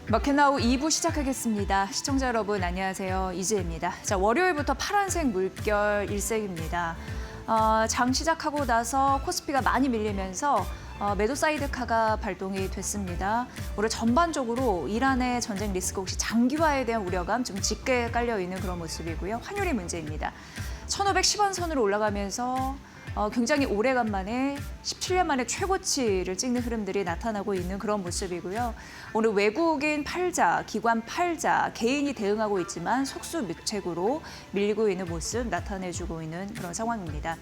마켓나우 2부 시작하겠습니다. 시청자 여러분 안녕하세요. 이지혜입니다. 자, 월요일부터 파란색 물결 일색입니다. 장 시작하고 나서 코스피가 많이 밀리면서 매도 사이드카가 발동이 됐습니다. 올해 전반적으로 이란의 전쟁 리스크 혹시 장기화에 대한 우려감 좀 짙게 깔려 있는 그런 모습이고요. 환율이 문제입니다. 1,510원 선으로 올라가면서 굉장히 오래간만에 17년 만에 최고치를 찍는 흐름들이 나타나고 있는 그런 모습이고요. 오늘 외국인 팔자, 기관 팔자, 개인이 대응하고 있지만 속수무책으로 밀리고 있는 모습 나타내주고 있는 그런 상황입니다.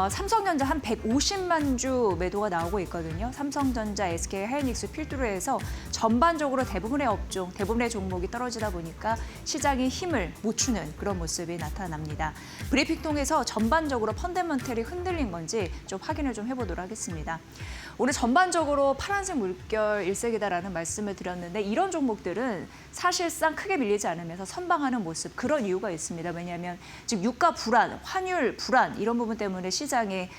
삼성전자 한 150만 주 매도가 나오고 있거든요. 삼성전자, SK, 하이닉스 필두로 해서 전반적으로 대부분의 업종, 대부분의 종목이 떨어지다 보니까 시장이 힘을 못 주는 그런 모습이 나타납니다. 브리핑 통해서 전반적으로 펀더멘털이 흔들린 건지 좀 확인을 좀 해보도록 하겠습니다. 오늘 전반적으로 파란색 물결 일색이다라는 말씀을 드렸는데 이런 종목들은 사실상 크게 밀리지 않으면서 선방하는 모습, 그런 이유가 있습니다. 왜냐하면 지금 유가 불안, 환율 불안 이런 부분 때문에 시장에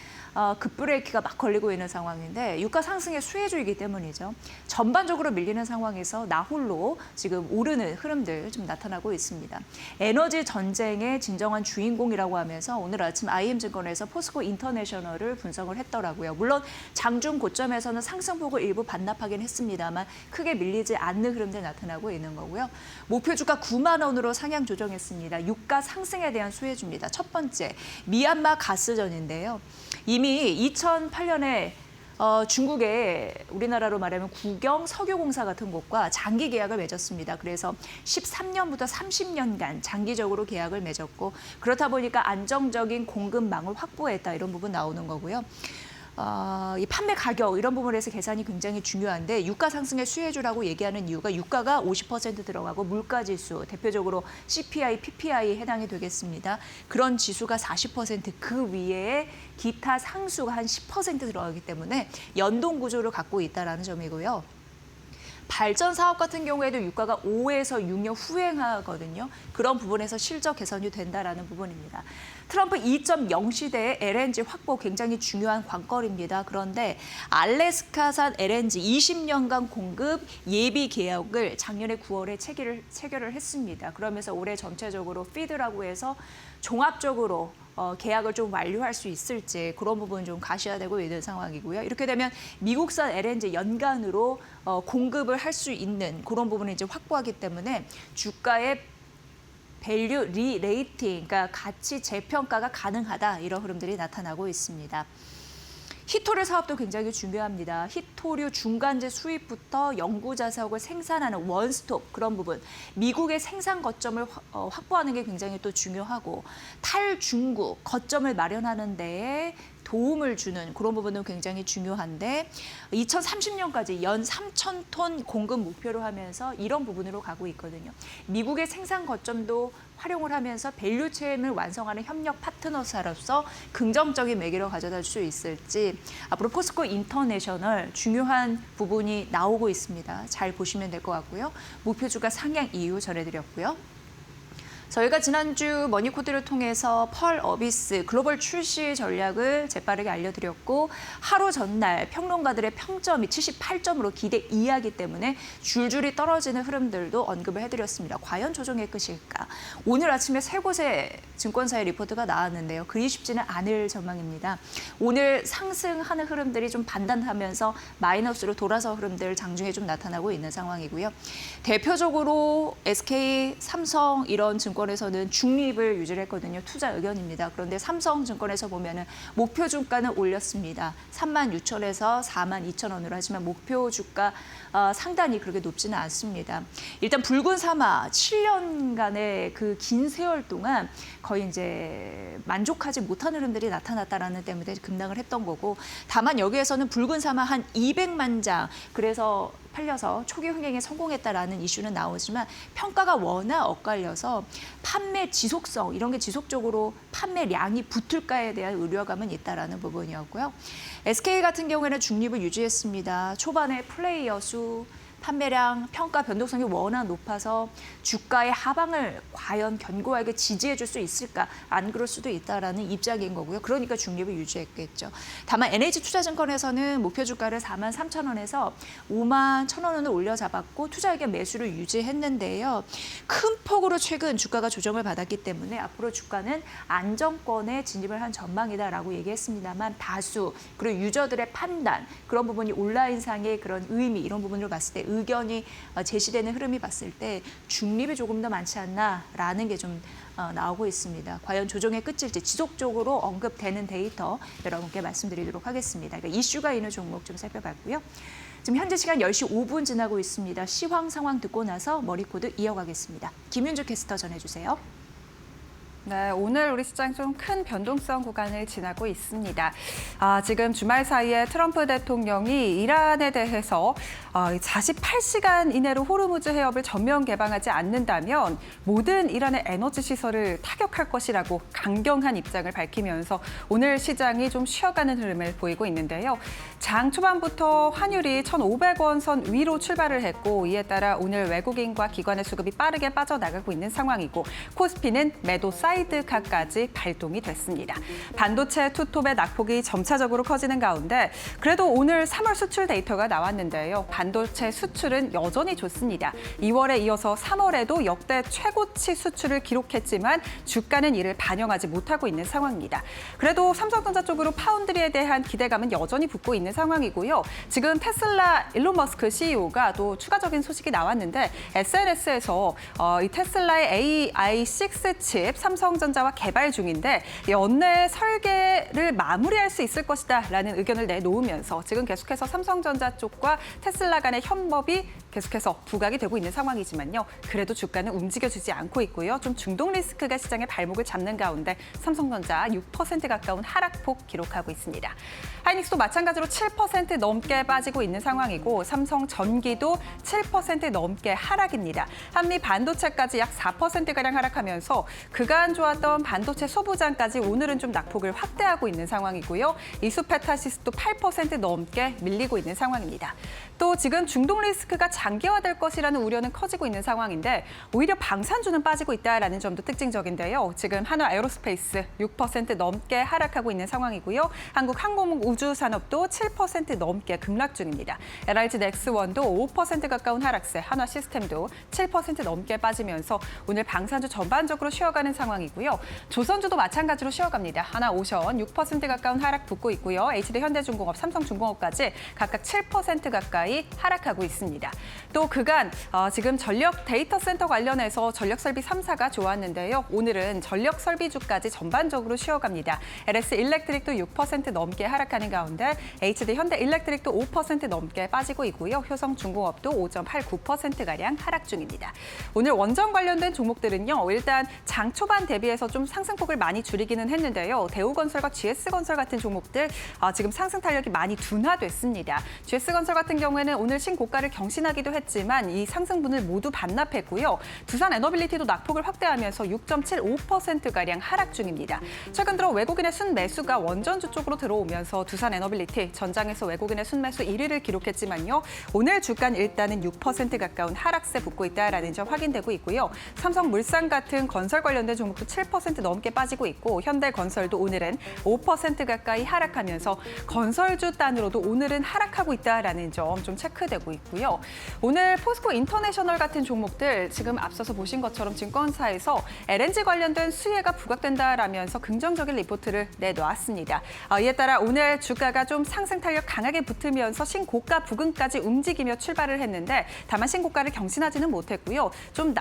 급브레이크가 막 걸리고 있는 상황인데 유가 상승의 수혜주이기 때문이죠. 전반적으로 밀리는 상황에서 나홀로 지금 오르는 흐름들 좀 나타나고 있습니다. 에너지 전쟁의 진정한 주인공이라고 하면서 오늘 아침 IM증권에서 포스코 인터내셔널을 분석을 했더라고요. 물론 장중 고점에서는 상승폭을 일부 반납하긴 했습니다만 크게 밀리지 않는 흐름들 나타나고 있는 거고요. 목표 주가 9만 원으로 상향 조정했습니다. 유가 상승에 대한 수혜주입니다. 첫 번째, 미얀마 가스전인데요. 이미 2008년에 중국에 우리나라로 말하면 국영 석유공사 같은 곳과 장기 계약을 맺었습니다. 그래서 13년부터 30년간 장기적으로 계약을 맺었고 그렇다 보니까 안정적인 공급망을 확보했다 이런 부분 나오는 거고요. 이 판매 가격 이런 부분에서 계산이 굉장히 중요한데 유가 상승의 수혜주라고 얘기하는 이유가 유가가 50% 들어가고 물가지수 대표적으로 CPI, PPI에 해당이 되겠습니다. 그런 지수가 40% 그 위에 기타 상수가 한 10% 들어가기 때문에 연동 구조를 갖고 있다는 점이고요. 발전 사업 같은 경우에도 유가가 5에서 6년 후행하거든요. 그런 부분에서 실적 개선이 된다라는 부분입니다. 트럼프 2.0 시대의 LNG 확보 굉장히 중요한 관건입니다. 그런데 알래스카산 LNG 20년간 공급 예비 계약을 작년에 9월에 체결을 했습니다. 그러면서 올해 전체적으로 피드라고 해서 종합적으로 계약을 좀 완료할 수 있을지 그런 부분 좀 가셔야되고 있는 상황이고요. 이렇게 되면 미국산 LNG 연간으로 공급을 할 수 있는 그런 부분을 이제 확보하기 때문에 주가의 밸류 리레이팅, 그러니까 가치 재평가가 가능하다 이런 흐름들이 나타나고 있습니다. 히토류 사업도 굉장히 중요합니다. 히토류 중간재 수입부터 연구자석을 생산하는 원스톱 그런 부분, 미국의 생산 거점을 확보하는 게 굉장히 또 중요하고 탈중국 거점을 마련하는 데에 도움을 주는 그런 부분은 굉장히 중요한데 2030년까지 연 3,000톤 공급 목표로 하면서 이런 부분으로 가고 있거든요. 미국의 생산 거점도 활용을 하면서 밸류 체인을 완성하는 협력 파트너사로서 긍정적인 매개로 가져다 줄 수 있을지 앞으로 포스코 인터내셔널 중요한 부분이 나오고 있습니다. 잘 보시면 될 것 같고요. 목표 주가 상향 이유 전해드렸고요. 저희가 지난주 머니코드를 통해서 펄 어비스 글로벌 출시 전략을 재빠르게 알려드렸고 하루 전날 평론가들의 평점이 78점으로 기대 이하이기 때문에 줄줄이 떨어지는 흐름들도 언급을 해드렸습니다. 과연 조정의 끝일까? 오늘 아침에 세 곳의 증권사의 리포트가 나왔는데요. 그리 쉽지는 않을 전망입니다. 오늘 상승하는 흐름들이 좀 반단하면서 마이너스로 돌아서 흐름들 장중에 좀 나타나고 있는 상황이고요. 대표적으로 SK, 삼성 이런 증권에서는 중립을 유지를 했거든요. 투자 의견입니다. 그런데 삼성증권에서 보면은 목표 주가는 올렸습니다. 36,000원에서 42,000원으로 하지만 목표 주가 상단이 그렇게 높지는 않습니다. 일단 붉은 사마 7년간의 그 긴 세월 동안 거의 이제 만족하지 못하는 흐름들이 나타났다라는 때문에 급락을 했던 거고 다만 여기에서는 붉은 사마 한 200만 장 그래서 팔려서 초기 흥행에 성공했다라는 이슈는 나오지만 평가가 워낙 엇갈려서 판매 지속성 이런 게 지속적으로 판매량이 붙을까에 대한 우려감은 있다라는 부분이었고요. SK 같은 경우에는 중립을 유지했습니다. 초반에 플레이어 수 판매량, 평가 변동성이 워낙 높아서 주가의 하방을 과연 견고하게 지지해줄 수 있을까? 안 그럴 수도 있다라는 입장인 거고요. 그러니까 중립을 유지했겠죠. 다만 NH투자증권에서는 목표 주가를 43,000원에서 51,000원을 올려 잡았고 투자 의견 매수를 유지했는데요. 큰 폭으로 최근 주가가 조정을 받았기 때문에 앞으로 주가는 안정권에 진입을 한 전망이다라고 얘기했습니다만 다수 그리고 유저들의 판단 그런 부분이 온라인상의 그런 의미 이런 부분으로 봤을 때 의견이 제시되는 흐름이 봤을 때 중립이 조금 더 많지 않나라는 게 좀 나오고 있습니다. 과연 조정의 끝일지 지속적으로 언급되는 데이터 여러분께 말씀드리도록 하겠습니다. 그러니까 이슈가 있는 종목 좀 살펴봤고요. 지금 현재 시간 10시 5분 지나고 있습니다. 시황 상황 듣고 나서 머리코드 이어가겠습니다. 김윤주 캐스터 전해주세요. 네, 오늘 우리 시장 좀 큰 변동성 구간을 지나고 있습니다. 지금 주말 사이에 트럼프 대통령이 이란에 대해서 48시간 이내로 호르무즈 해협을 전면 개방하지 않는다면 모든 이란의 에너지 시설을 타격할 것이라고 강경한 입장을 밝히면서 오늘 시장이 좀 쉬어가는 흐름을 보이고 있는데요. 장 초반부터 환율이 1,500원 선 위로 출발을 했고 이에 따라 오늘 외국인과 기관의 수급이 빠르게 빠져나가고 있는 상황이고 코스피는 매도 사이드카까지 발동이 됐습니다. 반도체 투톱의 낙폭이 점차적으로 커지는 가운데 그래도 오늘 3월 수출 데이터가 나왔는데요. 반도체 수출은 여전히 좋습니다. 2월에 이어서 3월에도 역대 최고치 수출을 기록했지만 주가는 이를 반영하지 못하고 있는 상황입니다. 그래도 삼성전자 쪽으로 파운드리에 대한 기대감은 여전히 붙고 있는 상황이고요. 지금 테슬라 일론 머스크 CEO가 또 추가적인 소식이 나왔는데 SNS에서 이 테슬라의 AI6 칩 삼성전자와 개발 중인데 연내 설계를 마무리할 수 있을 것이다라는 의견을 내놓으면서 지금 계속해서 삼성전자 쪽과 테슬라 간의 협업이 계속해서 부각이 되고 있는 상황이지만요. 그래도 주가는 움직여주지 않고 있고요. 좀 중동 리스크가 시장의 발목을 잡는 가운데 삼성전자 6% 가까운 하락폭 기록하고 있습니다. 하이닉스도 마찬가지로 7% 넘게 빠지고 있는 상황이고 삼성전기도 7% 넘게 하락입니다. 한미 반도체까지 약 4%가량 하락하면서 그간 좋았던 반도체 소부장까지 오늘은 좀 낙폭을 확대하고 있는 상황이고요. 이수페타시스도 8% 넘게 밀리고 있는 상황입니다. 또 지금 중동 리스크가 장기화될 것이라는 우려는 커지고 있는 상황인데 오히려 방산주는 빠지고 있다는 점도 특징적인데요. 지금 한화 에어로스페이스 6% 넘게 하락하고 있는 상황이고요. 한국항공우주산업도 7% 넘게 급락 중입니다. LRG 넥스원도 5% 가까운 하락세, 한화 시스템도 7% 넘게 빠지면서 오늘 방산주 전반적으로 쉬어가는 상황이고요. 조선주도 마찬가지로 쉬어갑니다. 하나오션 6% 가까운 하락 붙고 있고요. HD 현대중공업, 삼성중공업까지 각각 7% 가까이 하락하고 있습니다. 또 그간 지금 전력 데이터 센터 관련해서 전력설비 3사가 좋았는데요. 오늘은 전력설비주까지 전반적으로 쉬어갑니다. LS 일렉트릭도 6% 넘게 하락하는 가운데 HD 현대일렉트릭도 5% 넘게 빠지고 있고요. 효성중공업도 5.89%가량 하락 중입니다. 오늘 원전 관련된 종목들은요. 일단 장 초반 대비해서 좀 상승폭을 많이 줄이기는 했는데요. 대우건설과 GS건설 같은 종목들 지금 상승 탄력이 많이 둔화됐습니다. GS건설 같은 경우에는 오늘 신고가를 경신하기도 했지만 이 상승분을 모두 반납했고요. 두산에너빌리티도 낙폭을 확대하면서 6.75%가량 하락 중입니다. 최근 들어 외국인의 순매수가 원전주 쪽으로 들어오면서 두산에너빌리티 전장에서 외국인의 순매수 1위를 기록했지만요. 오늘 주가는 일단은 6% 가까운 하락세 붙고 있다는 점 확인되고 있고요. 삼성물산 같은 건설 관련된 종목도 7% 넘게 빠지고 있고 현대건설도 오늘은 5% 가까이 하락하면서 건설주 단으로도 오늘은 하락하고 있다는 점 좀 체크되고 있고요. 오늘 포스코 인터내셔널 같은 종목들 지금 앞서서 보신 것처럼 증권사에서 LNG 관련된 수혜가 부각된다라면서 긍정적인 리포트를 내놓았습니다. 이에 따라 오늘 주가가 좀 상승 탄력 강하게 붙으면서 신고가 부근까지 움직이며 출발을 했는데 다만 신고가를 경신하지는 못했고요. 좀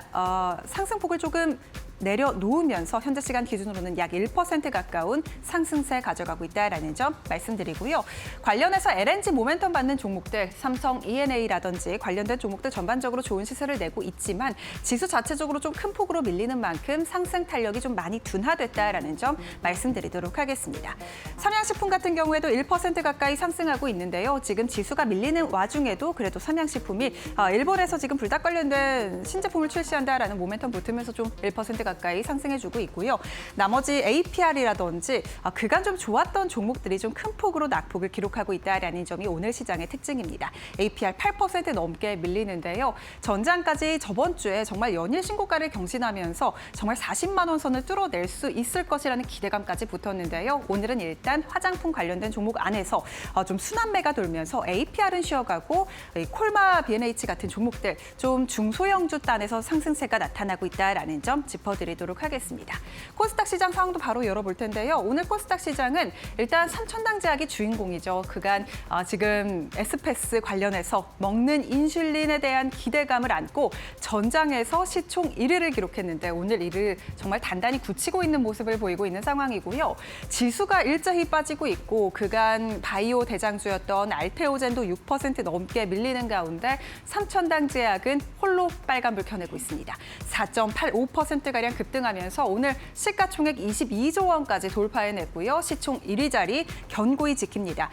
상승폭을 조금 내려놓으면서 현재 시간 기준으로는 약 1% 가까운 상승세 가져가고 있다는 점 말씀드리고요. 관련해서 LNG 모멘텀 받는 종목들, 삼성 ENA라든지 관련된 종목들 전반적으로 좋은 시세를 내고 있지만 지수 자체적으로 좀 큰 폭으로 밀리는 만큼 상승 탄력이 좀 많이 둔화됐다는 점 말씀드리도록 하겠습니다. 삼양식품 같은 경우에도 1% 가까이 상승하고 있는데요. 지금 지수가 밀리는 와중에도 그래도 삼양식품이 일본에서 지금 불닭 관련된 신제품을 출시한다라는 모멘텀 붙으면서 좀 1% 가까이 상승해주고 있고요. 나머지 APR이라든지 그간 좀 좋았던 종목들이 좀 큰 폭으로 낙폭을 기록하고 있다는 점이 오늘 시장의 특징입니다. APR 8% 넘게 밀리는데요. 전장까지 저번 주에 정말 연일 신고가를 경신하면서 정말 40만 원 선을 뚫어낼 수 있을 것이라는 기대감까지 붙었는데요. 오늘은 일단 화장품 관련된 종목 안에서 좀 순환매가 돌면서 APR은 쉬어가고 콜마 B&H 같은 종목들 좀 중소형주 단에서 상승세가 나타나고 있다는 점 짚어드리도록 하겠습니다. 코스닥 시장 상황도 바로 열어볼 텐데요. 오늘 코스닥 시장은 일단 삼천당 제약이 주인공이죠. 그간 지금 에스페스 관련해서 먹는 인슐린에 대한 기대감을 안고 전장에서 시총 1위를 기록했는데 오늘 1위를 정말 단단히 굳히고 있는 모습을 보이고 있는 상황이고요. 지수가 일제히 빠지고 있고 그간 바이오 대장주였던 알테오젠도 6% 넘게 밀리는 가운데 삼천당 제약은 홀로 빨간불 켜내고 있습니다. 4.85%가량 급등하면서 오늘 시가총액 22조 원까지 돌파해냈고요. 시총 1위 자리 견고히 지킵니다.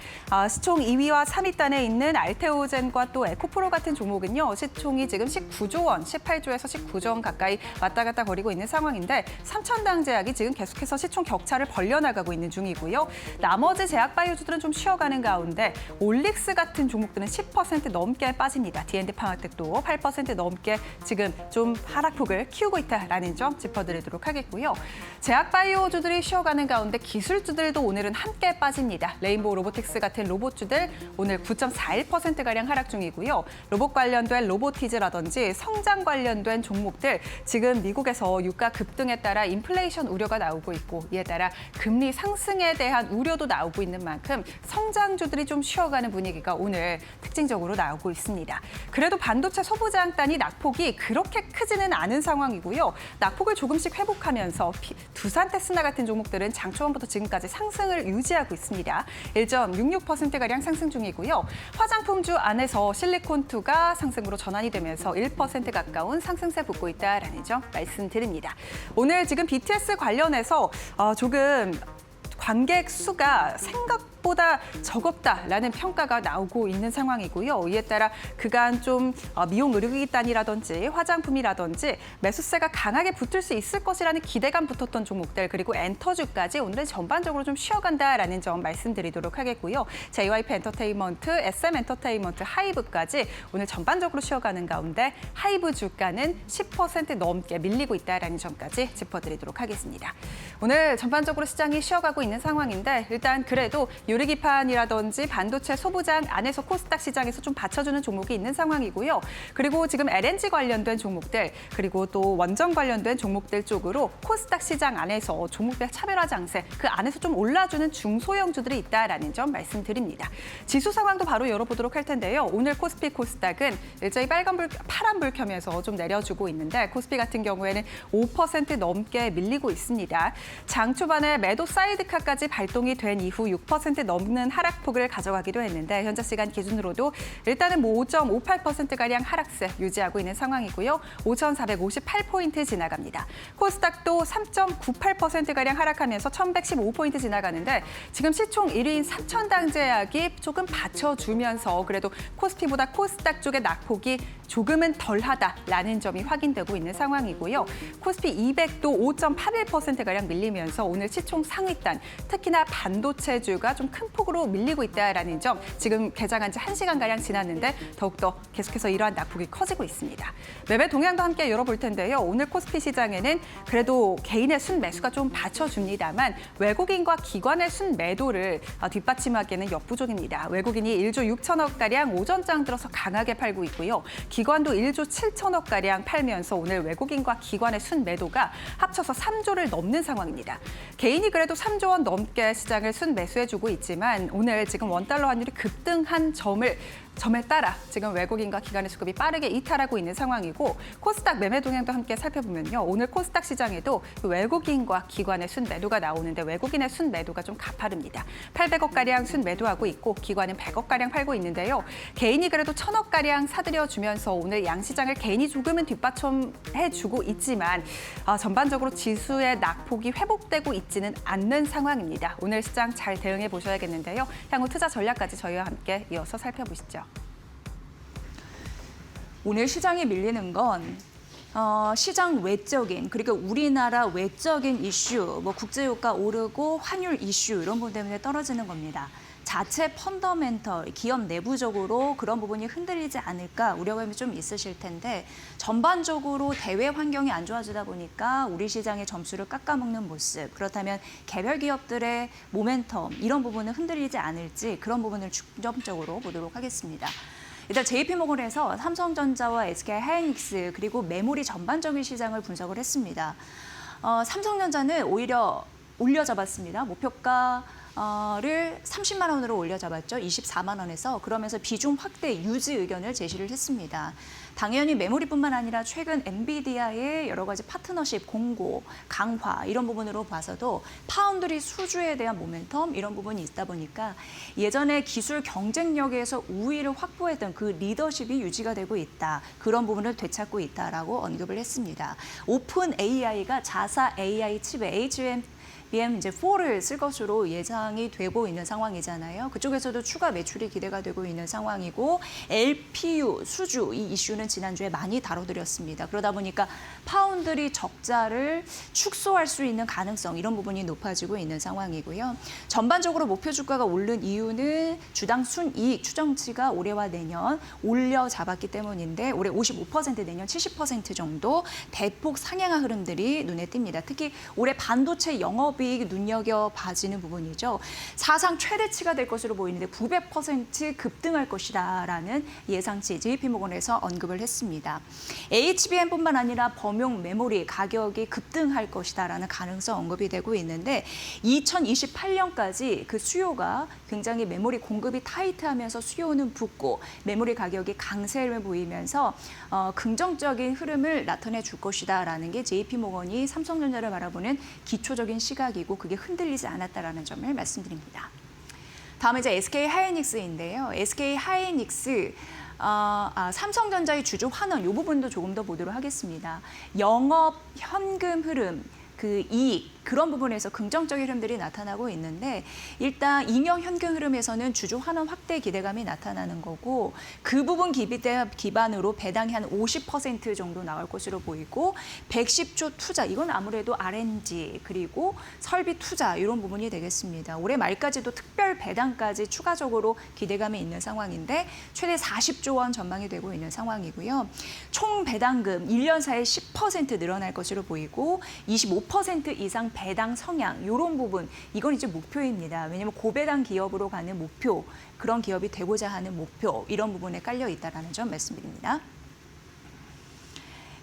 시총 2위와 3위 단에 있는 알테오젠과 또 에코프로 같은 종목은요. 시총이 지금 19조 원, 18조에서 19조 원 가까이 왔다 갔다 거리고 있는 상황인데 삼천당 제약이 지금 계속해서 시총 격차를 벌려나가고 있는 중이고요. 나머지 제약바이오주들은 좀 쉬어가는 가운데 올릭스 같은 종목들은 10% 넘게 빠집니다. D&D 방학tek도 8% 넘게 지금 좀 하락폭을 키우고 있다는 점 짚어드리도록 하겠고요. 제약바이오주들이 쉬어가는 가운데 기술주들도 오늘은 함께 빠집니다. 레인보우 로보틱스 같은 로봇주들 오늘 9.41%가량 하락 중이고요. 로봇 관련된 로보티즈라든지 성장 관련된 종목들 지금 미국에서 유가 급등에 따라 인플레이션 우려가 나오고 있고 이에 따라 금리 상승에 대한 우려도 나오고 있는 만큼 성장주들이 좀 쉬어가는 분위기가 오늘 특징적으로 나오고 있습니다. 그래도 반도체 소부장단이 낙폭이 그렇게 크지는 않은 상황이고요. 낙폭을 조금씩 회복하면서 두산 테스나 같은 종목들은 장 초반부터 지금까지 상승을 유지하고 있습니다. 1.66%가량 상승 중이고요. 화장품주 안에서 실리콘2가 상승으로 전환이 되면서 1% 가까운 상승세 붙고 있다는 점 말씀드립니다. 오늘 지금 BTS 관련해서 조금 관객 수가 생각보다 적었다라는 평가가 나오고 있는 상황이고요. 이에 따라 그간 좀 미용 의료기기단이라든지 화장품이라든지 매수세가 강하게 붙을 수 있을 것이라는 기대감 붙었던 종목들 그리고 엔터주까지 오늘은 전반적으로 좀 쉬어간다라는 점 말씀드리도록 하겠고요. JYP 엔터테인먼트, SM 엔터테인먼트, 하이브까지 오늘 전반적으로 쉬어가는 가운데 하이브 주가는 10% 넘게 밀리고 있다라는 점까지 짚어드리도록 하겠습니다. 오늘 전반적으로 시장이 쉬어가고 있는 상황인데 일단 그래도 유리기판이라든지 반도체 소부장 안에서 코스닥 시장에서 좀 받쳐주는 종목이 있는 상황이고요. 그리고 지금 LNG 관련된 종목들 그리고 또 원전 관련된 종목들 쪽으로 코스닥 시장 안에서 종목별 차별화 장세 그 안에서 좀 올라주는 중소형주들이 있다라는 점 말씀드립니다. 지수 상황도 바로 열어보도록 할 텐데요. 오늘 코스피 코스닥은 일제히 파란불 켜면서 좀 내려주고 있는데 코스피 같은 경우에는 5% 넘게 밀리고 있습니다. 장 초반에 매도 사이드카까지 발동이 된 이후 6% 넘는 하락폭을 가져가기도 했는데 현재 시간 기준으로도 일단은 5.58%가량 하락세 유지하고 있는 상황이고요. 5,458포인트 지나갑니다. 코스닥도 3.98%가량 하락하면서 1,115포인트 지나가는데 지금 시총 1위인 삼천당 제약이 조금 받쳐주면서 그래도 코스피보다 코스닥 쪽의 낙폭이 조금은 덜하다라는 점이 확인되고 있는 상황이고요. 코스피 200도 5.81%가량 밀리면서 오늘 시총 상위단, 특히나 반도체주가 좀 큰 폭으로 밀리고 있다라는 점 지금 개장한 지 1시간가량 지났는데 더욱더 계속해서 이러한 낙폭이 커지고 있습니다. 매매 동향도 함께 열어볼 텐데요. 오늘 코스피 시장에는 그래도 개인의 순매수가 좀 받쳐줍니다만 외국인과 기관의 순매도를 뒷받침하기에는 역부족입니다. 외국인이 1조 6천억가량 오전장 들어서 강하게 팔고 있고요. 기관도 1조 7천억가량 팔면서 오늘 외국인과 기관의 순매도가 합쳐서 3조를 넘는 상황입니다. 개인이 그래도 3조 원 넘게 시장을 순매수해주고 있지만 오늘 지금 원달러 환율이 급등한 점에 따라 지금 외국인과 기관의 수급이 빠르게 이탈하고 있는 상황이고 코스닥 매매 동향도 함께 살펴보면요. 오늘 코스닥 시장에도 외국인과 기관의 순매도가 나오는데 외국인의 순매도가 좀 가파릅니다. 800억가량 순매도하고 있고 기관은 100억가량 팔고 있는데요. 개인이 그래도 1,000억가량 사들여주면서 오늘 양시장을 개인이 조금은 뒷받침해주고 있지만 전반적으로 지수의 낙폭이 회복되고 있지는 않는 상황입니다. 오늘 시장 잘 대응해 보셔야겠는데요. 향후 투자 전략까지 저희와 함께 이어서 살펴보시죠. 오늘 시장이 밀리는 건 시장 외적인 그리고 우리나라 외적인 이슈, 뭐 국제유가 오르고 환율 이슈 이런 부분 때문에 떨어지는 겁니다. 자체 펀더멘털, 기업 내부적으로 그런 부분이 흔들리지 않을까 우려감이 좀 있으실 텐데 전반적으로 대외 환경이 안 좋아지다 보니까 우리 시장의 점수를 깎아먹는 모습, 그렇다면 개별 기업들의 모멘텀 이런 부분은 흔들리지 않을지 그런 부분을 중점적으로 보도록 하겠습니다. 일단 JP모건에서 삼성전자와 SK하이닉스 그리고 메모리 전반적인 시장을 분석을 했습니다. 삼성전자는 오히려 올려잡았습니다. 목표가를 30만 원으로 올려잡았죠. 24만 원에서. 그러면서 비중 확대 유지 의견을 제시를 했습니다. 당연히 메모리뿐만 아니라 최근 엔비디아의 여러 가지 파트너십 공고, 강화 이런 부분으로 봐서도 파운드리 수주에 대한 모멘텀 이런 부분이 있다 보니까 예전에 기술 경쟁력에서 우위를 확보했던 그 리더십이 유지가 되고 있다. 그런 부분을 되찾고 있다라고 언급을 했습니다. 오픈 AI가 자사 AI 칩의 HBM 이제 4를 쓸 것으로 예상이 되고 있는 상황이잖아요. 그쪽에서도 추가 매출이 기대가 되고 있는 상황이고 LPU 수주 이 이슈는 지난주에 많이 다뤄드렸습니다. 그러다 보니까 파운드리 적자를 축소할 수 있는 가능성 이런 부분이 높아지고 있는 상황이고요. 전반적으로 목표 주가가 오른 이유는 주당 순이익 추정치가 올해와 내년 올려 잡았기 때문인데 올해 55% 내년 70% 정도 대폭 상향한 흐름들이 눈에 띕니다. 특히 올해 반도체 영업이익이 눈여겨봐지는 부분이죠. 사상 최대치가 될 것으로 보이는데 900% 급등할 것이다라는 예상치 JP모건에서 언급을 했습니다. HBM뿐만 아니라 범용 메모리 가격이 급등할 것이다라는 가능성 언급이 되고 있는데 2028년까지 그 수요가 굉장히 메모리 공급이 타이트하면서 수요는 붙고 메모리 가격이 강세를 보이면서 긍정적인 흐름을 나타내 줄 것이다라는 게 JP모건이 삼성전자를 바라보는 기초적인 시각이고 그게 흔들리지 않았다라는 점을 말씀드립니다. 다음은 이제 SK하이닉스인데요. SK하이닉스 삼성전자의 주주 환원 이 부분도 조금 더 보도록 하겠습니다. 영업 현금 흐름, 그 이익 그런 부분에서 긍정적인 흐름들이 나타나고 있는데 일단 잉여 현금 흐름에서는 주주 환원 확대 기대감이 나타나는 거고 그 부분 기반으로 배당이 한 50% 정도 나올 것으로 보이고 110조 투자 이건 아무래도 R&D 그리고 설비 투자 이런 부분이 되겠습니다. 올해 말까지도 특별 배당까지 추가적으로 기대감이 있는 상황인데 최대 40조 원 전망이 되고 있는 상황이고요. 총 배당금 1년 사이에 10% 늘어날 것으로 보이고 25% 이상 배당 성향 이런 부분 이건 이제 목표입니다. 왜냐하면 고배당 기업으로 가는 목표 그런 기업이 되고자 하는 목표 이런 부분에 깔려 있다는 점 말씀드립니다.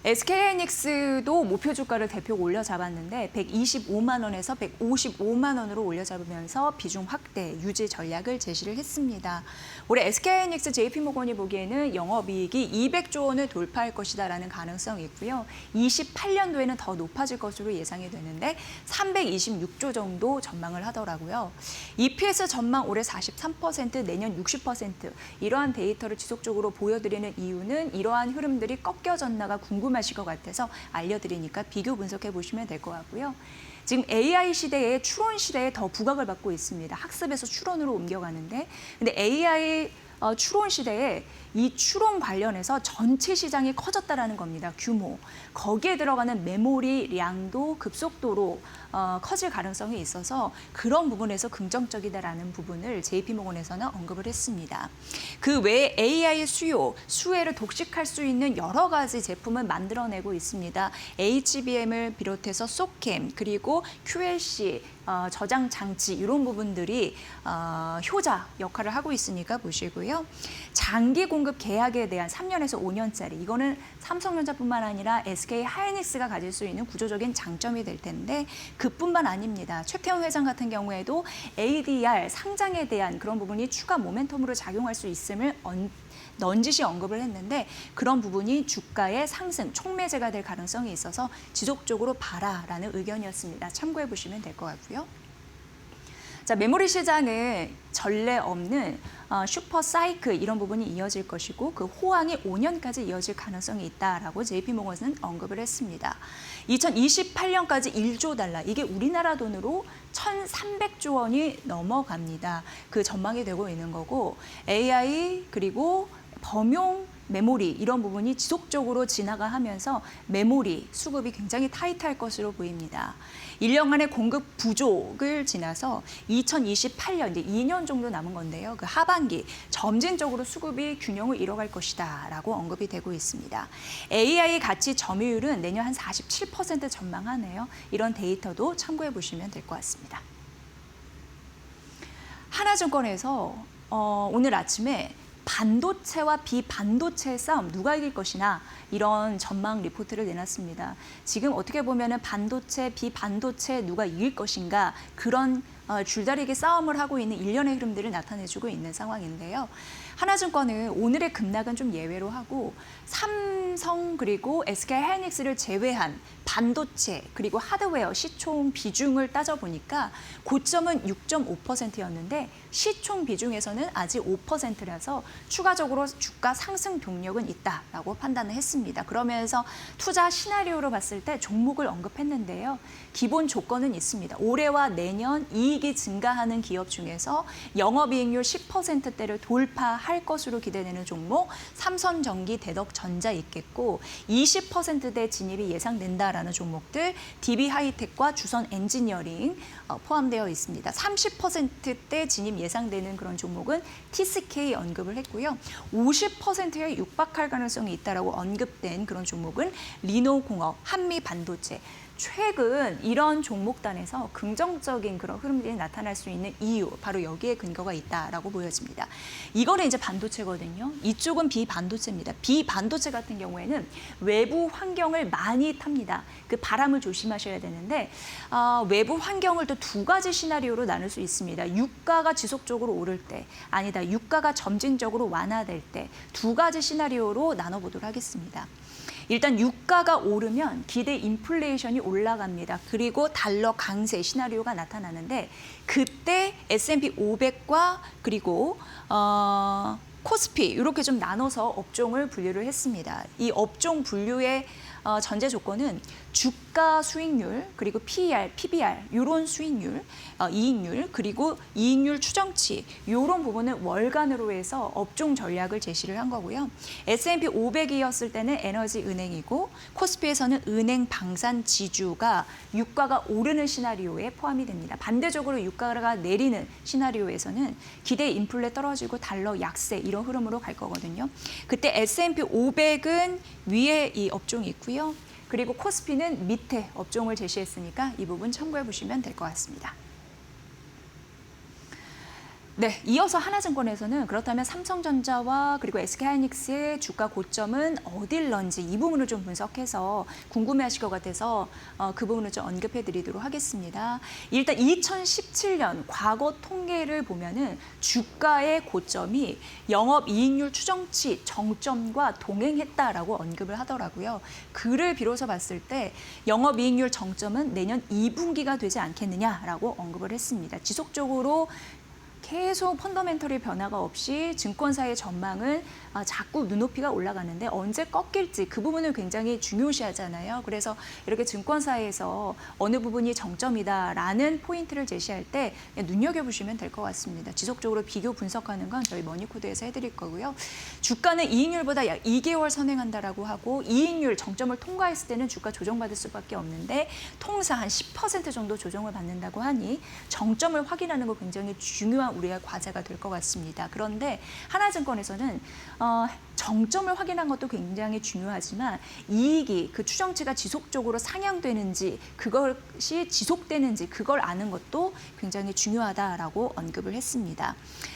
SK하이닉스도 목표 주가를 대폭 올려잡았는데 125만 원에서 155만 원으로 올려잡으면서 비중 확대 유지 전략을 제시를 했습니다. 올해 SK하이닉스 JP모건이 보기에는 영업이익이 200조 원을 돌파할 것이다라는 가능성이 있고요. 28년도에는 더 높아질 것으로 예상이 되는데 326조 정도 전망을 하더라고요. EPS 전망 올해 43% 내년 60% 이러한 데이터를 지속적으로 보여드리는 이유는 이러한 흐름들이 꺾여졌나가 궁금하실 것 같아서 알려드리니까 비교 분석해 보시면 될 것 같고요. 지금 AI 시대에 추론 시대에 더 부각을 받고 있습니다. 학습에서 추론으로 옮겨가는데 근데 AI 추론 시대에 이 추론 관련해서 전체 시장이 커졌다라는 겁니다. 규모. 거기에 들어가는 메모리량도 급속도로 커질 가능성이 있어서 그런 부분에서 긍정적이다라는 부분을 JP모건에서는 언급을 했습니다. 그 외에 AI 수혜를 독식할 수 있는 여러 가지 제품을 만들어내고 있습니다. HBM을 비롯해서 소캠 그리고 QLC 저장 장치 이런 부분들이 효자 역할을 하고 있으니까 보시고요. 장기 공급 계약에 대한 3년에서 5년짜리 이거는 삼성전자뿐만 아니라 SK하이닉스가 가질 수 있는 구조적인 장점이 될 텐데 그뿐만 아닙니다. 최태원 회장 같은 경우에도 ADR 상장에 대한 그런 부분이 추가 모멘텀으로 작용할 수 있음을 넌지시 언급을 했는데 그런 부분이 주가의 상승, 촉매제가 될 가능성이 있어서 지속적으로 봐라라는 의견이었습니다. 참고해 보시면 될 것 같고요. 자, 메모리 시장은 전례 없는 슈퍼 사이클 이런 부분이 이어질 것이고 그 호황이 5년까지 이어질 가능성이 있다라고 JP모건은 언급을 했습니다. 2028년까지 1조 달러 이게 우리나라 돈으로 1,300조 원이 넘어갑니다. 그 전망이 되고 있는 거고 AI 그리고 범용 메모리 이런 부분이 지속적으로 진화가 하면서 메모리 수급이 굉장히 타이트할 것으로 보입니다. 1년간의 공급 부족을 지나서 2028년, 이제 2년 정도 남은 건데요. 그 하반기 점진적으로 수급이 균형을 이뤄갈 것이다 라고 언급이 되고 있습니다. AI 가치 점유율은 내년 한 47% 전망하네요. 이런 데이터도 참고해 보시면 될 것 같습니다. 하나증권에서 오늘 아침에 반도체와 비반도체의 싸움 누가 이길 것이나 이런 전망 리포트를 내놨습니다. 지금 어떻게 보면은 반도체, 비반도체 누가 이길 것인가 그런 줄다리기 싸움을 하고 있는 일련의 흐름들을 나타내주고 있는 상황인데요. 하나증권은 오늘의 급락은 좀 예외로 하고 삼성 그리고 SK하이닉스를 제외한 반도체 그리고 하드웨어 시총 비중을 따져보니까 고점은 6.5%였는데 시총 비중에서는 아직 5%라서 추가적으로 주가 상승 동력은 있다라고 판단을 했습니다. 그러면서 투자 시나리오로 봤을 때 종목을 언급했는데요. 기본 조건은 있습니다. 올해와 내년 이익이 증가하는 기업 중에서 영업이익률 10%대를 돌파할 것으로 기대되는 종목 삼성전기, 대덕전자 있겠고 20%대 진입이 예상된다라는 종목들 DB하이텍과 주선엔지니어링 포함되어 있습니다. 30%대 진입 예상되는 그런 종목은 TSK 언급을 했고요. 50%에 육박할 가능성이 있다라고 언급된 그런 종목은 리노공업, 한미반도체. 최근 이런 종목단에서 긍정적인 그런 흐름들이 나타날 수 있는 이유, 바로 여기에 근거가 있다라고 보여집니다. 이거는 이제 반도체거든요. 이쪽은 비반도체입니다. 비반도체 같은 경우에는 외부 환경을 많이 탑니다. 그 바람을 조심하셔야 되는데 외부 환경을 또 두 가지 시나리오로 나눌 수 있습니다. 유가가 지속적으로 오를 때, 아니다, 유가가 점진적으로 완화될 때 두 가지 시나리오로 나눠보도록 하겠습니다. 일단 유가가 오르면 기대 인플레이션이 올라갑니다. 그리고 달러 강세 시나리오가 나타나는데 그때 S&P 500과 그리고 코스피 이렇게 좀 나눠서 업종을 분류를 했습니다. 이 업종 분류의 전제 조건은 주가 수익률, 그리고 PER, PBR 이런 수익률, 이익률, 그리고 이익률 추정치 이런 부분은 월간으로 해서 업종 전략을 제시를 한 거고요. S&P 500이었을 때는 에너지 은행이고 코스피에서는 은행 방산 지주가 유가가 오르는 시나리오에 포함이 됩니다. 반대적으로 유가가 내리는 시나리오에서는 기대 인플레 떨어지고 달러 약세 이런 흐름으로 갈 거거든요. 그때 S&P 500은 위에 이 업종이 있고요. 그리고 코스피는 밑에 업종을 제시했으니까 이 부분 참고해 보시면 될 것 같습니다. 네, 이어서 하나증권에서는 그렇다면 삼성전자와 그리고 SK하이닉스의 주가 고점은 어딜런지 이 부분을 좀 분석해서 궁금해하실 것 같아서 그 부분을 좀 언급해 드리도록 하겠습니다. 일단 2017년 과거 통계를 보면은 주가의 고점이 영업이익률 추정치 정점과 동행했다라고 언급을 하더라고요. 그를 비로소 봤을 때 영업이익률 정점은 내년 2분기가 되지 않겠느냐라고 언급을 했습니다. 지속적으로 계속 펀더멘털이 변화가 없이 증권사의 전망은 자꾸 눈높이가 올라가는데 언제 꺾일지 그 부분을 굉장히 중요시하잖아요. 그래서 이렇게 증권사에서 어느 부분이 정점이다라는 포인트를 제시할 때 눈여겨보시면 될 것 같습니다. 지속적으로 비교 분석하는 건 저희 머니코드에서 해드릴 거고요. 주가는 이익률보다 약 2개월 선행한다라고 하고 이익률 정점을 통과했을 때는 주가 조정받을 수밖에 없는데 통상 한 10% 정도 조정을 받는다고 하니 정점을 확인하는 거 굉장히 중요한 우리의 과제가 될 것 같습니다. 그런데 하나증권에서는 정점을 확인한 것도 굉장히 중요하지만 이익이 그 추정치가 지속적으로 상향되는지 그것이 지속되는지 그걸 아는 것도 굉장히 중요하다라고 언급을 했습니다.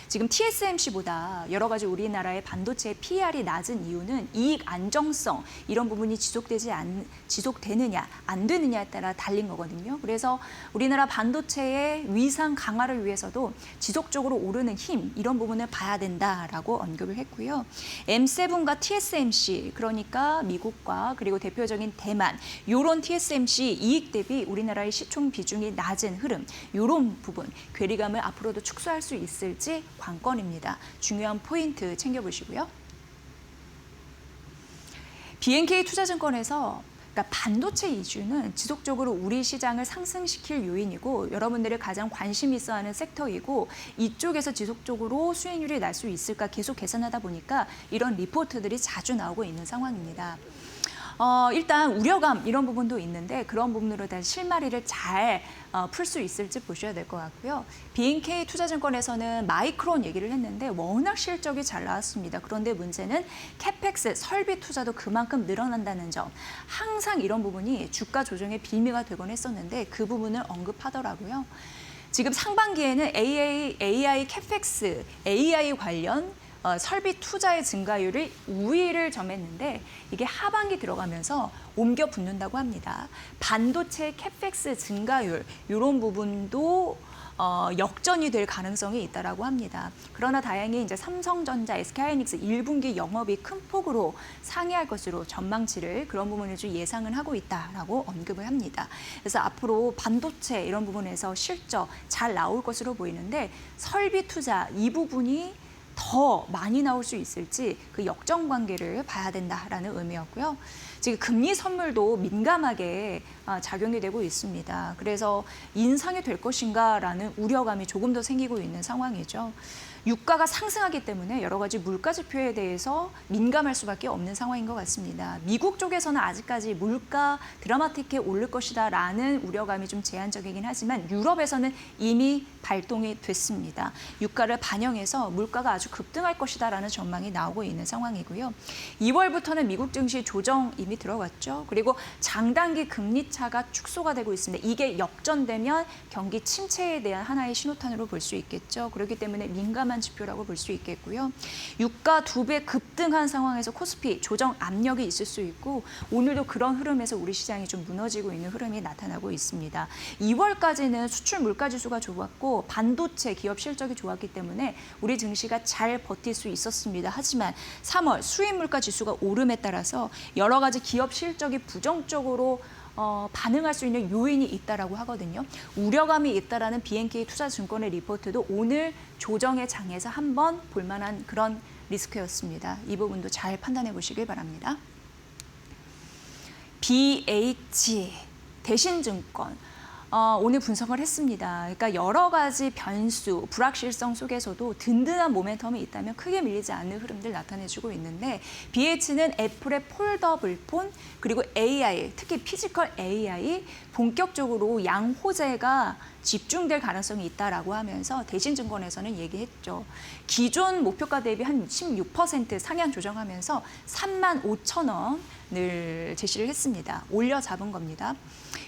지금 TSMC보다 여러 가지 우리나라의 반도체 PER이 낮은 이유는 이익 안정성 이런 부분이 지속되느냐 안 되느냐에 따라 달린 거거든요. 그래서 우리나라 반도체의 위상 강화를 위해서도 지속적으로 오르는 힘 이런 부분을 봐야 된다라고 언급을 했고요. M7과 TSMC 그러니까 미국과 그리고 대표적인 대만 이런 TSMC 이익 대비 우리나라의 시총 비중이 낮은 흐름 이런 부분 괴리감을 앞으로도 축소할 수 있을지 관건입니다. 중요한 포인트 챙겨보시고요. BNK 투자증권에서 그러니까 반도체 이슈는 지속적으로 우리 시장을 상승시킬 요인이고 여러분들이 가장 관심 있어 하는 섹터이고 이쪽에서 지속적으로 수익률이 날 수 있을까 계속 계산하다 보니까 이런 리포트들이 자주 나오고 있는 상황입니다. 일단 우려감 이런 부분도 있는데 그런 부분으로 다시 실마리를 잘 풀 수 있을지 보셔야 될 것 같고요. BNK 투자증권에서는 마이크론 얘기를 했는데 워낙 실적이 잘 나왔습니다. 그런데 문제는 캐펙스 설비 투자도 그만큼 늘어난다는 점. 항상 이런 부분이 주가 조정의 빌미가 되곤 했었는데 그 부분을 언급하더라고요. 지금 상반기에는 AI 캐펙스, AI 관련 설비 투자의 증가율이 우위를 점했는데 이게 하반기 들어가면서 옮겨 붙는다고 합니다. 반도체 캐펙스 증가율 이런 부분도 역전이 될 가능성이 있다라고 합니다. 그러나 다행히 이제 삼성전자, SK하이닉스 1분기 영업이 큰 폭으로 상회할 것으로 전망치를 그런 부분을 좀 예상을 하고 있다라고 언급을 합니다. 그래서 앞으로 반도체 이런 부분에서 실적 잘 나올 것으로 보이는데 설비 투자 이 부분이 더 많이 나올 수 있을지 그 역전 관계를 봐야 된다라는 의미였고요. 지금 금리 선물도 민감하게 작용이 되고 있습니다. 그래서 인상이 될 것인가라는 우려감이 조금 더 생기고 있는 상황이죠. 유가가 상승하기 때문에 여러 가지 물가 지표에 대해서 민감할 수밖에 없는 상황인 것 같습니다. 미국 쪽에서는 아직까지 물가 드라마틱하게 오를 것이다라는 우려감이 좀 제한적이긴 하지만 유럽에서는 이미 발동이 됐습니다. 유가를 반영해서 물가가 아주 급등할 것이다라는 전망이 나오고 있는 상황이고요. 2월부터는 미국 증시 조정 이미 들어갔죠. 그리고 장단기 금리 차가 축소가 되고 있습니다. 이게 역전되면 경기 침체에 대한 하나의 신호탄으로 볼 수 있겠죠. 그렇기 때문에 민감한 지표라고 볼 수 있겠고요. 유가 2배 급등한 상황에서 코스피 조정 압력이 있을 수 있고 오늘도 그런 흐름에서 우리 시장이 좀 무너지고 있는 흐름이 나타나고 있습니다. 2월까지는 수출 물가지수가 좋았고 반도체 기업 실적이 좋았기 때문에 우리 증시가 잘 버틸 수 있었습니다. 하지만 3월 수입 물가지수가 오름에 따라서 여러 가지 기업 실적이 부정적으로 반응할 수 있는 요인이 있다라고 하거든요. 우려감이 있다라는 BNK 투자증권의 리포트도 오늘 조정의 장에서 한번 볼만한 그런 리스크였습니다. 이 부분도 잘 판단해 보시길 바랍니다. BH 대신증권. 오늘 분석을 했습니다. 그러니까 여러 가지 변수, 불확실성 속에서도 든든한 모멘텀이 있다면 크게 밀리지 않는 흐름들 나타내주고 있는데 BH는 애플의 폴더블 폰 그리고 AI, 특히 피지컬 AI 본격적으로 양호재가 집중될 가능성이 있다라고 하면서 대신증권에서는 얘기했죠. 기존 목표가 대비 한 16% 상향 조정하면서 35,000원을 제시를 했습니다. 올려 잡은 겁니다.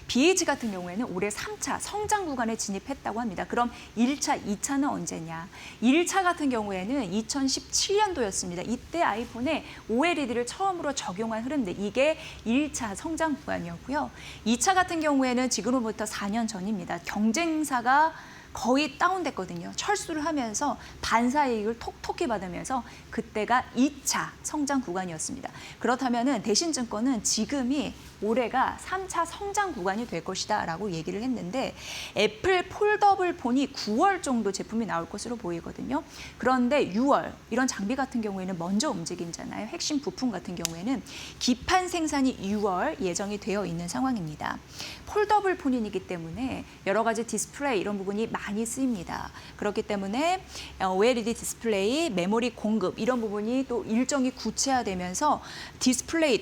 BH 같은 경우에는 올해 3차 성장 구간에 진입했다고 합니다. 그럼 1차, 2차는 언제냐? 1차 같은 경우에는 2017년도였습니다. 이때 아이폰에 OLED를 처음으로 적용한 흐름인데 이게 1차 성장 구간이었고요. 2차 같은 경우에는 지금으로부터 4년 전입니다. 경쟁사가 거의 다운됐거든요. 철수를 하면서 반사이익을 톡톡히 받으면서 그때가 2차 성장 구간이었습니다. 그렇다면 대신증권은 지금이 올해가 3차 성장 구간이 될 것이다 라고 얘기를 했는데 애플 폴더블 폰이 9월 정도 제품이 나올 것으로 보이거든요. 그런데 6월 이런 장비 같은 경우에는 먼저 움직이잖아요. 핵심 부품 같은 경우에는 기판 생산이 6월 예정이 되어 있는 상황입니다. 폴더블 폰이기 때문에 여러 가지 디스플레이 이런 부분이 많이 쓰입니다. 그렇기 때문에 OLED 디스플레이, 메모리 공급 이런 부분이 또 일정이 구체화되면서 디스플레이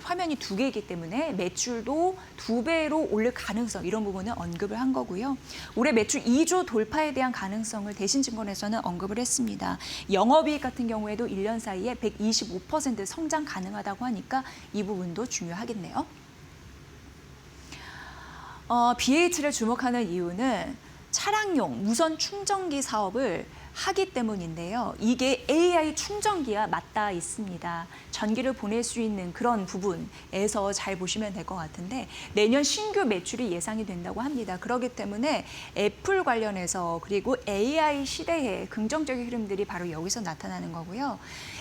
화면이 2개이기 때문에 매출도 2배로 오를 가능성 이런 부분은 언급을 한 거고요. 올해 매출 2조 돌파에 대한 가능성을 대신증권에서는 언급을 했습니다. 영업이익 같은 경우에도 1년 사이에 125% 성장 가능하다고 하니까 이 부분도 중요하겠네요. BH를 주목하는 이유는 차량용 무선 충전기 사업을 하기 때문인데요. 이게 AI 충전기와 맞닿아 있습니다. 전기를 보낼 수 있는 그런 부분에서 잘 보시면 될 것 같은데 내년 신규 매출이 예상이 된다고 합니다. 그렇기 때문에 애플 관련해서 그리고 AI 시대의 긍정적인 흐름들이 바로 여기서 나타나는 거고요.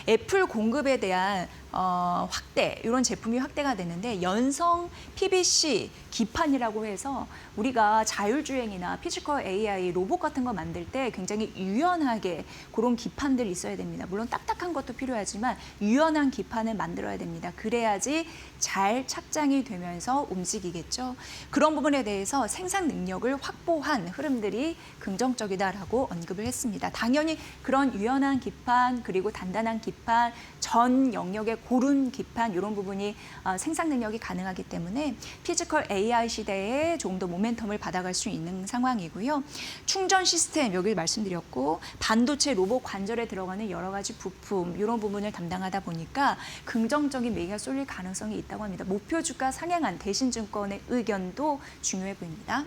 애플 공급에 대한 확대, 이런 제품이 확대가 됐는데 연성 PVC 기판이라고 해서 우리가 자율주행이나 피지컬 AI, 로봇 같은 거 만들 때 굉장히 유연하게 그런 기판들이 있어야 됩니다. 물론 딱딱한 것도 필요하지만 유연한 기판을 만들어야 됩니다. 그래야지 잘 착장이 되면서 움직이겠죠. 그런 부분에 대해서 생산 능력을 확보한 흐름들이 긍정적이다라고 언급을 했습니다. 당연히 그런 유연한 기판 그리고 단단한 기판, 전 영역의 고른 기판 이런 부분이 생산 능력이 가능하기 때문에 피지컬 AI 시대에 조금 더 모멘텀을 받아갈 수 있는 상황이고요. 충전 시스템 여기 말씀드렸고 반도체 로봇 관절에 들어가는 여러 가지 부품 이런 부분을 담당하다 보니까 긍정적인 매기가 쏠릴 가능성이 있다고 합니다. 목표 주가 상향한 대신증권의 의견도 중요해 보입니다.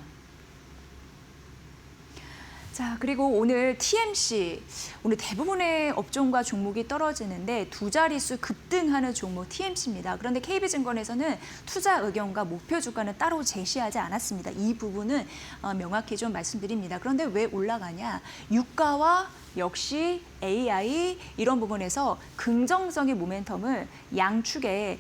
자, 그리고 오늘 TMC, 오늘 대부분의 업종과 종목이 떨어지는데 두 자릿수 급등하는 종목 TMC입니다. 그런데 KB증권에서는 투자 의견과 목표 주가는 따로 제시하지 않았습니다. 이 부분은 명확히 좀 말씀드립니다. 그런데 왜 올라가냐? 유가와 역시 AI 이런 부분에서 긍정적인 모멘텀을 양축에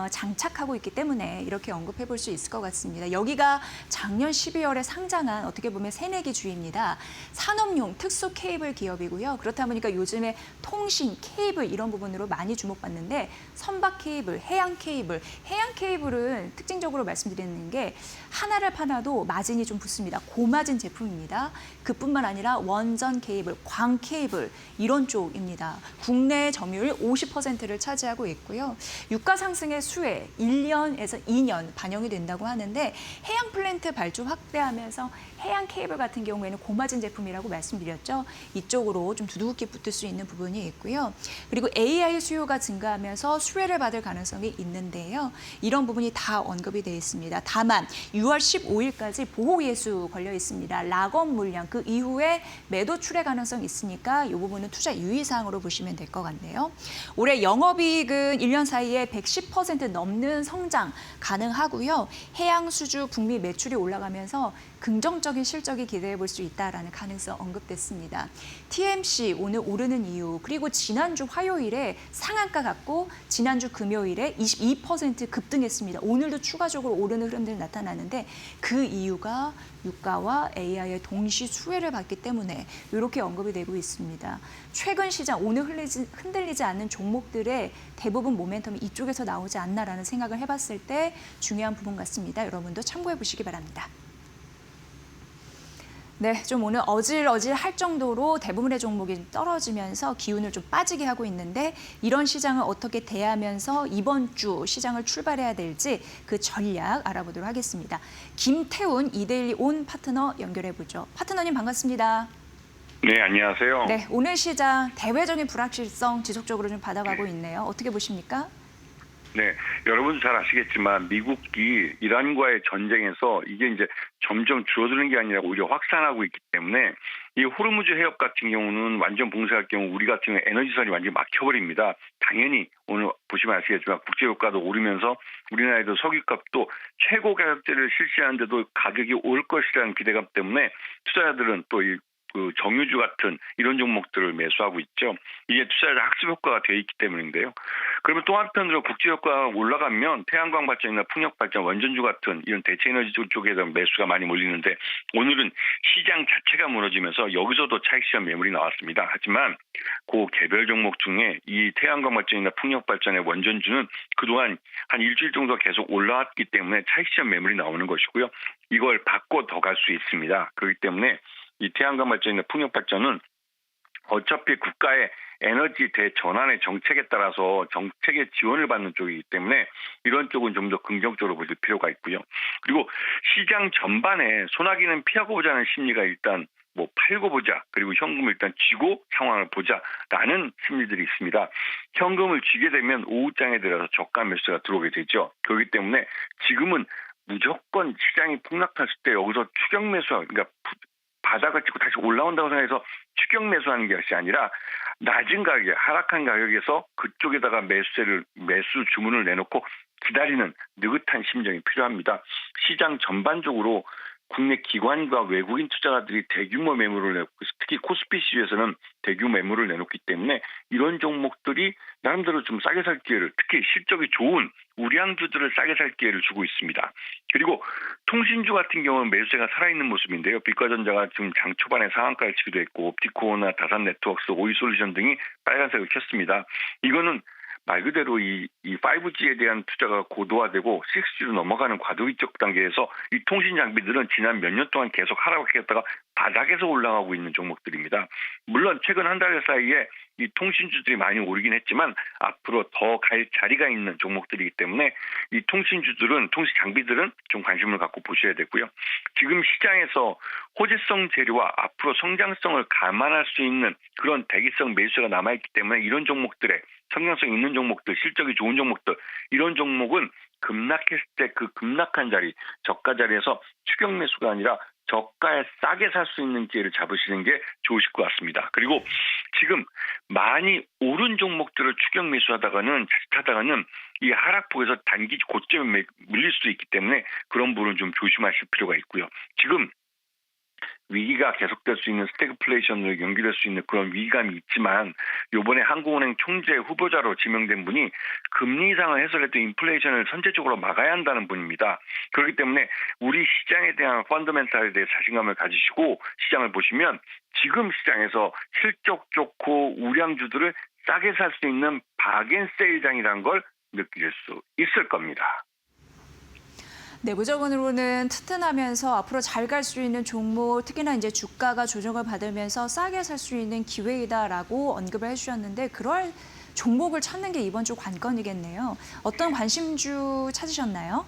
장착하고 있기 때문에 이렇게 언급해 볼 수 있을 것 같습니다. 여기가 작년 12월에 상장한 어떻게 보면 새내기주입니다. 산업용 특수 케이블 기업이고요. 그렇다 보니까 요즘에 통신, 케이블 이런 부분으로 많이 주목받는데 선박 케이블, 해양 케이블은 특징적으로 말씀드리는 게 하나를 파놔도 마진이 좀 붙습니다. 고마진 제품입니다. 그뿐만 아니라 원전 케이블, 광 케이블 이런 쪽입니다. 국내 점유율 50%를 차지하고 있고요. 유가 상승의 수혜 1년에서 2년 반영이 된다고 하는데 해양 플랜트 발주 확대하면서 해양 케이블 같은 경우에는 고마진 제품이라고 말씀드렸죠. 이쪽으로 좀 두둑히 붙을 수 있는 부분이 있고요. 그리고 AI 수요가 증가하면서 수혜를 받을 가능성이 있는데요. 이런 부분이 다 언급이 되어 있습니다. 다만 6월 15일까지 보호예수 걸려 있습니다. 락업 물량 그 이후에 매도 출회 가능성이 있으니까 이 부분은 투자 유의사항으로 보시면 될 것 같네요. 올해 영업이익은 1년 사이에 110% 넘는 성장 가능하고요. 해양 수주 북미 매출이 올라가면서 긍정적인 실적이 기대해 볼 수 있다라는 가능성 언급됐습니다. TMC 오늘 오르는 이유 그리고 지난주 화요일에 상한가 갔고 지난주 금요일에 22% 급등했습니다. 오늘도 추가적으로 오르는 흐름들이 나타나는데 그 이유가 유가와 AI의 동시 수혜를 받기 때문에 이렇게 언급이 되고 있습니다. 최근 시장 오늘 흔들리지 않는 종목들의 대부분 모멘텀이 이쪽에서 나오지 않나라는 생각을 해봤을 때 중요한 부분 같습니다. 여러분도 참고해 보시기 바랍니다. 네, 좀 오늘 어질어질할 정도로 대부분의 종목이 떨어지면서 기운을 좀 빠지게 하고 있는데 이런 시장을 어떻게 대하면서 이번 주 시장을 출발해야 될지 그 전략 알아보도록 하겠습니다. 김태훈 이데일리 온 파트너 연결해 보죠. 파트너님 반갑습니다. 네, 안녕하세요. 네, 오늘 시장 대외적인 불확실성 지속적으로 좀 받아가고 있네요. 어떻게 보십니까? 네, 여러분도 잘 아시겠지만 미국이 이란과의 전쟁에서 이게 이제 점점 줄어드는 게 아니라 오히려 확산하고 있기 때문에 이 호르무즈 해협 같은 경우는 완전 봉쇄할 경우 우리 같은 경우 에너지선이 완전히 막혀버립니다. 당연히 오늘 보시면 아시겠지만 국제유가도 오르면서 우리나라에도 석유값도 최고 가격대를 실시하는데도 가격이 오를 것이라는 기대감 때문에 투자자들은 또 그 정유주 같은 이런 종목들을 매수하고 있죠. 이게 투자자 학습 효과가 되어 있기 때문인데요. 그러면 또 한편으로 국제유가가 올라가면 태양광 발전이나 풍력 발전, 원전주 같은 이런 대체에너지 쪽에 대한 매수가 많이 몰리는데 오늘은 시장 자체가 무너지면서 여기서도 차익 시장 매물이 나왔습니다. 하지만 그 개별 종목 중에 이 태양광 발전이나 풍력 발전의 원전주는 그동안 한 일주일 정도 계속 올라왔기 때문에 차익 시장 매물이 나오는 것이고요. 이걸 바꿔 더 갈 수 있습니다. 그렇기 때문에 이 태양광 발전이나 풍력 발전은 어차피 국가의 에너지 대전환의 정책에 따라서 정책의 지원을 받는 쪽이기 때문에 이런 쪽은 좀 더 긍정적으로 볼 필요가 있고요. 그리고 시장 전반에 소나기는 피하고 보자는 심리가 일단 뭐 팔고 보자 그리고 현금을 일단 쥐고 상황을 보자라는 심리들이 있습니다. 현금을 쥐게 되면 오후장에 들어서 저가 매수가 들어오게 되죠. 그렇기 때문에 지금은 무조건 시장이 폭락했을 때 여기서 추격 매수하고 그러니까 바닥을 찍고 다시 올라온다고 생각해서 추격 매수하는 것이 아니라 낮은 가격에 하락한 가격에서 그쪽에다가 매수 주문을 내놓고 기다리는 느긋한 심정이 필요합니다. 시장 전반적으로 국내 기관과 외국인 투자가들이 대규모 매물을 내놓고 특히 코스피 시주에서는 대규모 매물을 내놓기 때문에 이런 종목들이 나름대로 좀 싸게 살 기회를 특히 실적이 좋은 우량주들을 싸게 살 기회를 주고 있습니다. 그리고 통신주 같은 경우는 매수세가 살아있는 모습인데요. 빛과전자가 지금 장 초반에 상한가를 치기도 했고 옵티코어나 다산네트워크스, 오이솔루션 등이 빨간색을 켰습니다. 이거는 말 그대로 이 5G에 대한 투자가 고도화되고 6G로 넘어가는 과도기적 단계에서 이 통신 장비들은 지난 몇 년 동안 계속 하락했다가 바닥에서 올라가고 있는 종목들입니다. 물론 최근 한 달 사이에 이 통신주들이 많이 오르긴 했지만 앞으로 더 갈 자리가 있는 종목들이기 때문에 이 통신 장비들은 좀 관심을 갖고 보셔야 되고요. 지금 시장에서 호재성 재료와 앞으로 성장성을 감안할 수 있는 그런 대기성 매수가 남아있기 때문에 이런 종목들의 성장성 있는 종목들, 실적이 좋은 종목들, 이런 종목은 급락했을 때 그 급락한 자리, 저가 자리에서 추격 매수가 아니라 저가에 싸게 살 수 있는 기회를 잡으시는 게 좋으실 것 같습니다. 그리고 지금 많이 오른 종목들을 추격 매수하다가는 자칫하다가는 이 하락폭에서 단기 고점에 물릴 수도 있기 때문에 그런 부분은 좀 조심하실 필요가 있고요. 지금 위기가 계속될 수 있는 스태그플레이션으로 연결될 수 있는 그런 위기감이 있지만 이번에 한국은행 총재 후보자로 지명된 분이 금리 인상을 해서라도 인플레이션을 선제적으로 막아야 한다는 분입니다. 그렇기 때문에 우리 시장에 대한 펀더멘탈에 대해 자신감을 가지시고 시장을 보시면 지금 시장에서 실적 좋고 우량주들을 싸게 살 수 있는 박앤세일장이라는 걸 느낄 수 있을 겁니다. 내부적으로는 튼튼하면서 앞으로 잘 갈 수 있는 종목, 특히나 이제 주가가 조정을 받으면서 싸게 살 수 있는 기회이다라고 언급을 해주셨는데 그럴 종목을 찾는 게 이번 주 관건이겠네요. 어떤 관심주 찾으셨나요?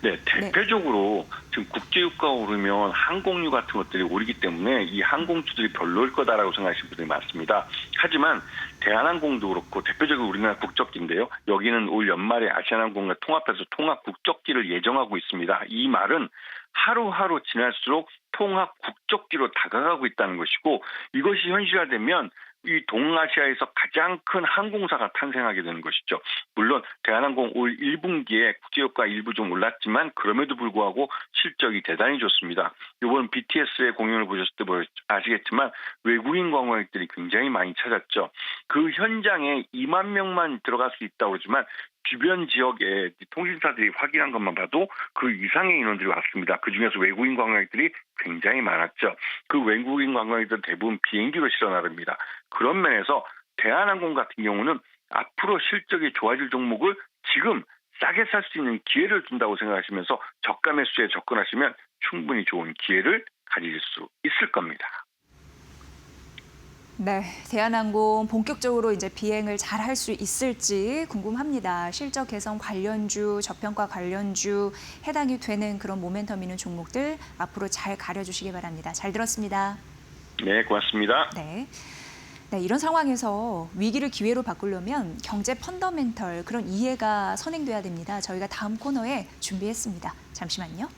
네, 대표적으로 지금 국제유가가 오르면 항공유 같은 것들이 오르기 때문에 이 항공주들이 별로일 거다라고 생각하시는 분들이 많습니다. 하지만 대한항공도 그렇고 대표적으로 우리나라 국적기인데요. 여기는 올 연말에 아시아나항공과 통합해서 통합 국적기를 예정하고 있습니다. 이 말은 하루하루 지날수록 통합 국적기로 다가가고 있다는 것이고 이것이 현실화되면 이 동아시아에서 가장 큰 항공사가 탄생하게 되는 것이죠. 물론 대한항공 올 1분기에 국제유가 일부 좀 올랐지만 그럼에도 불구하고 실적이 대단히 좋습니다. 이번 BTS의 공연을 보셨을 때 아시겠지만 외국인 관광객들이 굉장히 많이 찾았죠. 그 현장에 2만 명만 들어갈 수 있다고 그러지만 주변 지역에 통신사들이 확인한 것만 봐도 그 이상의 인원들이 왔습니다. 그중에서 외국인 관광객들이 굉장히 많았죠. 그 외국인 관광객들 대부분 비행기로 실어 나릅니다. 그런 면에서 대한항공 같은 경우는 앞으로 실적이 좋아질 종목을 지금 싸게 살 수 있는 기회를 준다고 생각하시면서 저가 매수에 접근하시면 충분히 좋은 기회를 가질 수 있을 겁니다. 네, 대한항공 본격적으로 이제 비행을 잘 할 수 있을지 궁금합니다. 실적 개선 관련주, 저평가 관련주 해당이 되는 그런 모멘텀 있는 종목들 앞으로 잘 가려주시기 바랍니다. 잘 들었습니다. 네, 고맙습니다. 네. 네, 이런 상황에서 위기를 기회로 바꾸려면 경제 펀더멘털 그런 이해가 선행돼야 됩니다. 저희가 다음 코너에 준비했습니다. 잠시만요.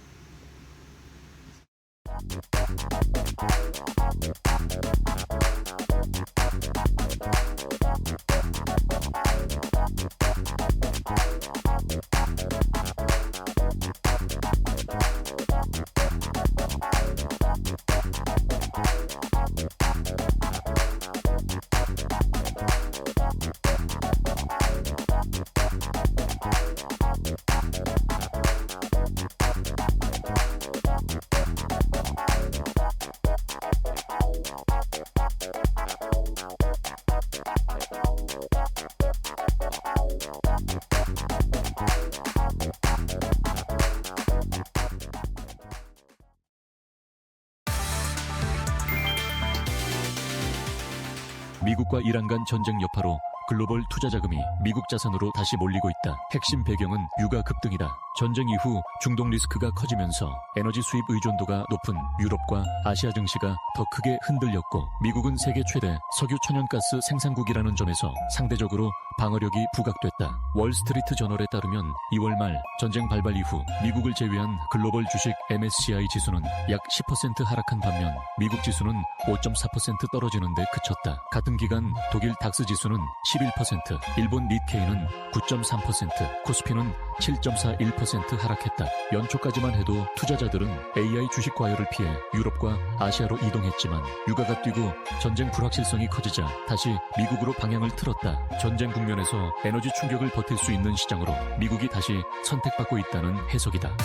미국과 이란 간 전쟁 여파로 글로벌 투자 자금이 미국 자산으로 다시 몰리고 있다. 핵심 배경은 유가 급등이다. 전쟁 이후 중동 리스크가 커지면서 에너지 수입 의존도가 높은 유럽과 아시아 증시가 더 크게 흔들렸고 미국은 세계 최대 석유 천연가스 생산국이라는 점에서 상대적으로 방어력이 부각됐다. 월스트리트 저널에 따르면 2월 말 전쟁 발발 이후 미국을 제외한 글로벌 주식 MSCI 지수는 약 10% 하락한 반면 미국 지수는 5.4% 떨어지는 데 그쳤다. 같은 기간 독일 닥스 지수는 11%, 일본 니케이는 9.3%, 코스피는 7.41% 4% 하락했다. 연초까지만 해도 투자자들은 AI 주식 과열을 피해 유럽과 아시아로 이동했지만 유가가 뛰고 전쟁 불확실성이 커지자 다시 미국으로 방향을 틀었다. 전쟁 국면에서 에너지 충격을 버틸 수 있는 시장으로 미국이 다시 선택받고 있다는 해석이다.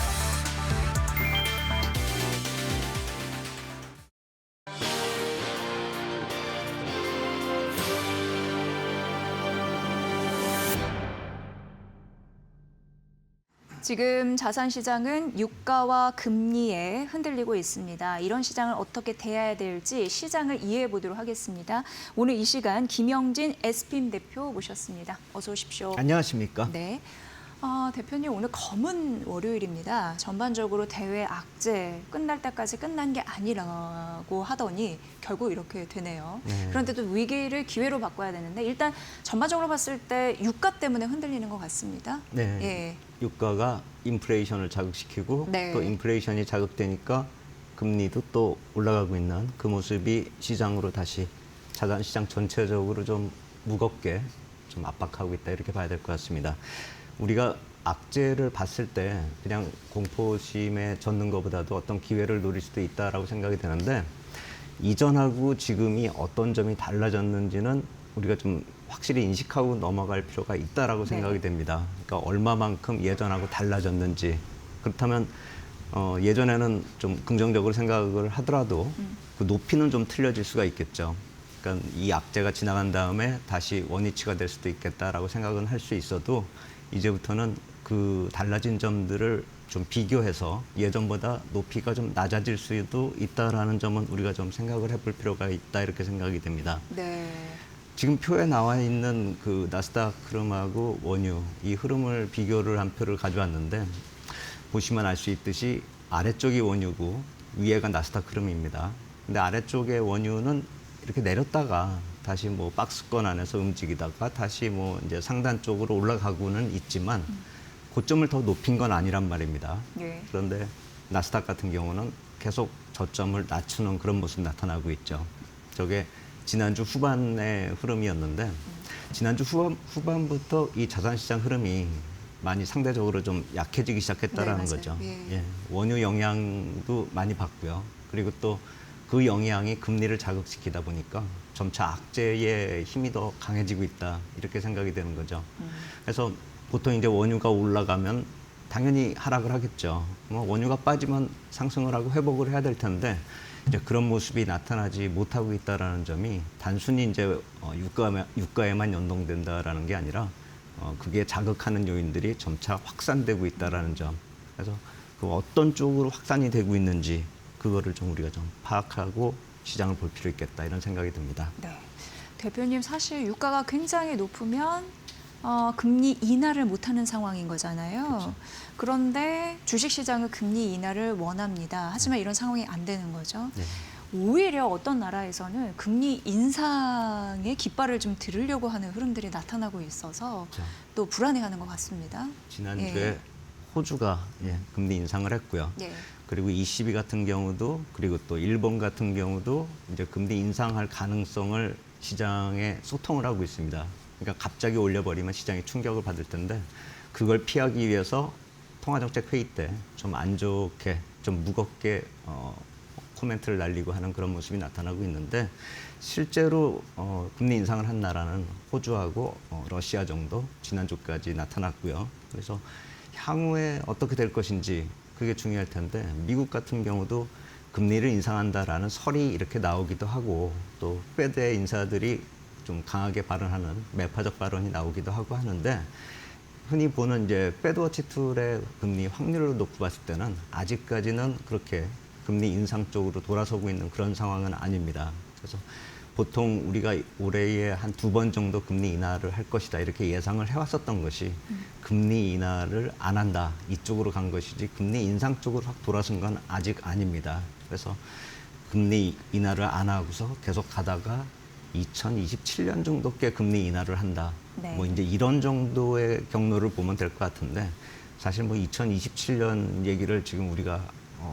지금 자산 시장은 유가와 금리에 흔들리고 있습니다. 이런 시장을 어떻게 대해야 될지 시장을 이해해 보도록 하겠습니다. 오늘 이 시간 김영진 SPM 대표 모셨습니다. 어서 오십시오. 안녕하십니까? 네. 대표님 오늘 검은 월요일입니다. 전반적으로 대외 악재 끝날 때까지 끝난 게 아니라고 하더니 결국 이렇게 되네요. 네. 그런데도 위기를 기회로 바꿔야 되는데 일단 전반적으로 봤을 때 유가 때문에 흔들리는 것 같습니다. 네. 예. 유가가 인플레이션을 자극시키고 네. 또 인플레이션이 자극되니까 금리도 또 올라가고 있는 그 모습이 시장으로 다시 자산 시장 전체적으로 좀 무겁게 좀 압박하고 있다 이렇게 봐야 될 것 같습니다. 우리가 악재를 봤을 때 그냥 공포심에 젖는 것보다도 어떤 기회를 노릴 수도 있다라고 생각이 되는데 이전하고 지금이 어떤 점이 달라졌는지는 우리가 좀 확실히 인식하고 넘어갈 필요가 있다라고 생각이 됩니다. 그러니까 얼마만큼 예전하고 달라졌는지 그렇다면 예전에는 좀 긍정적으로 생각을 하더라도 그 높이는 좀 틀려질 수가 있겠죠. 그러니까 이 악재가 지나간 다음에 다시 원위치가 될 수도 있겠다라고 생각은 할 수 있어도 이제부터는 그 달라진 점들을 좀 비교해서 예전보다 높이가 좀 낮아질 수도 있다라는 점은 우리가 좀 생각을 해볼 필요가 있다 이렇게 생각이 됩니다. 네. 지금 표에 나와 있는 그 나스닥 흐름하고 원유 이 흐름을 비교를 한 표를 가져왔는데 보시면 알 수 있듯이 아래쪽이 원유고 위에가 나스닥 흐름입니다. 근데 아래쪽의 원유는 이렇게 내렸다가 다시 뭐 박스권 안에서 움직이다가 다시 뭐 이제 상단 쪽으로 올라가고는 있지만 고점을 더 높인 건 아니란 말입니다. 예. 그런데 나스닥 같은 경우는 계속 저점을 낮추는 그런 모습 나타나고 있죠. 저게 지난주 후반의 흐름이었는데 지난주 후반부터 이 자산시장 흐름이 많이 상대적으로 좀 약해지기 시작했다라는 네, 맞아요. 거죠. 예. 예, 원유 영향도 많이 받고요. 그리고 또 그 영향이 금리를 자극시키다 보니까 점차 악재의 힘이 더 강해지고 있다 이렇게 생각이 되는 거죠. 그래서 보통 이제 원유가 올라가면 당연히 하락을 하겠죠. 뭐 원유가 빠지면 상승을 하고 회복을 해야 될 텐데 이제 그런 모습이 나타나지 못하고 있다라는 점이 단순히 이제 유가에만 연동된다라는 게 아니라 그게 자극하는 요인들이 점차 확산되고 있다라는 점. 그래서 그 어떤 쪽으로 확산이 되고 있는지 그거를 좀 우리가 좀 파악하고 시장을 볼 필요 있겠다 이런 생각이 듭니다. 네. 대표님 사실 유가가 굉장히 높으면 금리 인하를 못하는 상황인 거잖아요. 그렇죠. 그런데 주식시장은 금리 인하를 원합니다. 하지만 이런 상황이 안 되는 거죠. 네. 오히려 어떤 나라에서는 금리 인상의 깃발을 좀 들으려고 하는 흐름들이 나타나고 있어서 그렇죠. 또 불안해하는 것 같습니다. 지난주에 예. 호주가 금리 인상을 했고요. 예. 그리고 ECB 같은 경우도 그리고 또 일본 같은 경우도 이제 금리 인상할 가능성을 시장에 소통을 하고 있습니다. 그러니까 갑자기 올려버리면 시장이 충격을 받을 텐데 그걸 피하기 위해서 통화정책 회의 때 좀 안 좋게 좀 무겁게 코멘트를 날리고 하는 그런 모습이 나타나고 있는데 실제로 금리 인상을 한 나라는 호주하고 러시아 정도 지난주까지 나타났고요. 그래서 향후에 어떻게 될 것인지 그게 중요할 텐데 미국 같은 경우도 금리를 인상한다라는 설이 이렇게 나오기도 하고 또 페드의 인사들이 좀 강하게 발언하는 매파적 발언이 나오기도 하고 하는데 흔히 보는 이제 페드워치 툴의 금리 확률을 놓고 봤을 때는 아직까지는 그렇게 금리 인상 쪽으로 돌아서고 있는 그런 상황은 아닙니다. 그래서 보통 우리가 올해에 한 2번 정도 금리 인하를 할 것이다 이렇게 예상을 해왔었던 것이 금리 인하를 안 한다 이쪽으로 간 것이지 금리 인상 쪽으로 확 돌아선 건 아직 아닙니다. 그래서 금리 인하를 안 하고서 계속 가다가 2027년 정도께 금리 인하를 한다. 네. 뭐 이제 이런 정도의 경로를 보면 될 것 같은데 사실 뭐 2027년 얘기를 지금 우리가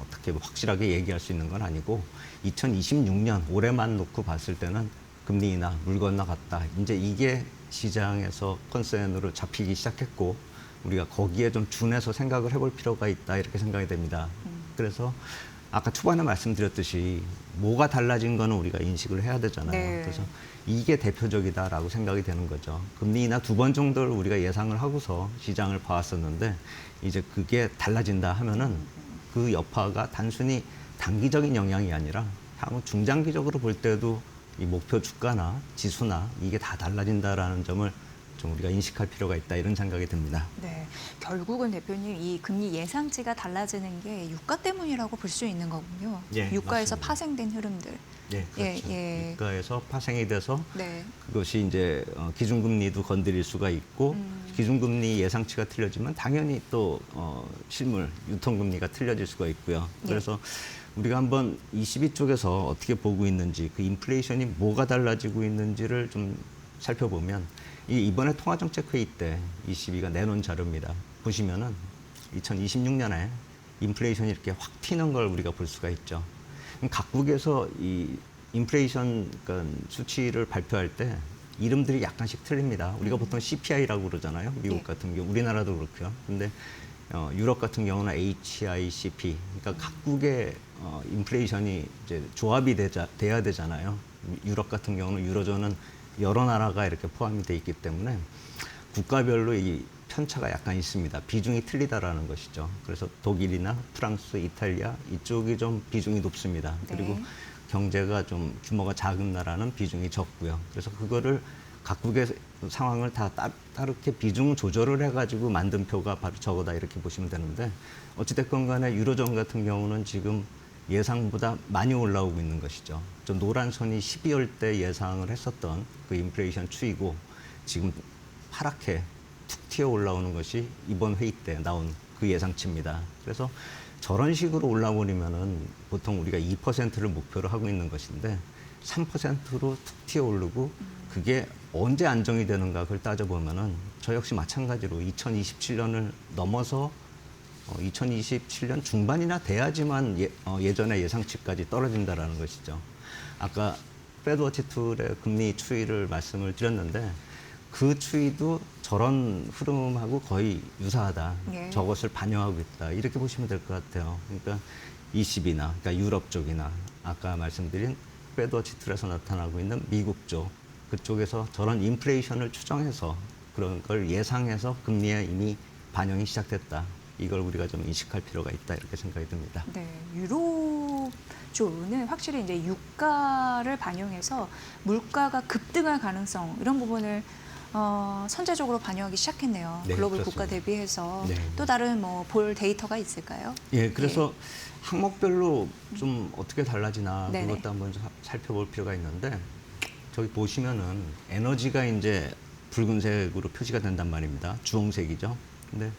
어떻게 확실하게 얘기할 수 있는 건 아니고 2026년 올해만 놓고 봤을 때는 금리 인하 물 건너갔다. 이제 이게 시장에서 컨센으로 잡히기 시작했고 우리가 거기에 좀 준해서 생각을 해볼 필요가 있다 이렇게 생각이 됩니다. 그래서 아까 초반에 말씀드렸듯이 뭐가 달라진 거는 우리가 인식을 해야 되잖아요. 네. 그래서 이게 대표적이다라고 생각이 되는 거죠. 금리 인하 2번 정도를 우리가 예상을 하고서 시장을 봐왔었는데 이제 그게 달라진다 하면은 그 여파가 단순히 단기적인 영향이 아니라 향후 중장기적으로 볼 때도 이 목표 주가나 지수나 이게 다 달라진다라는 점을 좀 우리가 인식할 필요가 있다 이런 생각이 듭니다. 네, 결국은 대표님 이 금리 예상치가 달라지는 게 유가 때문이라고 볼 수 있는 거군요. 예, 유가에서 맞습니다. 파생된 흐름들. 네, 그렇죠. 예. 유가에서 파생이 돼서 네. 그것이 이제 기준금리도 건드릴 수가 있고 기준금리 예상치가 틀려지면 당연히 또 실물 유통금리가 틀려질 수가 있고요. 네. 그래서 우리가 한번 22쪽에서 어떻게 보고 있는지 그 인플레이션이 뭐가 달라지고 있는지를 좀 살펴보면 이번에 통화정책회의 때 22가 내놓은 자료입니다. 보시면은 2026년에 인플레이션이 이렇게 확 튀는 걸 우리가 볼 수가 있죠. 각국에서 이 인플레이션 그러니까 수치를 발표할 때 이름들이 약간씩 틀립니다. 우리가 보통 CPI라고 그러잖아요. 미국 네. 같은 경우, 우리나라도 그렇고요. 근데 유럽 같은 경우는 HICP. 그러니까 각국의 인플레이션이 이제 조합이 돼야 되잖아요. 유럽 같은 경우는 유로존은 여러 나라가 이렇게 포함이 돼 있기 때문에 국가별로 이 편차가 약간 있습니다. 비중이 틀리다라는 것이죠. 그래서 독일이나 프랑스, 이탈리아 이쪽이 좀 비중이 높습니다. 그리고 네. 경제가 좀 규모가 작은 나라는 비중이 적고요. 그래서 그거를 각국의 상황을 다 따르게 비중 조절을 해가지고 만든 표가 바로 저거다 이렇게 보시면 되는데 어찌됐건 간에 유로존 같은 경우는 지금 예상보다 많이 올라오고 있는 것이죠. 저 노란 선이 12월 때 예상을 했었던 그 인플레이션 추이고 지금 파랗게 툭 튀어 올라오는 것이 이번 회의 때 나온 그 예상치입니다. 그래서 저런 식으로 올라버리면은 보통 우리가 2%를 목표로 하고 있는 것인데 3%로 툭 튀어 오르고 그게 언제 안정이 되는가 그걸 따져보면은 저 역시 마찬가지로 2027년을 넘어서 2027년 중반이나 돼야지만 예전의 예상치까지 떨어진다라는 것이죠. 아까 페드워치 툴의 금리 추이를 말씀을 드렸는데 그 추이도 저런 흐름하고 거의 유사하다. 예. 저것을 반영하고 있다. 이렇게 보시면 될 것 같아요. 그러니까 ECB나 그러니까 유럽 쪽이나 아까 말씀드린 페드워치 툴에서 나타나고 있는 미국 쪽 그쪽에서 저런 인플레이션을 추정해서 그런 걸 예상해서 금리에 이미 반영이 시작됐다. 이걸 우리가 좀 인식할 필요가 있다 이렇게 생각이 듭니다. 네, 유럽 쪽은 확실히 이제 유가를 반영해서 물가가 급등할 가능성 이런 부분을 선제적으로 반영하기 시작했네요. 네, 글로벌 그렇습니다. 국가 대비해서 네. 또 다른 뭐 볼 데이터가 있을까요? 예, 그래서 항목별로 좀 어떻게 달라지나 네네. 그것도 한번 살펴볼 필요가 있는데 저기 보시면은 에너지가 이제 붉은색으로 표시가 된단 말입니다. 주홍색이죠. 근데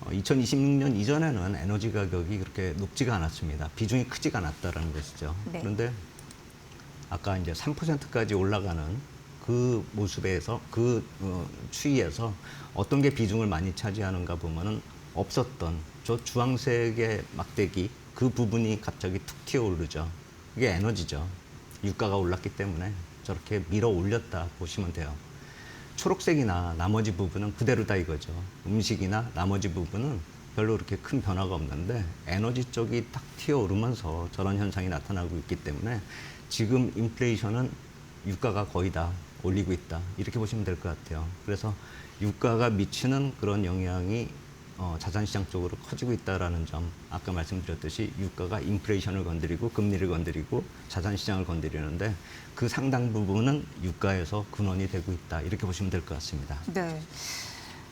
2026년 이전에는 에너지 가격이 그렇게 높지가 않았습니다. 비중이 크지가 않았다라는 것이죠. 네. 그런데 아까 이제 3%까지 올라가는 그 모습에서 그 추이에서 어떤 게 비중을 많이 차지하는가 보면은 없었던 저 주황색의 막대기 그 부분이 갑자기 툭 튀어 오르죠. 이게 에너지죠. 유가가 올랐기 때문에 저렇게 밀어 올렸다 보시면 돼요. 초록색이나 나머지 부분은 그대로다 이거죠. 음식이나 나머지 부분은 별로 그렇게 큰 변화가 없는데 에너지 쪽이 탁 튀어오르면서 저런 현상이 나타나고 있기 때문에 지금 인플레이션은 유가가 거의 다 올리고 있다. 이렇게 보시면 될 것 같아요. 그래서 유가가 미치는 그런 영향이 자산시장 쪽으로 커지고 있다는 점, 아까 말씀드렸듯이 유가가 인플레이션을 건드리고 금리를 건드리고 자산시장을 건드리는데 그 상당 부분은 유가에서 근원이 되고 있다. 이렇게 보시면 될 것 같습니다. 네.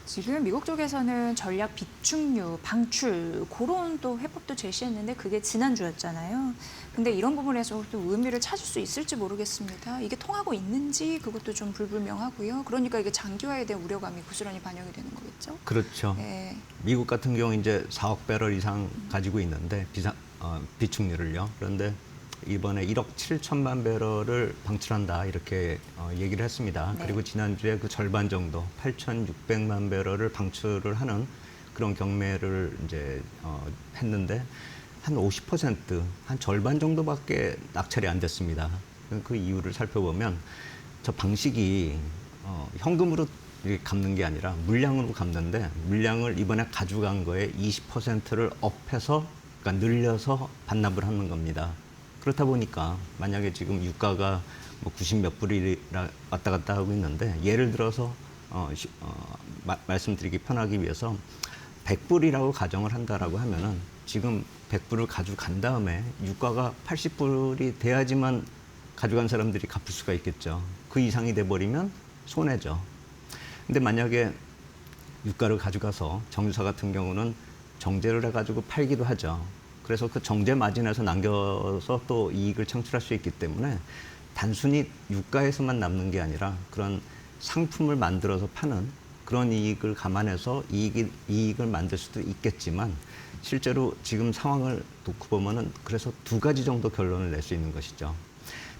지금 미국 쪽에서는 전략 비축류, 방출 그런 또 해법도 제시했는데 그게 지난주였잖아요. 근데 이런 부분에서 또 의미를 찾을 수 있을지 모르겠습니다. 이게 통하고 있는지 그것도 좀 불분명하고요. 그러니까 이게 장기화에 대한 우려감이 고스란히 반영이 되는 거겠죠. 그렇죠. 네. 미국 같은 경우 이제 4억 배럴 이상 가지고 있는데 비축류를요. 그런데 이번에 1억 7천만 배럴을 방출한다 이렇게 얘기를 했습니다. 네. 그리고 지난주에 그 절반 정도 8,600만 배럴을 방출을 하는 그런 경매를 이제 했는데 한 50%, 한 절반 정도밖에 낙찰이 안 됐습니다. 그 이유를 살펴보면 저 방식이 현금으로 이렇게 갚는 게 아니라 물량으로 갚는데 물량을 이번에 가져간 거에 20%를 업해서 그러니까 늘려서 반납을 하는 겁니다. 그렇다 보니까 만약에 지금 유가가 뭐 90 몇 불이 왔다 갔다 하고 있는데 예를 들어서 말씀드리기 편하기 위해서 100불이라고 가정을 한다라고 하면은 지금 100불을 가져간 다음에 유가가 80불이 돼야지만 가져간 사람들이 갚을 수가 있겠죠. 그 이상이 돼버리면 손해죠. 근데 만약에 유가를 가져가서 정유사 같은 경우는 정제를 해가지고 팔기도 하죠. 그래서 그 정제 마진에서 남겨서 또 이익을 창출할 수 있기 때문에 단순히 유가에서만 남는 게 아니라 그런 상품을 만들어서 파는 그런 이익을 감안해서 이익을 만들 수도 있겠지만 실제로 지금 상황을 놓고 보면은 그래서 두 가지 정도 결론을 낼 수 있는 것이죠.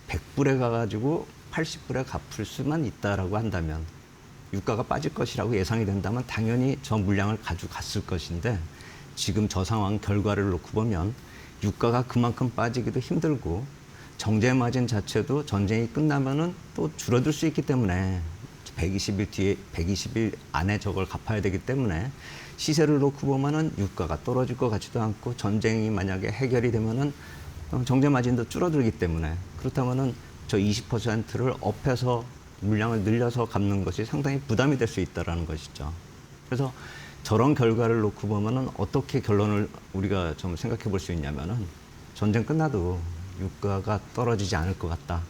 100불에 가가지고 80불에 갚을 수만 있다라고 한다면 유가가 빠질 것이라고 예상이 된다면 당연히 저 물량을 가져갔을 것인데 지금 저 상황 결과를 놓고 보면 유가가 그만큼 빠지기도 힘들고 정제 마진 자체도 전쟁이 끝나면은 또 줄어들 수 있기 때문에 120일 뒤에 120일 안에 저걸 갚아야 되기 때문에 시세를 놓고 보면은 유가가 떨어질 것 같지도 않고 전쟁이 만약에 해결이 되면은 정제 마진도 줄어들기 때문에 그렇다면은 저 20%를 업해서 물량을 늘려서 갚는 것이 상당히 부담이 될 수 있다라는 것이죠. 그래서 저런 결과를 놓고 보면은 어떻게 결론을 우리가 좀 생각해 볼 수 있냐면은 전쟁 끝나도 유가가 떨어지지 않을 것 같다.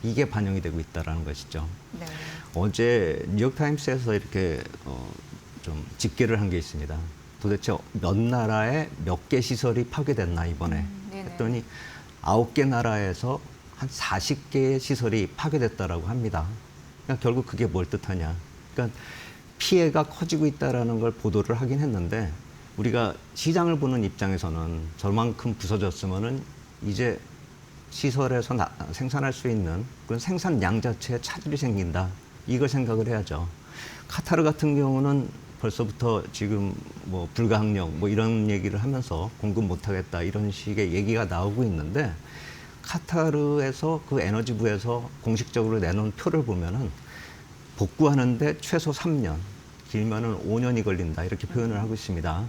이게 반영이 되고 있다라는 것이죠. 네. 어제 뉴욕타임스에서 이렇게 좀 집계를 한 게 있습니다. 도대체 몇 나라에 몇 개 시설이 파괴됐나 이번에 네네. 했더니 9개 나라에서 한 40개의 시설이 파괴됐다라고 합니다. 그러니까 결국 그게 뭘 뜻하냐. 그러니까 피해가 커지고 있다라는 걸 보도를 하긴 했는데 우리가 시장을 보는 입장에서는 저만큼 부서졌으면은 이제 시설에서 생산할 수 있는 그런 생산량 자체에 차질이 생긴다. 이걸 생각을 해야죠. 카타르 같은 경우는 벌써부터 지금 뭐 불가항력 뭐 이런 얘기를 하면서 공급 못하겠다 이런 식의 얘기가 나오고 있는데 카타르에서 그 에너지부에서 공식적으로 내놓은 표를 보면은 복구하는데 최소 3년, 길면은 5년이 걸린다 이렇게 표현을 하고 있습니다.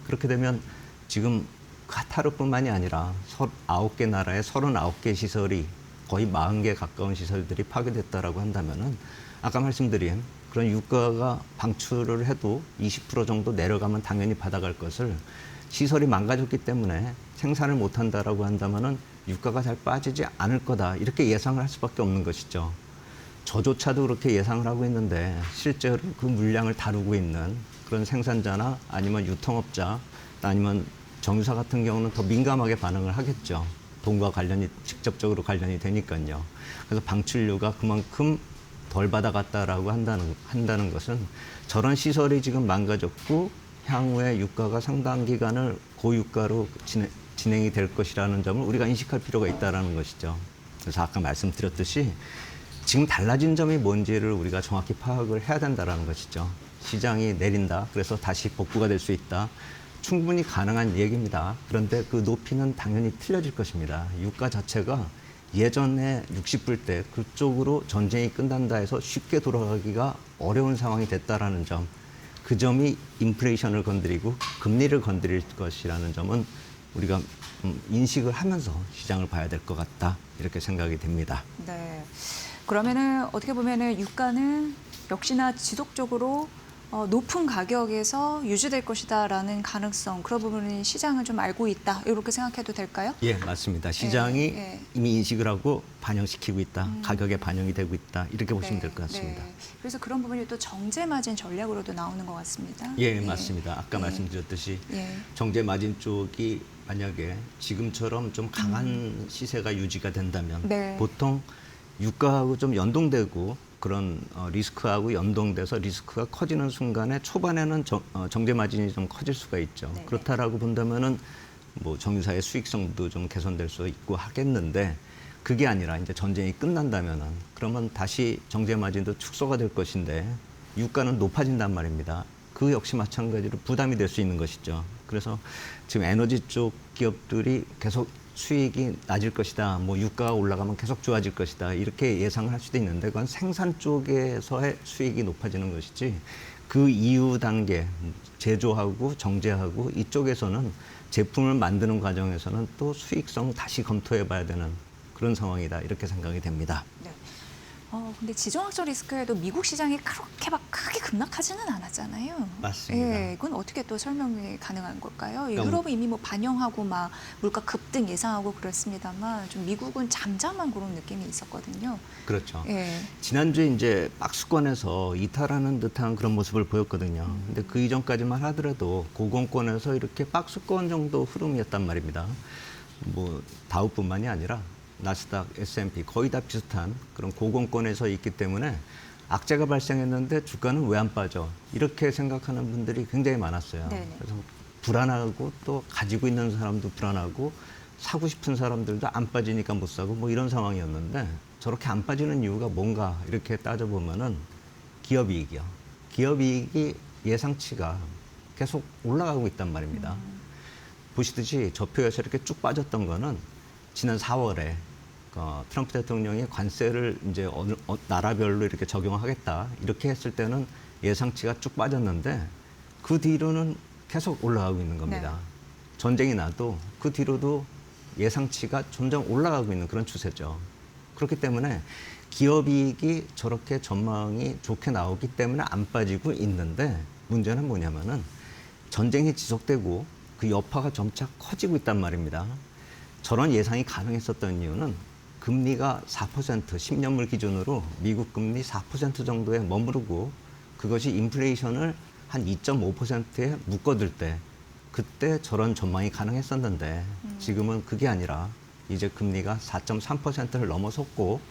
그렇게 되면 지금 카타르뿐만이 아니라 9개 나라의 39개 시설이 거의 40개 가까운 시설들이 파괴됐다라고 한다면은 아까 말씀드린 그런 유가가 방출을 해도 20% 정도 내려가면 당연히 받아갈 것을 시설이 망가졌기 때문에 생산을 못한다라고 한다면은 유가가 잘 빠지지 않을 거다 이렇게 예상을 할 수밖에 없는 것이죠. 저조차도 그렇게 예상을 하고 있는데 실제로 그 물량을 다루고 있는 그런 생산자나 아니면 유통업자 아니면 정유사 같은 경우는 더 민감하게 반응을 하겠죠. 돈과 관련이 직접적으로 관련이 되니까요. 그래서 방출료가 그만큼 덜 받아갔다라고 한다는 것은 저런 시설이 지금 망가졌고 향후에 유가가 상당 기간을 고유가로 진행이 될 것이라는 점을 우리가 인식할 필요가 있다는 것이죠. 그래서 아까 말씀드렸듯이 지금 달라진 점이 뭔지를 우리가 정확히 파악을 해야 된다는 것이죠. 시장이 내린다. 그래서 다시 복구가 될 수 있다. 충분히 가능한 얘기입니다. 그런데 그 높이는 당연히 틀려질 것입니다. 유가 자체가 예전에 60불 때 그쪽으로 전쟁이 끝난다 해서 쉽게 돌아가기가 어려운 상황이 됐다라는 점, 그 점이 인플레이션을 건드리고 금리를 건드릴 것이라는 점은 우리가 인식을 하면서 시장을 봐야 될 것 같다 이렇게 생각이 됩니다. 네. 그러면은 어떻게 보면은 유가는 역시나 지속적으로 높은 가격에서 유지될 것이다라는 가능성 그런 부분은 시장은 좀 알고 있다 이렇게 생각해도 될까요? 예, 맞습니다. 시장이 예. 이미 인식을 하고 반영시키고 있다. 가격에 반영이 되고 있다. 이렇게 보시면 될 것 같습니다. 네. 그래서 그런 부분이 또 정제 마진 전략으로도 나오는 것 같습니다. 예, 맞습니다. 아까 말씀드렸듯이 예. 정제 마진 쪽이 만약에 지금처럼 좀 강한 시세가 유지가 된다면 네. 보통 유가하고 좀 연동되고 그런 리스크하고 연동돼서 리스크가 커지는 순간에 초반에는 정제 마진이 좀 커질 수가 있죠. 네네. 그렇다라고 본다면은 뭐 정유사의 수익성도 좀 개선될 수 있고 하겠는데 그게 아니라 이제 전쟁이 끝난다면은 그러면 다시 정제 마진도 축소가 될 것인데 유가는 높아진단 말입니다. 그 역시 마찬가지로 부담이 될 수 있는 것이죠. 그래서 지금 에너지 쪽 기업들이 계속 수익이 낮을 것이다. 뭐 유가가 올라가면 계속 좋아질 것이다. 이렇게 예상을 할 수도 있는데 그건 생산 쪽에서의 수익이 높아지는 것이지 그 이후 단계 제조하고 정제하고 이쪽에서는 제품을 만드는 과정에서는 또 수익성 다시 검토해 봐야 되는 그런 상황이다. 이렇게 생각이 됩니다. 네. 근데 지정학적 리스크에도 미국 시장이 그렇게 막 크게 급락하지는 않았잖아요. 맞습니다. 예, 이건 어떻게 또 설명이 가능한 걸까요? 그러니까 유럽은 이미 뭐 반영하고 막 물가 급등 예상하고 그렇습니다만 좀 미국은 잠잠한 그런 느낌이 있었거든요. 그렇죠. 예. 지난주에 이제 박스권에서 이탈하는 듯한 그런 모습을 보였거든요. 근데 그 이전까지만 하더라도 고공권에서 이렇게 박스권 정도 흐름이었단 말입니다. 뭐 다우뿐만이 아니라 나스닥, S&P 거의 다 비슷한 그런 고공권에서 있기 때문에 악재가 발생했는데 주가는 왜 안 빠져? 이렇게 생각하는 분들이 굉장히 많았어요. 네네. 그래서 불안하고 또 가지고 있는 사람도 불안하고 사고 싶은 사람들도 안 빠지니까 못 사고 뭐 이런 상황이었는데 저렇게 안 빠지는 이유가 뭔가 이렇게 따져보면은 기업이익이요. 기업이익이 예상치가 계속 올라가고 있단 말입니다. 보시듯이 저 표에서 이렇게 쭉 빠졌던 거는 지난 4월에 트럼프 대통령이 관세를 이제 나라별로 이렇게 적용하겠다 이렇게 했을 때는 예상치가 쭉 빠졌는데 그 뒤로는 계속 올라가고 있는 겁니다. 네. 전쟁이 나도 그 뒤로도 예상치가 점점 올라가고 있는 그런 추세죠. 그렇기 때문에 기업이익이 저렇게 전망이 좋게 나오기 때문에 안 빠지고 있는데 문제는 뭐냐면은 전쟁이 지속되고 그 여파가 점차 커지고 있단 말입니다. 저런 예상이 가능했었던 이유는 금리가 4%, 10년물 기준으로 미국 금리 4% 정도에 머무르고 그것이 인플레이션을 한 2.5%에 묶어둘 때 그때 저런 전망이 가능했었는데 지금은 그게 아니라 이제 금리가 4.3%를 넘어섰고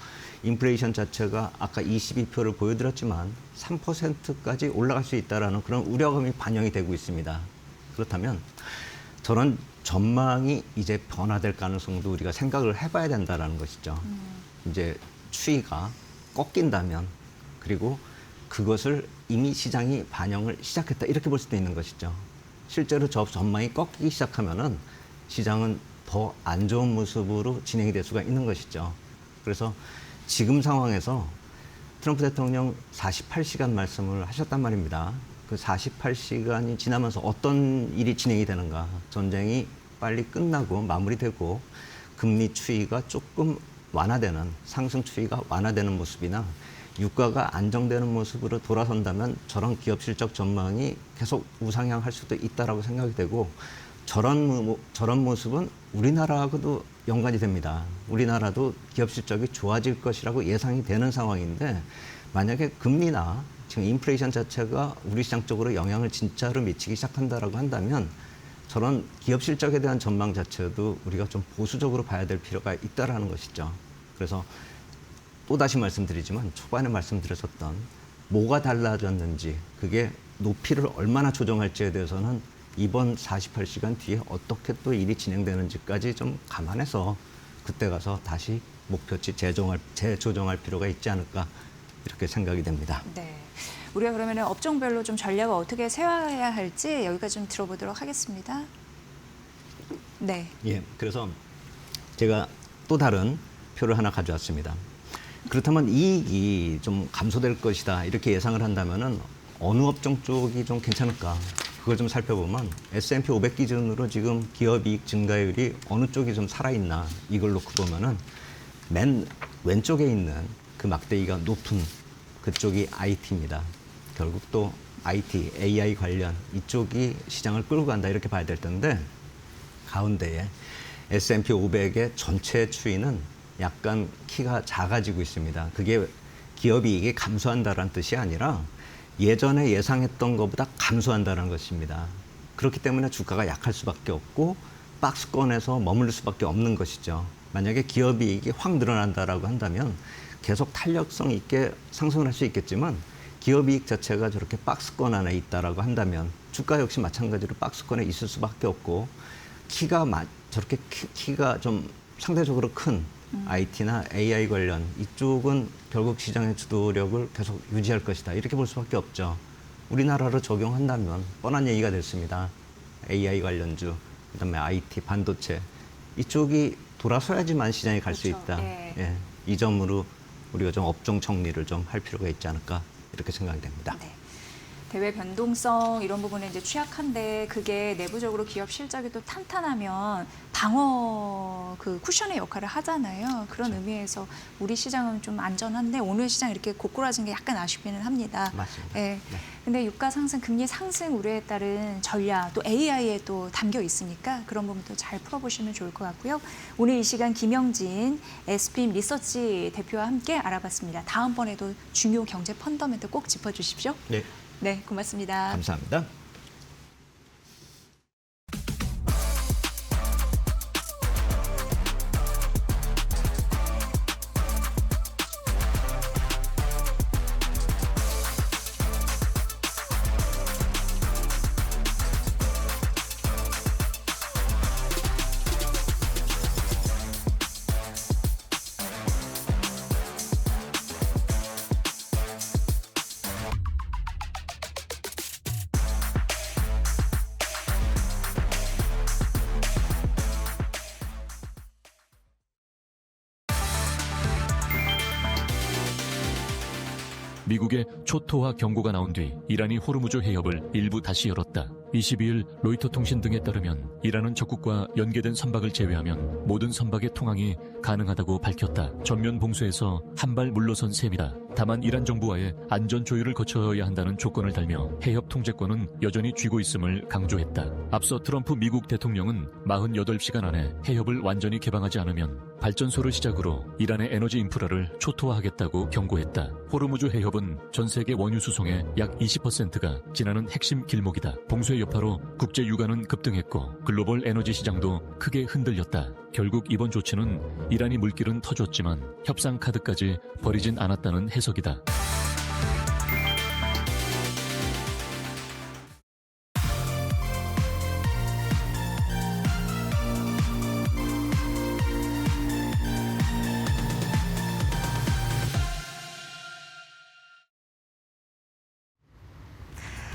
인플레이션 자체가 아까 22표를 보여드렸지만 3%까지 올라갈 수 있다는 그런 우려감이 반영이 되고 있습니다. 그렇다면 저런 전망이 이제 변화될 가능성도 우리가 생각을 해봐야 된다는 것이죠. 이제 추이가 꺾인다면 그리고 그것을 이미 시장이 반영을 시작했다 이렇게 볼 수도 있는 것이죠. 실제로 저 전망이 꺾이기 시작하면은 시장은 더 안 좋은 모습으로 진행이 될 수가 있는 것이죠. 그래서 지금 상황에서 트럼프 대통령 48시간 말씀을 하셨단 말입니다. 그 48시간이 지나면서 어떤 일이 진행이 되는가. 전쟁이 빨리 끝나고 마무리되고 금리 추이가 조금 완화되는 상승 추이가 완화되는 모습이나 유가가 안정되는 모습으로 돌아선다면 저런 기업 실적 전망이 계속 우상향할 수도 있다라고 생각이 되고 저런 모습은 우리나라하고도 연관이 됩니다. 우리나라도 기업 실적이 좋아질 것이라고 예상이 되는 상황인데 만약에 금리나 지금 인플레이션 자체가 우리 시장 쪽으로 영향을 진짜로 미치기 시작한다라고 한다면 저런 기업 실적에 대한 전망 자체도 우리가 좀 보수적으로 봐야 될 필요가 있다라는 것이죠. 그래서 또다시 말씀드리지만 초반에 말씀드렸었던 뭐가 달라졌는지 그게 높이를 얼마나 조정할지에 대해서는 이번 48시간 뒤에 어떻게 또 일이 진행되는지까지 좀 감안해서 그때 가서 다시 목표치 재조정할 필요가 있지 않을까 이렇게 생각이 됩니다. 네. 우리가 그러면 업종별로 좀 전략을 어떻게 세워야 할지 여기까지 좀 들어보도록 하겠습니다. 네. 예, 그래서 제가 또 다른 표를 하나 가져왔습니다. 그렇다면 이익이 좀 감소될 것이다 이렇게 예상을 한다면은 어느 업종 쪽이 좀 괜찮을까? 그걸 좀 살펴보면 S&P 500 기준으로 지금 기업이익 증가율이 어느 쪽이 좀 살아있나 이걸 놓고 보면은 맨 왼쪽에 있는 그 막대기가 높은 그쪽이 IT입니다. 결국 또 IT, AI 관련 이쪽이 시장을 끌고 간다 이렇게 봐야 될 텐데 가운데에 S&P 500의 전체 추이는 약간 키가 작아지고 있습니다. 그게 기업이익이 감소한다는 뜻이 아니라 예전에 예상했던 것보다 감소한다는 것입니다. 그렇기 때문에 주가가 약할 수밖에 없고 박스권에서 머무를 수밖에 없는 것이죠. 만약에 기업이익이 확 늘어난다라고 한다면 계속 탄력성 있게 상승을 할 수 있겠지만 기업이익 자체가 저렇게 박스권 안에 있다라고 한다면 주가 역시 마찬가지로 박스권에 있을 수밖에 없고 저렇게 키가 좀 상대적으로 큰 IT나 AI 관련 이쪽은 결국 시장의 주도력을 계속 유지할 것이다. 이렇게 볼 수밖에 없죠. 우리나라로 적용한다면 뻔한 얘기가 됐습니다. AI 관련주, 그다음에 IT, 반도체 이쪽이 돌아서야지만 시장에 갈 수 그렇죠. 있다. 네. 예, 이 점으로 우리가 좀 업종 정리를 좀 할 필요가 있지 않을까 이렇게 생각이 됩니다. 네. 대외 변동성 이런 부분에 이제 취약한데 그게 내부적으로 기업 실적이 또 탄탄하면 방어 그 쿠션의 역할을 하잖아요. 그런 의미에서 우리 시장은 좀 안전한데 오늘 시장 이렇게 고꾸라진 게 약간 아쉽기는 합니다. 맞습니다. 네. 네. 근데 유가 상승, 금리 상승 우려에 따른 전략 또 AI에 또 담겨 있으니까 그런 부분도 잘 풀어보시면 좋을 것 같고요. 오늘 이 시간 김영진 SBM 리서치 대표와 함께 알아봤습니다. 다음번에도 중요 경제 펀더멘트 꼭 짚어주십시오. 네, 네, 고맙습니다. 감사합니다. 미국의 초토화 경고가 나온 뒤 이란이 호르무즈 해협을 일부 다시 열었다. 22일 로이터 통신 등에 따르면 이란은 적국과 연계된 선박을 제외하면 모든 선박의 통항이 가능하다고 밝혔다. 전면 봉쇄에서 한 발 물러선 셈이다. 다만 이란 정부와의 안전 조율을 거쳐야 한다는 조건을 달며 해협 통제권은 여전히 쥐고 있음을 강조했다. 앞서 트럼프 미국 대통령은 48시간 안에 해협을 완전히 개방하지 않으면 발전소를 시작으로 이란의 에너지 인프라를 초토화하겠다고 경고했다. 호르무즈 해협은 전 세계 원유 수송의 약 20%가 지나는 핵심 길목이다. 봉쇄 여파로 국제 유가는 급등했고 글로벌 에너지 시장도 크게 흔들렸다. 결국 이번 조치는 이란이 물길은 터줬지만 협상 카드까지 버리진 않았다는 해석이다.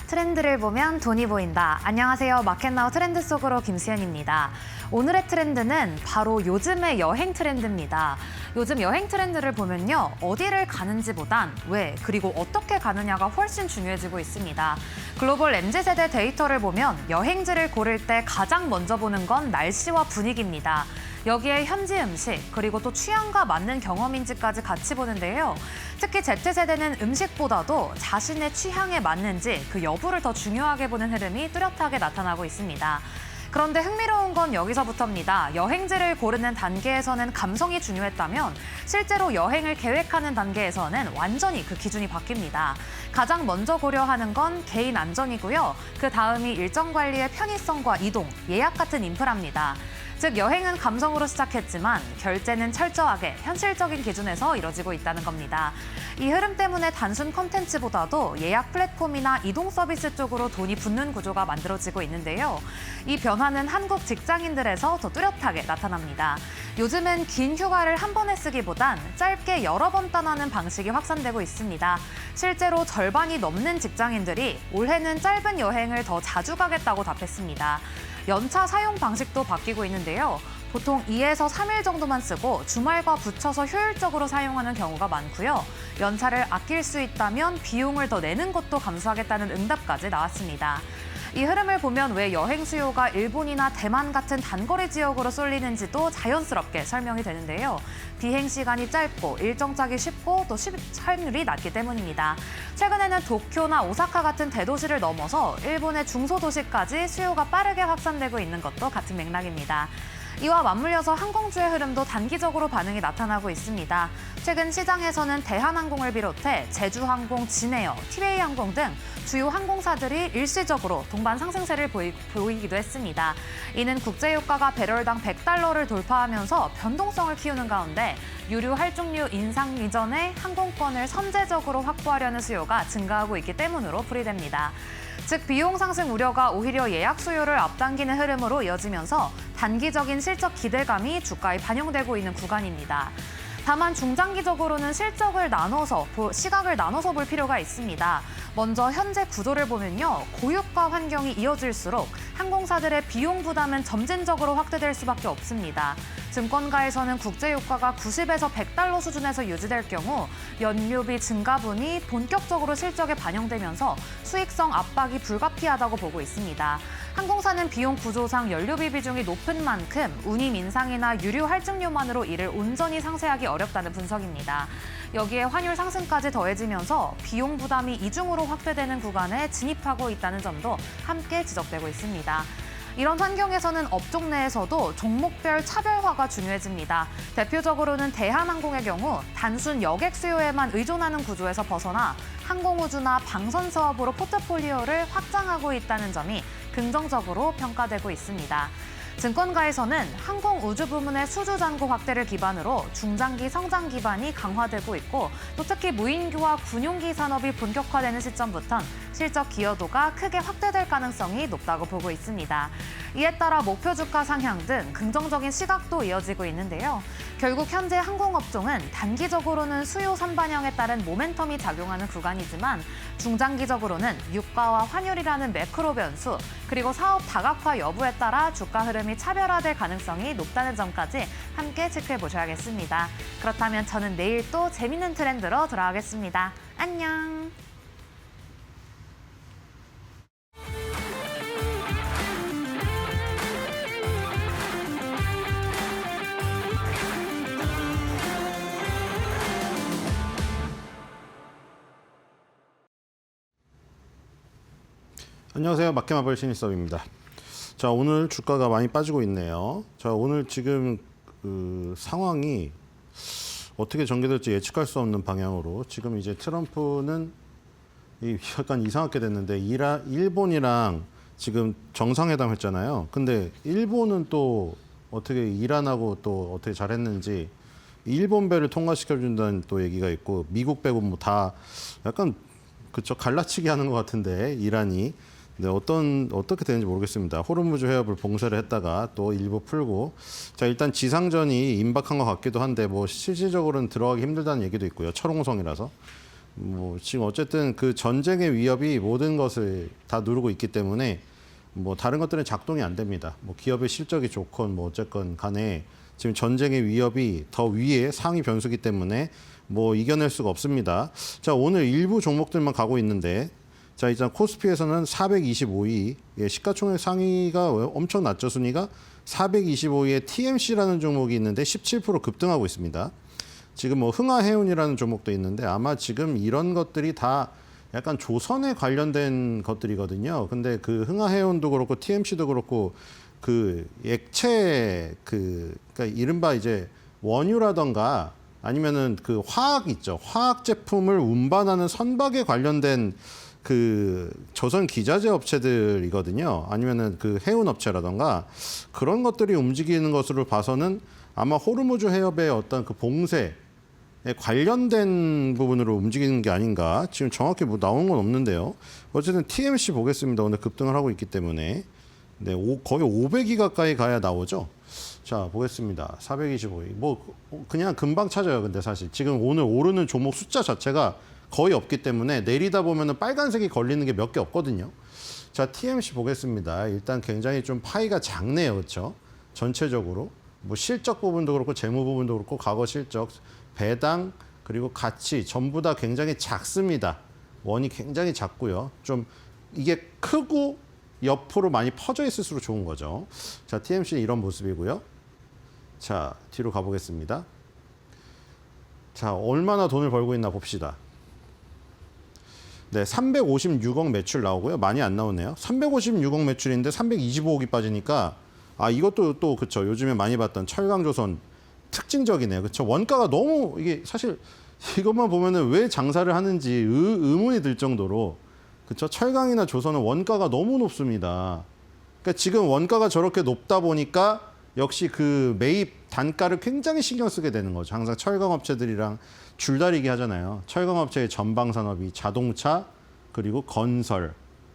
트렌드를 보면 돈이 보인다. 안녕하세요. 마켓나우 트렌드 속으로 김수현입니다. 오늘의 트렌드는 바로 요즘의 여행 트렌드입니다. 요즘 여행 트렌드를 보면요. 어디를 가는지보단 왜, 그리고 어떻게 가느냐가 훨씬 중요해지고 있습니다. 글로벌 MZ세대 데이터를 보면 여행지를 고를 때 가장 먼저 보는 건 날씨와 분위기입니다. 여기에 현지 음식, 그리고 또 취향과 맞는 경험인지까지 같이 보는데요. 특히 Z세대는 음식보다도 자신의 취향에 맞는지 그 여부를 더 중요하게 보는 흐름이 뚜렷하게 나타나고 있습니다. 그런데 흥미로운 건 여기서부터입니다. 여행지를 고르는 단계에서는 감성이 중요했다면 실제로 여행을 계획하는 단계에서는 완전히 그 기준이 바뀝니다. 가장 먼저 고려하는 건 개인 안전이고요. 그 다음이 일정 관리의 편의성과 이동, 예약 같은 인프라입니다. 즉 여행은 감성으로 시작했지만 결제는 철저하게 현실적인 기준에서 이뤄지고 있다는 겁니다. 이 흐름 때문에 단순 콘텐츠보다도 예약 플랫폼이나 이동 서비스 쪽으로 돈이 붙는 구조가 만들어지고 있는데요. 이 변화는 한국 직장인들에서 더 뚜렷하게 나타납니다. 요즘은 긴 휴가를 한 번에 쓰기보단 짧게 여러 번 떠나는 방식이 확산되고 있습니다. 실제로 절반이 넘는 직장인들이 올해는 짧은 여행을 더 자주 가겠다고 답했습니다. 연차 사용 방식도 바뀌고 있는데요. 보통 2에서 3일 정도만 쓰고 주말과 붙여서 효율적으로 사용하는 경우가 많고요. 연차를 아낄 수 있다면 비용을 더 내는 것도 감수하겠다는 응답까지 나왔습니다. 이 흐름을 보면 왜 여행 수요가 일본이나 대만 같은 단거리 지역으로 쏠리는지도 자연스럽게 설명이 되는데요. 비행 시간이 짧고 일정 짜기 쉽고 또 수익률이 낮기 때문입니다. 최근에는 도쿄나 오사카 같은 대도시를 넘어서 일본의 중소도시까지 수요가 빠르게 확산되고 있는 것도 같은 맥락입니다. 이와 맞물려서 항공주의 흐름도 단기적으로 반응이 나타나고 있습니다. 최근 시장에서는 대한항공을 비롯해 제주항공, 진에어, 티웨이항공 등 주요 항공사들이 일시적으로 동반 상승세를 보이기도 했습니다. 이는 국제유가가 배럴당 $100를 돌파하면서 변동성을 키우는 가운데 유류 할증류 인상 이전에 항공권을 선제적으로 확보하려는 수요가 증가하고 있기 때문으로 풀이됩니다. 즉 비용 상승 우려가 오히려 예약 수요를 앞당기는 흐름으로 이어지면서 단기적인 실적 기대감이 주가에 반영되고 있는 구간입니다. 다만 중장기적으로는 시각을 나눠서 볼 필요가 있습니다. 먼저 현재 구조를 보면요. 고유가 환경이 이어질수록 항공사들의 비용 부담은 점진적으로 확대될 수밖에 없습니다. 증권가에서는 국제유가가 90에서 100달러 수준에서 유지될 경우 연료비 증가분이 본격적으로 실적에 반영되면서 수익성 압박이 불가피하다고 보고 있습니다. 항공사는 비용 구조상 연료비 비중이 높은 만큼 운임 인상이나 유류 할증료만으로 이를 온전히 상쇄하기 어렵다는 분석입니다. 여기에 환율 상승까지 더해지면서 비용 부담이 이중으로 확대되는 구간에 진입하고 있다는 점도 함께 지적되고 있습니다. 이런 환경에서는 업종 내에서도 종목별 차별화가 중요해집니다. 대표적으로는 대한항공의 경우 단순 여객 수요에만 의존하는 구조에서 벗어나 항공우주나 방선 사업으로 포트폴리오를 확장하고 있다는 점이 긍정적으로 평가되고 있습니다. 증권가에서는 항공우주 부문의 수주 잔고 확대를 기반으로 중장기 성장 기반이 강화되고 있고 또 특히 무인기와 군용기 산업이 본격화되는 시점부터 실적 기여도가 크게 확대될 가능성이 높다고 보고 있습니다. 이에 따라 목표 주가 상향 등 긍정적인 시각도 이어지고 있는데요. 결국 현재 항공업종은 단기적으로는 수요 선반영에 따른 모멘텀이 작용하는 구간이지만 중장기적으로는 유가와 환율이라는 매크로 변수 그리고 사업 다각화 여부에 따라 주가 흐름이 차별화될 가능성이 높다는 점까지 함께 체크해 보셔야겠습니다. 그렇다면 저는 내일 또 재밌는 트렌드로 돌아오겠습니다. 안녕. 안녕하세요. 마켓마블 신일섭입니다. 자, 오늘 주가가 많이 빠지고 있네요. 자, 오늘 지금 그 상황이 어떻게 전개될지 예측할 수 없는 방향으로 지금 이제 트럼프는 약간 이상하게 됐는데 일본이랑 지금 정상회담 했잖아요. 근데 일본은 또 어떻게 이란하고 또 어떻게 잘했는지 일본 배를 통과시켜준다는 또 얘기가 있고 미국 빼고 뭐 다 약간 그쵸 갈라치기 하는 것 같은데 이란이 네, 어떻게 되는지 모르겠습니다. 호르무즈 해협을 봉쇄를 했다가 또 일부 풀고 자 일단 지상전이 임박한 것 같기도 한데 뭐 실질적으로는 들어가기 힘들다는 얘기도 있고요. 철옹성이라서 뭐 지금 어쨌든 그 전쟁의 위협이 모든 것을 다 누르고 있기 때문에 뭐 다른 것들은 작동이 안 됩니다. 뭐 기업의 실적이 좋건 뭐 어쨌건 간에 지금 전쟁의 위협이 더 위에 상위 변수기 때문에 뭐 이겨낼 수가 없습니다. 자 오늘 일부 종목들만 가고 있는데 자, 일단 코스피에서는 425위, 시가총액 상위가 엄청 낮죠, 순위가. 425위에 TMC라는 종목이 있는데 17% 급등하고 있습니다. 지금 뭐 흥하해운이라는 종목도 있는데 아마 지금 이런 것들이 다 약간 조선에 관련된 것들이거든요. 근데 그 흥하해운도 그렇고 TMC도 그렇고 그 액체 그러니까 이른바 이제 원유라던가 아니면은 그 화학 있죠. 화학 제품을 운반하는 선박에 관련된 그 조선 기자재 업체들이거든요. 아니면은 그 해운 업체라던가 그런 것들이 움직이는 것으로 봐서는 아마 호르무즈 해협의 어떤 그 봉쇄에 관련된 부분으로 움직이는 게 아닌가. 지금 정확히 뭐 나온 건 없는데요. 어쨌든 TMC 보겠습니다. 오늘 급등을 하고 있기 때문에 네, 거의 500위 가까이 가야 나오죠. 자, 보겠습니다. 425위. 뭐 그냥 금방 찾아요. 근데 사실 지금 오늘 오르는 종목 숫자 자체가 거의 없기 때문에 내리다 보면은 빨간색이 걸리는 게 몇 개 없거든요. 자, TMC 보겠습니다. 일단 굉장히 좀 파이가 작네요. 그렇죠? 전체적으로. 뭐 실적 부분도 그렇고 재무 부분도 그렇고 과거 실적, 배당, 그리고 가치 전부 다 굉장히 작습니다. 원이 굉장히 작고요. 좀 이게 크고 옆으로 많이 퍼져 있을수록 좋은 거죠. 자, TMC는 이런 모습이고요. 자, 뒤로 가보겠습니다. 자, 얼마나 돈을 벌고 있나 봅시다. 네, 356억 매출 나오고요. 많이 안 나오네요. 356억 매출인데 325억이 빠지니까 아 이것도 또 그쵸. 요즘에 많이 봤던 철강조선 특징적이네요. 그쵸. 원가가 너무 이게 사실 이것만 보면은 왜 장사를 하는지 의문이 들 정도로 그쵸. 철강이나 조선은 원가가 너무 높습니다. 그러니까 지금 원가가 저렇게 높다 보니까 역시 그 매입 단가를 굉장히 신경 쓰게 되는 거죠. 항상 철강 업체들이랑 줄다리기 하잖아요. 철강업체의 전방산업이 자동차, 그리고 건설,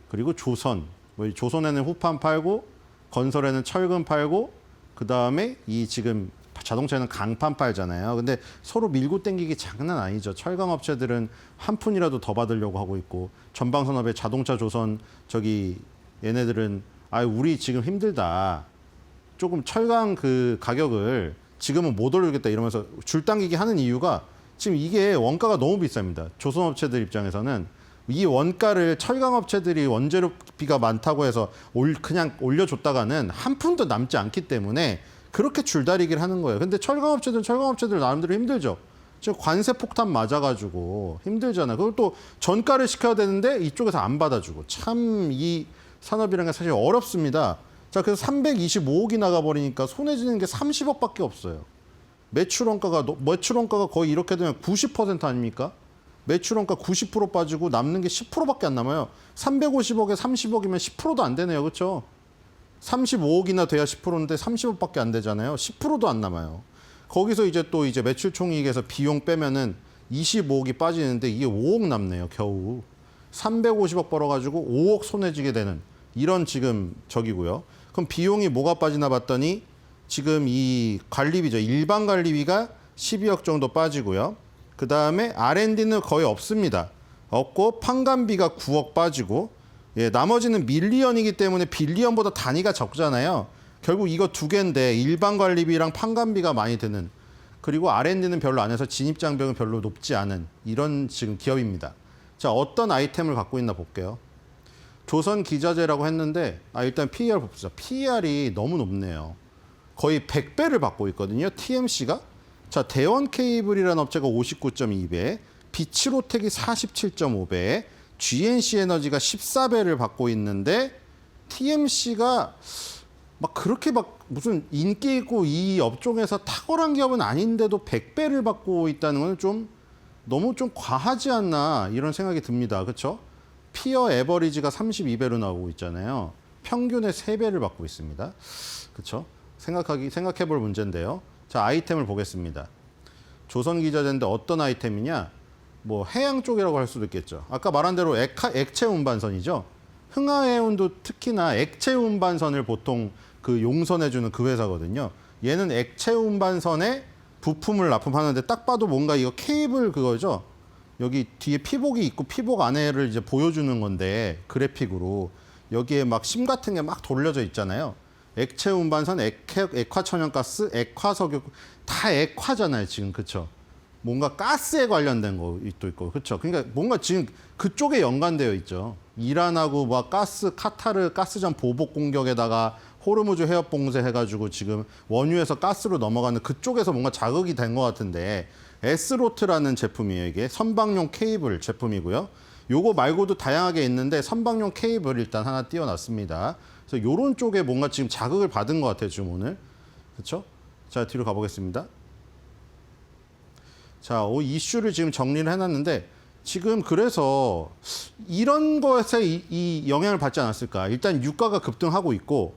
그리고 조선. 뭐 조선에는 후판 팔고, 건설에는 철근 팔고, 그 다음에 이 지금 자동차에는 강판 팔잖아요. 근데 서로 밀고 땡기기 장난 아니죠. 철강업체들은 한 푼이라도 더 받으려고 하고 있고, 전방산업의 자동차 조선, 얘네들은 우리 지금 힘들다. 조금 철강 그 가격을 지금은 못 올리겠다 이러면서 줄 당기기 하는 이유가 지금 이게 원가가 너무 비쌉니다. 조선업체들 입장에서는 이 원가를 철강업체들이 원재료비가 많다고 해서 그냥 올려줬다가는 한 푼도 남지 않기 때문에 그렇게 줄다리기를 하는 거예요. 근데 철강업체들 나름대로 힘들죠. 지금 관세 폭탄 맞아가지고 힘들잖아요. 그걸 또 전가를 시켜야 되는데 이쪽에서 안 받아주고 참 이 산업이라는 게 사실 어렵습니다. 자, 그래서 325억이 나가버리니까 손해 지는 게 30억밖에 없어요. 매출 원가가 거의 이렇게 되면 90% 아닙니까? 매출 원가 90% 빠지고 남는 게 10%밖에 안 남아요. 350억에 30억이면 10%도 안 되네요. 그렇죠? 35억이나 돼야 10%인데 30억밖에 안 되잖아요. 10%도 안 남아요. 거기서 이제 또 이제 매출 총이익에서 비용 빼면은 25억이 빠지는데 이게 5억 남네요. 겨우. 350억 벌어가지고 5억 손해지게 되는 이런 지금 적이고요. 그럼 비용이 뭐가 빠지나 봤더니 지금 이 관리비죠. 일반 관리비가 12억 정도 빠지고요. 그 다음에 R&D는 거의 없습니다. 없고 판관비가 9억 빠지고 나머지는 밀리언이기 때문에 빌리언보다 단위가 적잖아요. 결국 이거 두 개인데 일반 관리비랑 판관비가 많이 드는 그리고 R&D는 별로 안 해서 진입장벽은 별로 높지 않은 이런 지금 기업입니다. 자, 어떤 아이템을 갖고 있나 볼게요. 조선기자재라고 했는데 일단 PER 봅시다. PER이 너무 높네요. 거의 100배를 받고 있거든요. TMC가. 자, 대원케이블이라는 업체가 59.2배, 비치로텍이 47.5배, GNC 에너지가 14배를 받고 있는데 TMC가 막 그렇게 막 무슨 인기 있고 이 업종에서 탁월한 기업은 아닌데도 100배를 받고 있다는 건 좀 너무 좀 과하지 않나 이런 생각이 듭니다. 그렇죠? 피어 에버리지가 32배로 나오고 있잖아요. 평균의 3배를 받고 있습니다. 그렇죠? 생각해 볼 문제인데요. 자, 아이템을 보겠습니다. 조선기자재인데 어떤 아이템이냐? 뭐 해양 쪽이라고 할 수도 있겠죠. 아까 말한 대로 액체 운반선이죠. 흥하해운도 특히나 액체 운반선을 보통 그 용선해주는 그 회사거든요. 얘는 액체 운반선에 부품을 납품하는데 딱 봐도 뭔가 이거 케이블 그거죠. 여기 뒤에 피복이 있고 피복 안에를 이제 보여주는 건데 그래픽으로 여기에 막 심 같은 게 막 돌려져 있잖아요. 액체 운반선, 액화천연가스, 액화석유 다 액화잖아요 지금. 그렇죠? 뭔가 가스에 관련된 것도 있고 그렇죠. 그러니까 뭔가 지금 그쪽에 연관되어 있죠. 이란하고 막 카타르 가스전 보복 공격에다가 호르무즈 해협 봉쇄해가지고 지금 원유에서 가스로 넘어가는 그쪽에서 뭔가 자극이 된 것 같은데 S로트라는 제품이에요. 이게 선박용 케이블 제품이고요. 요거 말고도 다양하게 있는데 선박용 케이블 일단 하나 띄워놨습니다. 그래서 요런 쪽에 뭔가 지금 자극을 받은 것 같아요. 지금 오늘. 그렇죠? 자, 뒤로 가보겠습니다. 자, 이슈를 지금 정리를 해놨는데 지금 그래서 이런 것에 이 영향을 받지 않았을까. 일단 유가가 급등하고 있고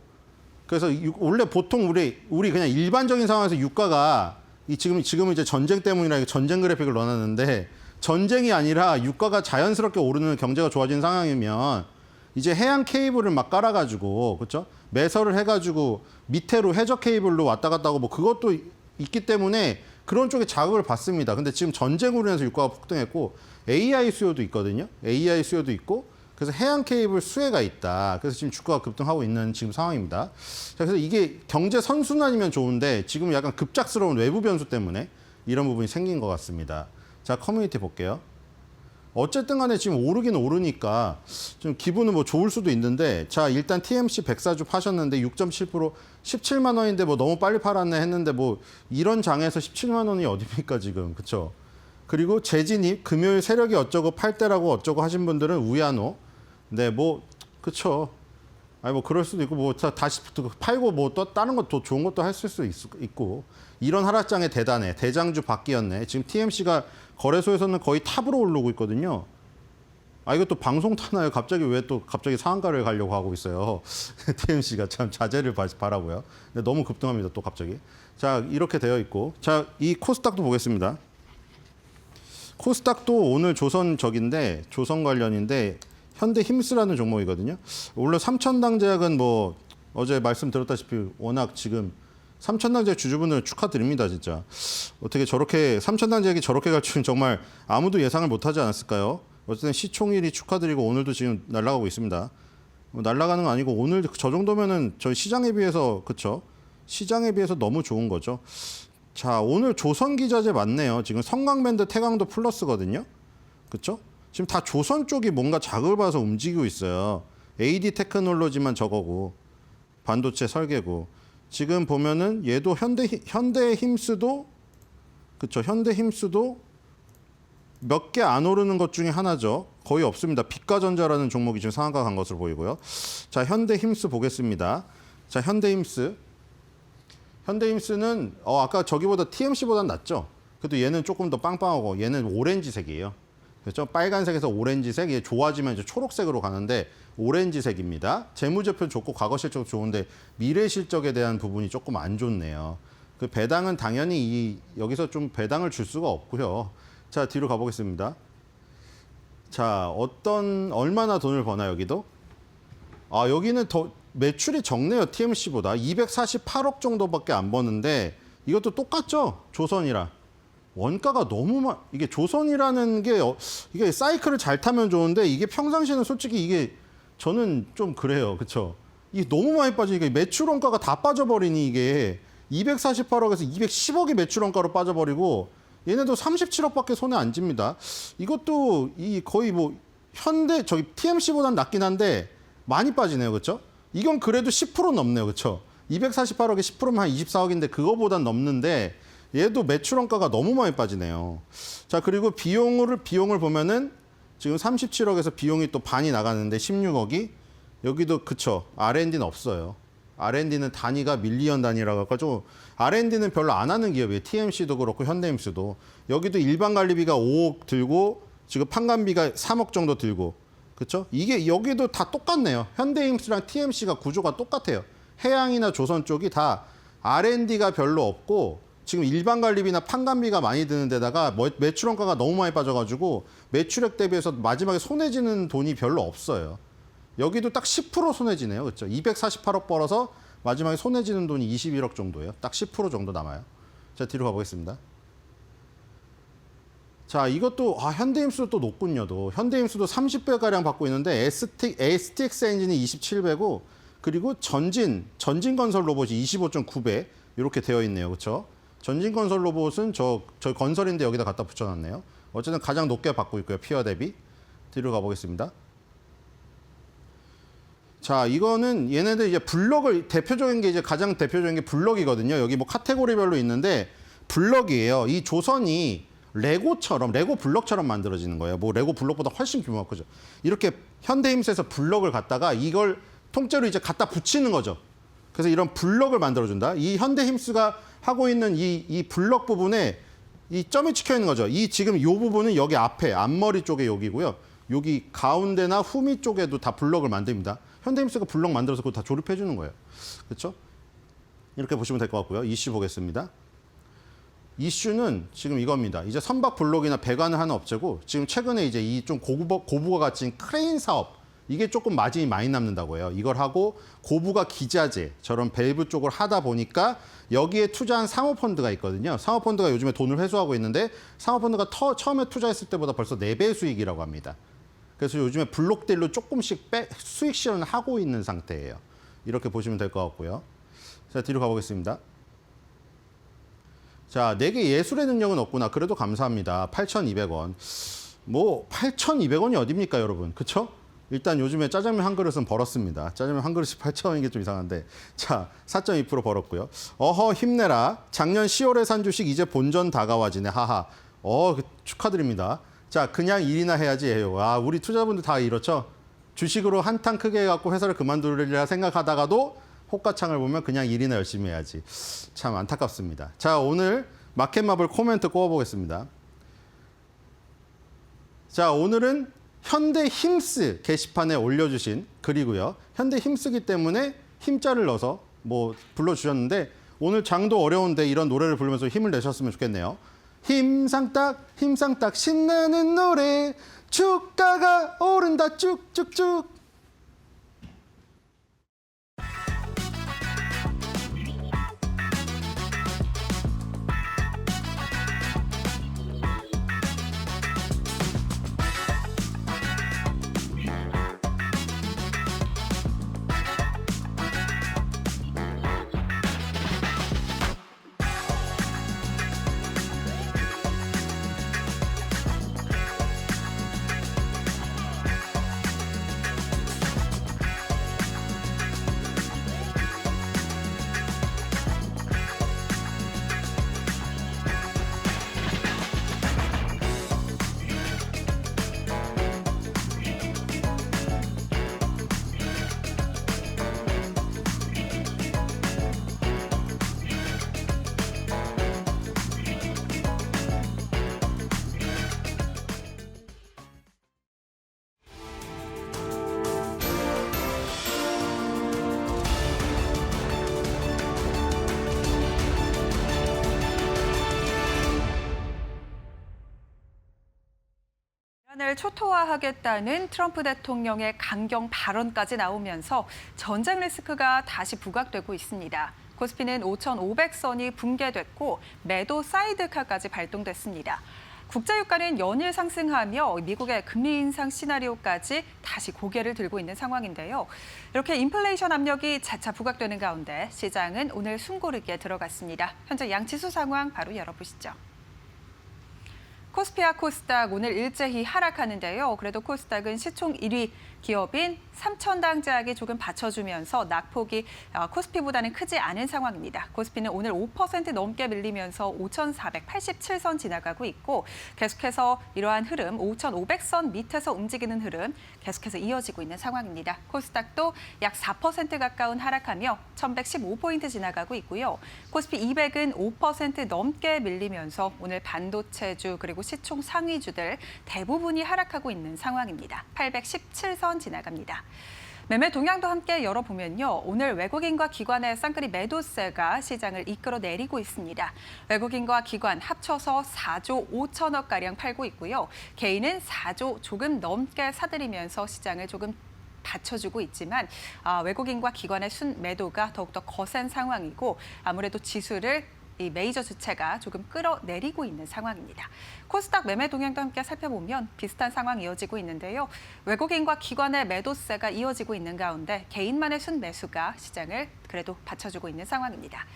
그래서 원래 보통 우리 그냥 일반적인 상황에서 유가가 지금 이제 전쟁 때문이라 전쟁 그래픽을 넣어놨는데 전쟁이 아니라 유가가 자연스럽게 오르는 경제가 좋아진 상황이면 이제 해양 케이블을 막 깔아가지고 그렇죠? 매설을 해가지고 밑으로 해저 케이블로 왔다 갔다 하고 뭐 그것도 있기 때문에 그런 쪽에 자극을 받습니다. 근데 지금 전쟁으로 인해서 유가가 폭등했고 AI 수요도 있거든요. AI 수요도 있고 그래서 해양 케이블 수혜가 있다. 그래서 지금 주가가 급등하고 있는 지금 상황입니다. 자, 그래서 이게 경제 선순환이면 좋은데 지금 약간 급작스러운 외부 변수 때문에 이런 부분이 생긴 것 같습니다. 자, 커뮤니티 볼게요. 어쨌든 간에 지금 오르긴 오르니까 좀 기분은 뭐 좋을 수도 있는데 자, 일단 TMC 104주 파셨는데 6.7% 17만 원인데 뭐 너무 빨리 팔았네 했는데 뭐 이런 장에서 17만 원이 어딥니까 지금. 그렇죠? 그리고 재진입 금요일 세력이 어쩌고 팔 때라고 어쩌고 하신 분들은 우야노. 네, 뭐 그렇죠. 아니 뭐 그럴 수도 있고 뭐 다시 팔고 뭐 또 다른 것도 좋은 것도 했을 수 있고 이런 하락장의 대단해. 대장주 바뀌었네. 지금 TMC가 거래소에서는 거의 탑으로 오르고 있거든요. 이것도 방송 타나요? 갑자기 왜 또 갑자기 상한가를 가려고 하고 있어요. TMC가 참 자제를 바라고요. 근데 너무 급등합니다. 또 갑자기. 자, 이렇게 되어 있고 자, 이 코스닥도 보겠습니다. 코스닥도 오늘 조선 관련인데 현대 힘스라는 종목이거든요. 물론 삼천당제약은 뭐 어제 말씀드렸다시피 워낙 지금 삼천당제약 주주분들 축하드립니다. 진짜. 어떻게 저렇게 삼천당제약이 저렇게 갈 줄은 정말 아무도 예상을 못하지 않았을까요? 어쨌든 시총일이 축하드리고 오늘도 지금 날아가고 있습니다. 날아가는 건 아니고 오늘 저 정도면은 저희 시장에 비해서 그쵸? 시장에 비해서 너무 좋은 거죠. 자, 오늘 조선기자재 맞네요. 지금 성강밴드 태강도 플러스거든요. 그쵸? 지금 다 조선 쪽이 뭔가 자극을 받아서 움직이고 있어요. AD 테크놀로지만 저거고 반도체 설계고 지금 보면은 얘도 현대힘스도 그쵸? 현대힘스도 몇 개 안 오르는 것 중에 하나죠. 거의 없습니다. 빛과전자라는 종목이 지금 상한가 간 것으로 보이고요. 자, 현대힘스 보겠습니다. 자, 현대힘스는 아까 저기보다 TMC보다는 낫죠. 그래도 얘는 조금 더 빵빵하고 얘는 오렌지색이에요. 그렇죠? 빨간색에서 오렌지색, 얘 좋아지면 이제 초록색으로 가는데 오렌지색입니다. 재무제표 좋고 과거 실적 좋은데 미래 실적에 대한 부분이 조금 안 좋네요. 그 배당은 당연히 여기서 좀 배당을 줄 수가 없고요. 자, 뒤로 가보겠습니다. 자, 얼마나 돈을 버나 여기도? 아, 여기는 더 매출이 적네요. TMC보다 248억 정도밖에 안 버는데 이것도 똑같죠? 조선이랑 원가가 너무 이게 조선이라는 게 이게 사이클을 잘 타면 좋은데 이게 평상시에는 솔직히 이게 저는 좀 그래요. 그렇죠? 이게 너무 많이 빠지니까 매출 원가가 다 빠져버리니 이게 248억에서 210억이 매출 원가로 빠져버리고 얘네도 37억밖에 손에 안 집니다. 이것도 거의 뭐 저기 TMC보다는 낫긴 한데 많이 빠지네요. 그렇죠? 이건 그래도 10% 넘네요. 그렇죠? 248억에 10%면 한 24억인데 그거보단 넘는데 얘도 매출 원가가 너무 많이 빠지네요. 자, 그리고 비용을 보면은 지금 37억에서 비용이 또 반이 나가는데 16억이 여기도 그쵸. R&D는 없어요. R&D는 단위가 밀리언 단위라고 가지고 R&D는 별로 안 하는 기업이에요. TMC도 그렇고 현대힘스도. 여기도 일반 관리비가 5억 들고 지금 판관비가 3억 정도 들고. 그렇죠? 이게 여기도 다 똑같네요. 현대힘스랑 TMC가 구조가 똑같아요. 해양이나 조선 쪽이 다 R&D가 별로 없고 지금 일반 관리비나 판관비가 많이 드는 데다가 매출 원가가 너무 많이 빠져가지고 매출액 대비해서 마지막에 손해지는 돈이 별로 없어요. 여기도 딱 10% 손해지네요. 그렇죠? 248억 벌어서 마지막에 손해지는 돈이 21억 정도예요. 딱 10% 정도 남아요. 자, 뒤로 가보겠습니다. 자, 이것도 현대힘스도 또 높군요. 현대힘스도 30배가량 받고 있는데 STX 엔진이 27배고 그리고 전진건설 로봇이 25.9배 이렇게 되어 있네요. 그렇죠? 전진건설 로봇은 저 건설인데 여기다 갖다 붙여놨네요. 어쨌든 가장 높게 받고 있고요. 피어 대비. 뒤로 가보겠습니다. 자, 이거는 얘네들 이제 블럭을 대표적인 게 이제 가장 대표적인 게 블럭이거든요. 여기 뭐 카테고리별로 있는데 블럭이에요. 이 조선이 레고 블럭처럼 만들어지는 거예요. 뭐 레고 블럭보다 훨씬 규모가 크죠. 이렇게 현대힘스에서 블럭을 갖다가 이걸 통째로 이제 갖다 붙이는 거죠. 그래서 이런 블럭을 만들어준다. 이 현대힘스가 하고 있는 이 블럭 부분에 이 점이 찍혀 있는 거죠. 지금 이 부분은 여기 앞에 앞머리 쪽에 여기고요. 여기 가운데나 후미 쪽에도 다 블럭을 만듭니다. 현대힘스가 블럭 만들어서 그거 다 조립해 주는 거예요. 그렇죠? 이렇게 보시면 될 것 같고요. 이슈 보겠습니다. 이슈는 지금 이겁니다. 이제 선박 블록이나 배관을 하는 업체고 지금 최근에 이제 이 좀 고부가 갇힌 크레인 사업 이게 조금 마진이 많이 남는다고 해요. 이걸 하고 고부가 기자재 저런 밸브 쪽을 하다 보니까 여기에 투자한 사모펀드가 있거든요. 사모펀드가 요즘에 돈을 회수하고 있는데 사모펀드가 처음에 투자했을 때보다 벌써 4배 수익이라고 합니다. 그래서 요즘에 블록들로 조금씩 수익 실현을 하고 있는 상태예요. 이렇게 보시면 될 것 같고요. 자, 뒤로 가보겠습니다. 자, 내게 예술의 능력은 없구나. 그래도 감사합니다. 8,200원. 뭐 8,200원이 어딥니까, 여러분? 그쵸? 일단 요즘에 짜장면 한 그릇은 벌었습니다. 짜장면 한 그릇이 8,000원인 게 좀 이상한데. 자, 4.2% 벌었고요. 어허, 힘내라. 작년 10월에 산 주식 이제 본전 다가와지네. 하하. 축하드립니다. 자, 그냥 일이나 해야지 해요. 우리 투자분들 다 이렇죠? 주식으로 한탕 크게 해갖고 회사를 그만두리라 생각하다가도 호가창을 보면 그냥 일이나 열심히 해야지. 참 안타깝습니다. 자, 오늘 마켓마블 코멘트 꼽아보겠습니다. 자, 오늘은 현대힘스 게시판에 올려주신 글이고요. 현대힘스기 때문에 힘자를 넣어서 뭐 불러주셨는데 오늘 장도 어려운데 이런 노래를 부르면서 힘을 내셨으면 좋겠네요. 힘상딱 힘상딱 신나는 노래 주가가 오른다 쭉쭉쭉. 기관을 초토화하겠다는 트럼프 대통령의 강경 발언까지 나오면서 전쟁 리스크가 다시 부각되고 있습니다. 코스피는 5,500선이 붕괴됐고 매도 사이드카까지 발동됐습니다. 국제유가는 연일 상승하며 미국의 금리 인상 시나리오까지 다시 고개를 들고 있는 상황인데요. 이렇게 인플레이션 압력이 차차 부각되는 가운데 시장은 오늘 숨고르기에 들어갔습니다. 현재 양지수 상황 바로 열어보시죠. 코스피와 코스닥 오늘 일제히 하락하는데요. 그래도 코스닥은 시총 1위 기업인 삼천당 제약이 조금 받쳐주면서 낙폭이 코스피보다는 크지 않은 상황입니다. 코스피는 오늘 5% 넘게 밀리면서 5,487선 지나가고 있고 계속해서 이러한 흐름, 5,500선 밑에서 움직이는 흐름 계속해서 이어지고 있는 상황입니다. 코스닥도 약 4% 가까운 하락하며 1,115포인트 지나가고 있고요. 코스피 200은 5% 넘게 밀리면서 오늘 반도체주 그리고 시총 상위주들 대부분이 하락하고 있는 상황입니다. 817선 지나갑니다. 매매 동향도 함께 열어보면요. 오늘 외국인과 기관의 쌍끌이 매도세가 시장을 이끌어 내리고 있습니다. 외국인과 기관 합쳐서 4조 5천억가량 팔고 있고요. 개인은 4조 조금 넘게 사들이면서 시장을 조금 받쳐주고 있지만 외국인과 기관의 순매도가 더욱더 거센 상황이고 아무래도 지수를 이 메이저 주체가 조금 끌어내리고 있는 상황입니다. 코스닥 매매 동향도 함께 살펴보면 비슷한 상황이 이어지고 있는데요. 외국인과 기관의 매도세가 이어지고 있는 가운데 개인만의 순매수가 시장을 그래도 받쳐주고 있는 상황입니다.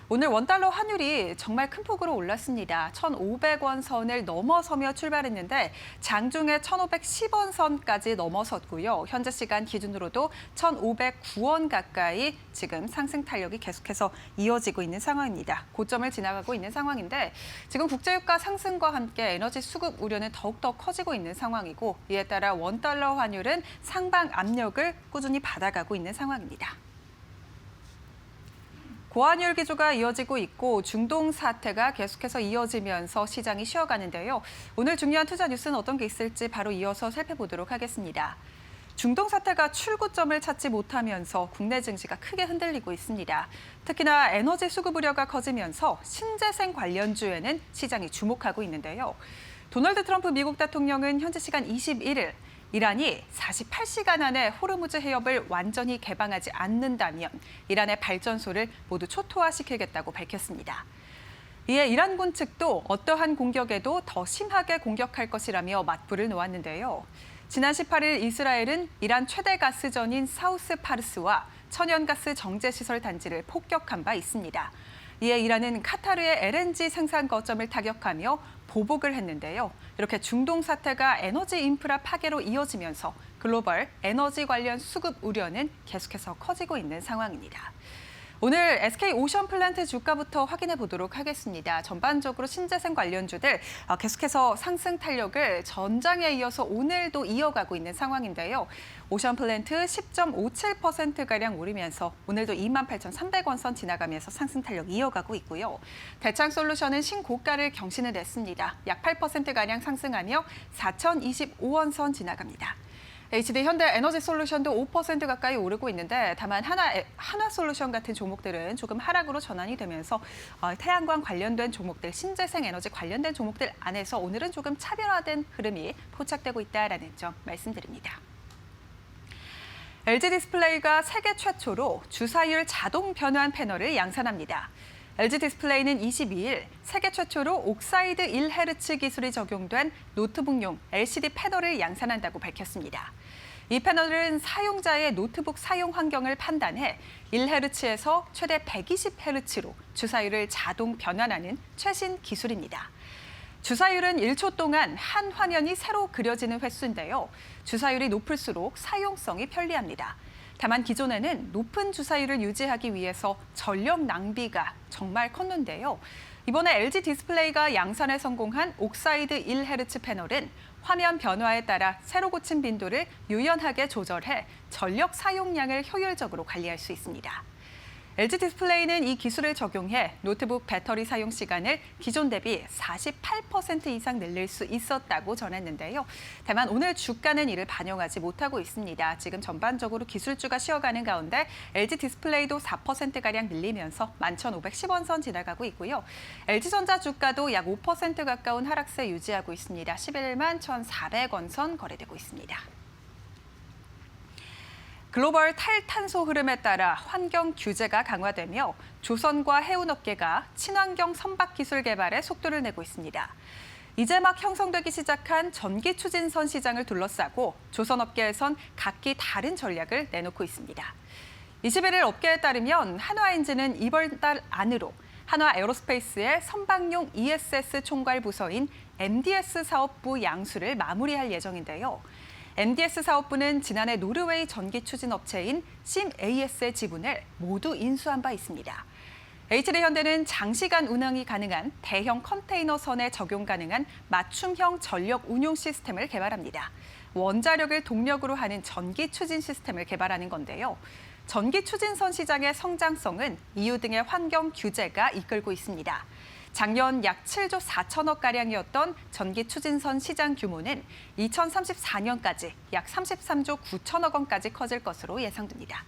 오늘 원달러 환율이 정말 큰 폭으로 올랐습니다. 1,500원 선을 넘어서며 출발했는데 장중에 1,510원 선까지 넘어섰고요. 현재 시간 기준으로도 1,509원 가까이 지금 상승 탄력이 계속해서 이어지고 있는 상황입니다. 고점을 지나가고 있는 상황인데 지금 국제유가 상승과 함께 에너지 수급 우려는 더욱더 커지고 있는 상황이고 이에 따라 원달러 환율은 상방 압력을 꾸준히 받아가고 있는 상황입니다. 고환율 기조가 이어지고 있고 중동 사태가 계속해서 이어지면서 시장이 쉬어가는데요. 오늘 중요한 투자 뉴스는 어떤 게 있을지 바로 이어서 살펴보도록 하겠습니다. 중동 사태가 출구점을 찾지 못하면서 국내 증시가 크게 흔들리고 있습니다. 특히나 에너지 수급 우려가 커지면서 신재생 관련주에는 시장이 주목하고 있는데요. 도널드 트럼프 미국 대통령은 현지 시간 21일 이란이 48시간 안에 호르무즈 해협을 완전히 개방하지 않는다면 이란의 발전소를 모두 초토화시키겠다고 밝혔습니다. 이에 이란군 측도 어떠한 공격에도 더 심하게 공격할 것이라며 맞불을 놓았는데요. 지난 18일 이스라엘은 이란 최대 가스전인 사우스 파르스와 천연가스 정제시설 단지를 폭격한 바 있습니다. 이에 이란은 카타르의 LNG 생산 거점을 타격하며 보복을 했는데요. 이렇게 중동 사태가 에너지 인프라 파괴로 이어지면서 글로벌 에너지 관련 수급 우려는 계속해서 커지고 있는 상황입니다. 오늘 SK 오션 플랜트 주가부터 확인해 보도록 하겠습니다. 전반적으로 신재생 관련주들 계속해서 상승 탄력을 전장에 이어서 오늘도 이어가고 있는 상황인데요. 오션 플랜트 10.57%가량 오르면서 오늘도 28,300원 선 지나가면서 상승 탄력 이어가고 있고요. 대창 솔루션은 신고가를 경신을 했습니다. 약 8%가량 상승하며 4,025원 선 지나갑니다. HD 현대 에너지 솔루션도 5% 가까이 오르고 있는데 다만 한화 솔루션 같은 종목들은 조금 하락으로 전환이 되면서 태양광 관련된 종목들, 신재생 에너지 관련된 종목들 안에서 오늘은 조금 차별화된 흐름이 포착되고 있다는 점 말씀드립니다. LG 디스플레이가 세계 최초로 주사율 자동 변환 패널을 양산합니다. LG 디스플레이는 22일 세계 최초로 옥사이드 1Hz 기술이 적용된 노트북용 LCD 패널을 양산한다고 밝혔습니다. 이 패널은 사용자의 노트북 사용 환경을 판단해 1Hz에서 최대 120Hz로 주사율을 자동 변환하는 최신 기술입니다. 주사율은 1초 동안 한 화면이 새로 그려지는 횟수인데요. 주사율이 높을수록 사용성이 편리합니다. 다만 기존에는 높은 주사율을 유지하기 위해서 전력 낭비가 정말 컸는데요. 이번에 LG 디스플레이가 양산에 성공한 옥사이드 1Hz 패널은 화면 변화에 따라 새로 고친 빈도를 유연하게 조절해 전력 사용량을 효율적으로 관리할 수 있습니다. LG 디스플레이는 이 기술을 적용해 노트북 배터리 사용 시간을 기존 대비 48% 이상 늘릴 수 있었다고 전했는데요. 다만 오늘 주가는 이를 반영하지 못하고 있습니다. 지금 전반적으로 기술주가 쉬어가는 가운데 LG 디스플레이도 4%가량 밀리면서 11,510원 선 지나가고 있고요. LG전자 주가도 약 5% 가까운 하락세 유지하고 있습니다. 11만 1,400원 선 거래되고 있습니다. 글로벌 탈탄소 흐름에 따라 환경 규제가 강화되며 조선과 해운업계가 친환경 선박 기술 개발에 속도를 내고 있습니다. 이제 막 형성되기 시작한 전기 추진선 시장을 둘러싸고 조선업계에선 각기 다른 전략을 내놓고 있습니다. 21일 업계에 따르면 한화엔진은 이번 달 안으로 한화 에어로스페이스의 선박용 ESS 총괄 부서인 MDS 사업부 양수를 마무리할 예정인데요. MDS 사업부는 지난해 노르웨이 전기 추진 업체인 심AS의 지분을 모두 인수한 바 있습니다. HD 현대는 장시간 운항이 가능한 대형 컨테이너선에 적용 가능한 맞춤형 전력 운용 시스템을 개발합니다. 원자력을 동력으로 하는 전기 추진 시스템을 개발하는 건데요. 전기 추진선 시장의 성장성은 EU 등의 환경 규제가 이끌고 있습니다. 작년 약 7조 4천억가량이었던 전기 추진선 시장 규모는 2034년까지 약 33조 9천억 원까지 커질 것으로 예상됩니다.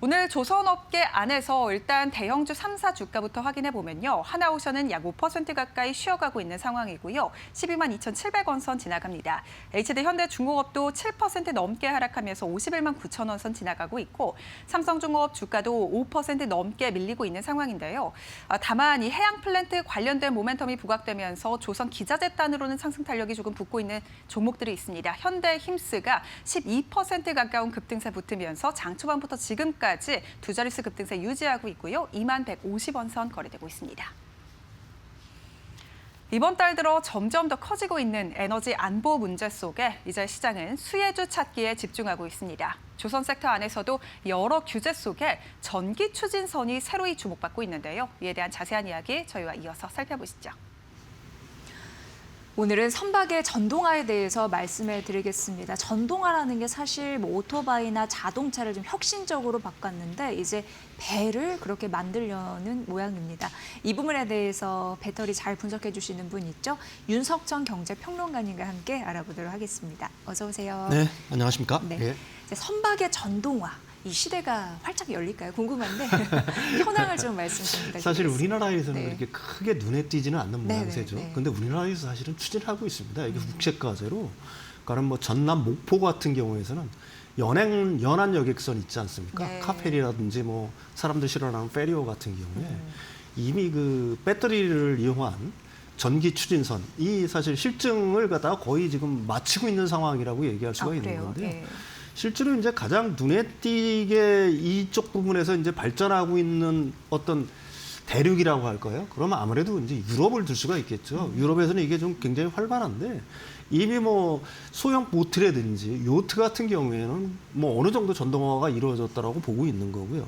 오늘 조선업계 안에서 일단 대형주 3사 주가부터 확인해 보면요. 하나오션은 약 5% 가까이 쉬어가고 있는 상황이고요. 12만 2,700원 선 지나갑니다. HD 현대중공업도 7% 넘게 하락하면서 51만 9천 원 선 지나가고 있고 삼성중공업 주가도 5% 넘게 밀리고 있는 상황인데요. 다만 이 해양 플랜트 관련된 모멘텀이 부각되면서 조선 기자재단으로는 상승 탄력이 조금 붙고 있는 종목들이 있습니다. 현대 힘스가 12% 가까운 급등세 붙으면서 장 초반부터 지금까지 두 자릿수 급등세 유지하고 있고요. 2만 150원 선 거래되고 있습니다. 이번 달 들어 점점 더 커지고 있는 에너지 안보 문제 속에 이제 시장은 수혜주 찾기에 집중하고 있습니다. 조선 섹터 안에서도 여러 규제 속에 전기 추진선이 새로이 주목받고 있는데요. 이에 대한 자세한 이야기 저희와 이어서 살펴보시죠. 오늘은 선박의 전동화에 대해서 말씀해 드리겠습니다. 전동화라는 게 사실 뭐 오토바이나 자동차를 좀 혁신적으로 바꿨는데 이제 배를 그렇게 만들려는 모양입니다. 이 부분에 대해서 배터리 잘 분석해 주시는 분 있죠? 윤석천 경제평론가님과 함께 알아보도록 하겠습니다. 어서 오세요. 네, 안녕하십니까? 네. 예. 이제 선박의 전동화. 이 시대가 활짝 열릴까요? 궁금한데 현황을 좀 말씀 좀 부탁드리겠습니다. 사실 우리나라에서는 네. 그렇게 크게 눈에 띄지는 않는 모양새죠. 네. 그런데 우리나라에서 사실은 추진하고 있습니다. 이게 국책과제로, 그러니까 뭐 전남 목포 같은 경우에서는 연안 여객선 있지 않습니까? 네. 카페리라든지 뭐 사람들 실어나는 페리오 같은 경우에 이미 그 배터리를 이용한 전기 추진선, 이 사실 실증을 갖다가 거의 지금 마치고 있는 상황이라고 얘기할 수가 있는 그래요? 건데요. 네. 실제로 이제 가장 눈에 띄게 이쪽 부분에서 이제 발전하고 있는 어떤 대륙이라고 할까요? 그러면 아무래도 이제 유럽을 들 수가 있겠죠. 유럽에서는 이게 좀 굉장히 활발한데 이미 뭐 소형 보트라든지 요트 같은 경우에는 뭐 어느 정도 전동화가 이루어졌다라고 보고 있는 거고요.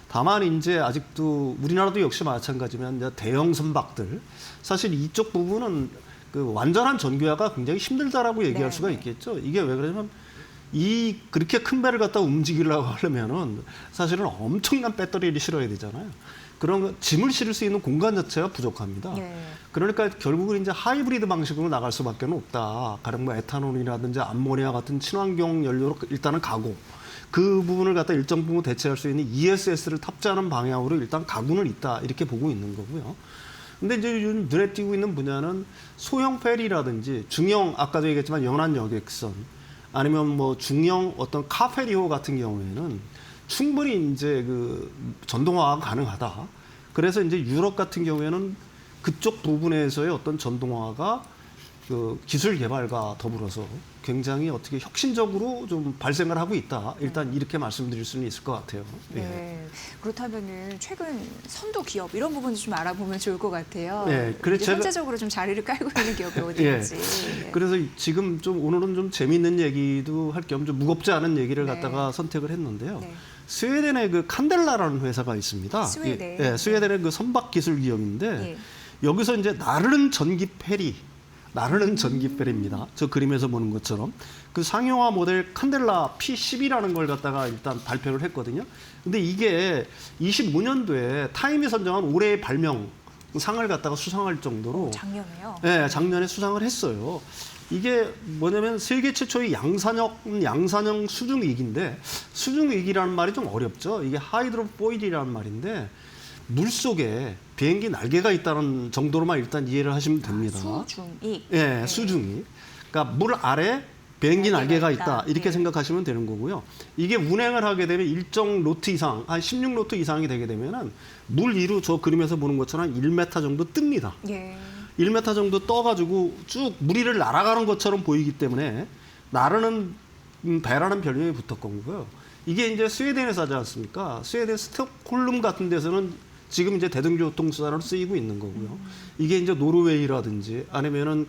다만 이제 아직도 우리나라도 역시 마찬가지면 이제 대형 선박들, 사실 이쪽 부분은 그 완전한 전기화가 굉장히 힘들다라고 얘기할 수가 있겠죠. 이게 왜 그러냐면 그렇게 큰 배를 갖다 움직이려고 하려면은 사실은 엄청난 배터리를 실어야 되잖아요. 그런 짐을 실을 수 있는 공간 자체가 부족합니다. 그러니까 결국은 이제 하이브리드 방식으로 나갈 수밖에 없다. 가령 뭐 에탄올이라든지 암모니아 같은 친환경 연료로 일단은 가고, 그 부분을 갖다 일정 부분 대체할 수 있는 ESS를 탑재하는 방향으로 일단 가고는 있다. 이렇게 보고 있는 거고요. 근데 이제 요즘 눈에 띄고 있는 분야는 소형 페리라든지 중형, 아까도 얘기했지만 연안 여객선, 아니면 뭐 중형 어떤 카페리호 같은 경우에는 충분히 이제 그 전동화가 가능하다. 그래서 이제 유럽 같은 경우에는 그쪽 부분에서의 어떤 전동화가 그 기술 개발과 더불어서 굉장히 어떻게 혁신적으로 좀 발생을 하고 있다. 일단 이렇게 말씀드릴 수는 있을 것 같아요. 네. 그렇다면은 최근 선도 기업 이런 부분도 좀 알아보면 좋을 것 같아요. 네, 그래서 현재적으로 좀 자리를 깔고 있는 기업이 어디인지. 네. 그래서 지금 좀 오늘은 좀 재미있는 얘기도 할 겸 좀 무겁지 않은 얘기를 갖다가 선택을 했는데요. 네. 스웨덴의 그 칸델라라는 회사가 있습니다. 스웨덴. 예, 스웨덴의 그 선박 기술 기업인데 여기서 이제 나르는 전기 페리, 나르는 전기 페리입니다. 저 그림에서 보는 것처럼. 그 상용화 모델 칸델라 P10이라는 걸 갖다가 일단 발표를 했거든요. 근데 이게 25년도에 타임이 선정한 올해의 발명 상을 갖다가 수상할 정도로 작년에요. 네, 작년에 수상을 했어요. 이게 뭐냐면 세계 최초의 양산형 수중위기인데, 수중위기라는 말이 좀 어렵죠. 이게 하이드로포일이라는 말인데 물속에 비행기 날개가 있다는 정도로만 일단 이해를 하시면 됩니다. 수중이. 예, 수중이. 그러니까 물 아래 비행기 날개가 있다. 이렇게 네. 생각하시면 되는 거고요. 이게 운행을 하게 되면 일정 노트 이상, 한 16노트 이상이 되게 되면은 물 위로 저 그림에서 보는 것처럼 1m 정도 뜹니다. 예. 1m 정도 떠가지고 쭉 물 위를 날아가는 것처럼 보이기 때문에 나르는 배라는 별명이 붙었던 거고요. 이게 이제 스웨덴에서 하지 않습니까? 스웨덴 스톡홀름 같은 데서는 지금 이제 대중교통수단으로 쓰이고 있는 거고요. 이게 이제 노르웨이라든지 아니면은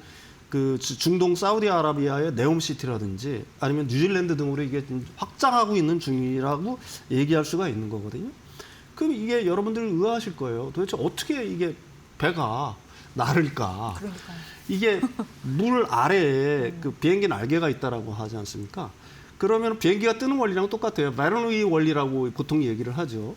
그 중동 사우디아라비아의 네옴시티라든지 아니면 뉴질랜드 등으로 이게 좀 확장하고 있는 중이라고 얘기할 수가 있는 거거든요. 그럼 이게 여러분들 의아하실 거예요. 도대체 어떻게 이게 배가 나를까? 그러니까요. 이게 물 아래에 그 비행기 날개가 있다라고 하지 않습니까? 그러면 비행기가 뜨는 원리랑 똑같아요. 베르누이 원리라고 보통 얘기를 하죠.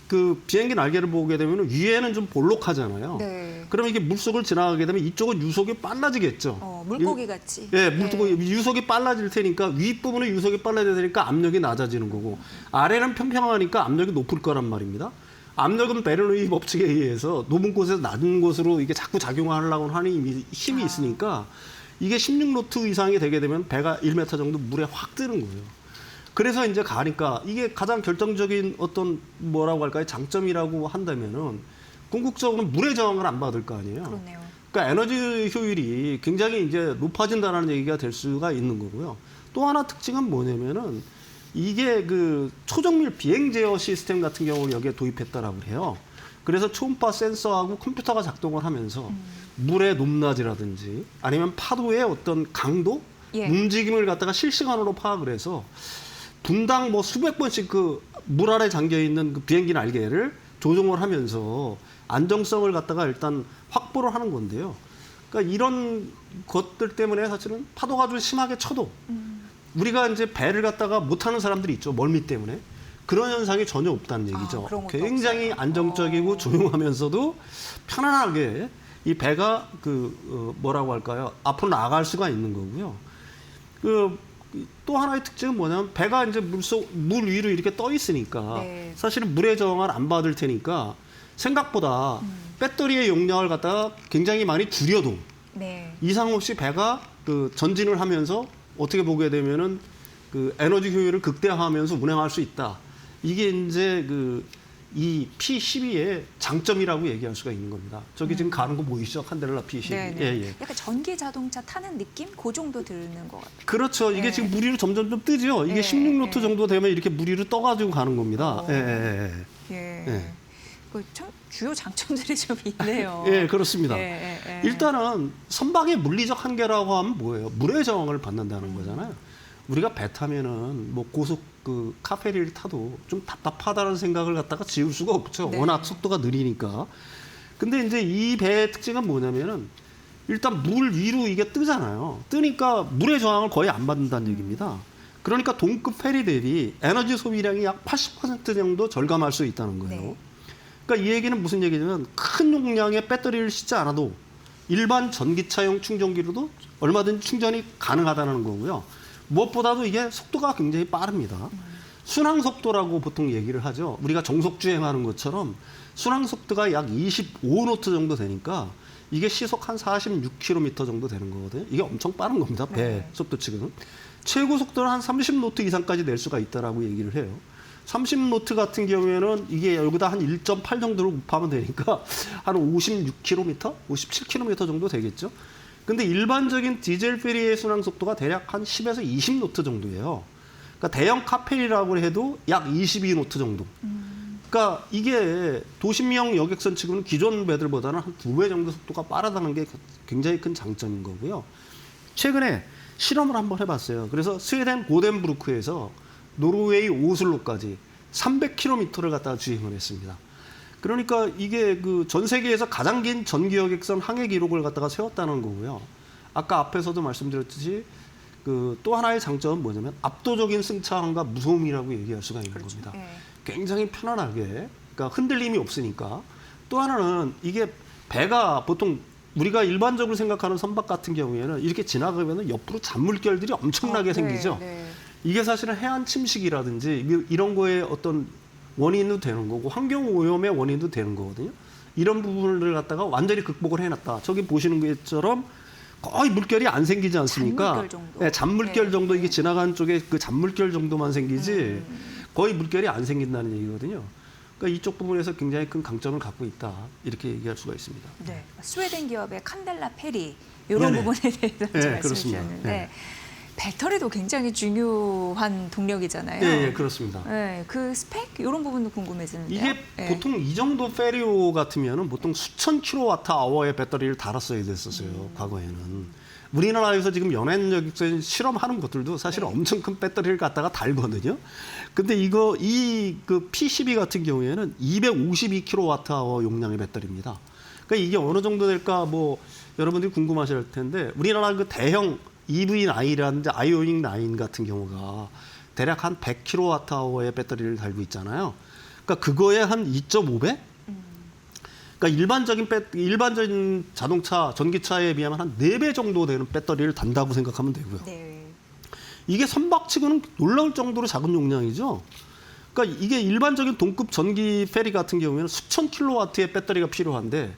그 비행기 날개를 보게 되면 위에는 좀 볼록하잖아요. 네. 그러면 이게 물속을 지나가게 되면 이쪽은 유속이 빨라지겠죠. 물고기 같이. 예, 물고기 유속이 빨라질 테니까 윗부분에 유속이 빨라져야 되니까 압력이 낮아지는 거고 아래는 평평하니까 압력이 높을 거란 말입니다. 압력은 베르누이 법칙에 의해서 높은 곳에서 낮은 곳으로 이게 자꾸 작용하려고 하는 힘이 있으니까 이게 16노트 이상이 되게 되면 배가 1m 정도 물에 확 뜨는 거예요. 그래서 이제 가니까 이게 가장 결정적인 어떤 뭐라고 할까요? 장점이라고 한다면은 궁극적으로 물의 저항을 안 받을 거 아니에요. 그렇네요. 그러니까 에너지 효율이 굉장히 이제 높아진다는 얘기가 될 수가 있는 거고요. 또 하나 특징은 뭐냐면은 이게 그 초정밀 비행 제어 시스템 같은 경우를 여기에 도입했다라고 해요. 그래서 초음파 센서하고 컴퓨터가 작동을 하면서 물의 높낮이라든지 아니면 파도의 어떤 강도, 예. 움직임을 갖다가 실시간으로 파악을 해서 분당 뭐 수백 번씩 그 물 아래 잠겨 있는 그 비행기 날개를 조종을 하면서 안정성을 갖다가 일단 확보를 하는 건데요. 그러니까 이런 것들 때문에 사실은 파도가 좀 심하게 쳐도 우리가 이제 배를 갖다가 못하는 사람들이 있죠. 멀미 때문에. 그런 현상이 전혀 없다는 얘기죠. 그런 것도 굉장히 없어요. 안정적이고 조용하면서도 편안하게 이 배가 뭐라고 할까요? 앞으로 나갈 수가 있는 거고요. 또 하나의 특징은 뭐냐면 배가 이제 물 위로 이렇게 떠 있으니까 네. 사실은 물의 저항을 안 받을 테니까 생각보다 배터리의 용량을 갖다가 굉장히 많이 줄여도 네. 이상 없이 배가 그 전진을 하면서 어떻게 보게 되면은 그 에너지 효율을 극대화하면서 운행할 수 있다. 이게 이제 이 P12의 장점이라고 얘기할 수가 있는 겁니다. 저기 지금 가는 거 보이시죠? 칸델라 P12. 네. 예. 약간 전기 자동차 타는 느낌? 그 정도 드는 것 같아요. 그렇죠. 이게 네. 지금 물 위로 점점 좀 뜨죠. 이게 네, 16노트 네. 정도 되면 이렇게 물 위로 떠가지고 가는 겁니다. 예. 네. 그 참 주요 장점들이 좀 있네요. 예, 그렇습니다. 예. 일단은 선박의 물리적 한계라고 하면 뭐예요? 물의 저항을 받는다는 거잖아요. 우리가 배 타면은 뭐 고속 그 카페리를 타도 좀 답답하다는 생각을 갖다가 지울 수가 없죠. 네. 워낙 속도가 느리니까. 근데 이제 이 배의 특징은 뭐냐면은 일단 물 위로 이게 뜨잖아요. 뜨니까 물의 저항을 거의 안 받는다는 얘기입니다. 그러니까 동급 페리 대비 에너지 소비량이 약 80% 정도 절감할 수 있다는 거예요. 네. 그러니까 이 얘기는 무슨 얘기냐면 큰 용량의 배터리를 싣지 않아도 일반 전기차용 충전기로도 얼마든지 충전이 가능하다는 거고요. 무엇보다도 이게 속도가 굉장히 빠릅니다. 순항 속도라고 보통 얘기를 하죠. 우리가 정속 주행하는 것처럼 순항 속도가 약 25노트 정도 되니까 이게 시속 한 46km 정도 되는 거거든요. 이게 엄청 빠른 겁니다. 배 속도 지금. 최고 속도는 한 30노트 이상까지 낼 수가 있다라고 얘기를 해요. 30노트 같은 경우에는 이게 여기다 한 1.8 정도로 곱하면 되니까 한 56km, 57km 정도 되겠죠. 근데 일반적인 디젤 페리의 순항 속도가 대략 한 10에서 20노트 정도예요. 그러니까 대형 카페리라고 해도 약 22노트 정도. 그러니까 이게 도심형 여객선 치고는 기존 배들보다는 한 2배 정도 속도가 빠르다는 게 굉장히 큰 장점인 거고요. 최근에 실험을 한번 해봤어요. 그래서 스웨덴 고덴브루크에서 노르웨이 오슬로까지 300km를 갖다가 주행을 했습니다. 그러니까 이게 그 전 세계에서 가장 긴 전기 여객선 항해 기록을 갖다가 세웠다는 거고요. 아까 앞에서도 말씀드렸듯이 그 또 하나의 장점은 뭐냐면 압도적인 승차감과 무서움이라고 얘기할 수가 있는 겁니다. 예. 굉장히 편안하게, 그러니까 흔들림이 없으니까. 또 하나는 이게 배가 보통 우리가 일반적으로 생각하는 선박 같은 경우에는 이렇게 지나가면 옆으로 잔물결들이 엄청나게 생기죠. 네. 이게 사실은 해안 침식이라든지 이런 거에 어떤 원인도 되는 거고 환경 오염의 원인도 되는 거거든요. 이런 부분을 갖다가 완전히 극복을 해놨다. 저기 보시는 것처럼 거의 물결이 안 생기지 않습니까? 잔물결 정도. 네, 잔물결 네. 정도 이게 지나가는 쪽에 그 잔물결 정도만 생기지 거의 물결이 안 생긴다는 얘기거든요. 그러니까 이쪽 부분에서 굉장히 큰 강점을 갖고 있다. 이렇게 얘기할 수가 있습니다. 네. 스웨덴 기업의 칸델라 페리 이런 네네. 부분에 대해서 네, 말씀해 그렇습니다. 주셨는데 네. 배터리도 굉장히 중요한 동력이잖아요. 예, 그렇습니다. 네, 그 스펙 이런 부분도 궁금해지는데요. 이게 네. 보통 이 정도 페리오 같으면은 보통 수천 킬로와트 아워의 배터리를 달았어야 됐었어요. 과거에는. 우리나라에서 지금 연안역에서 실험하는 것들도 사실 엄청 큰 배터리를 갖다가 달거든요. 근데 이 그 P12 같은 경우에는 252킬로와트 아워 용량의 배터리입니다. 그러니까 이게 어느 정도 될까 뭐 여러분들이 궁금하실 텐데 우리나라 그 대형 EV9이라든지 아이오닉 9 같은 경우가 대략 한 100킬로와트 아워의 배터리를 달고 있잖아요. 그러니까 그거의 한 2.5배? 그러니까 일반적인 자동차, 전기차에 비하면 한 4배 정도 되는 배터리를 단다고 생각하면 되고요. 네. 이게 선박치고는 놀라울 정도로 작은 용량이죠. 그러니까 이게 일반적인 동급 전기 페리 같은 경우에는 수천 킬로와트의 배터리가 필요한데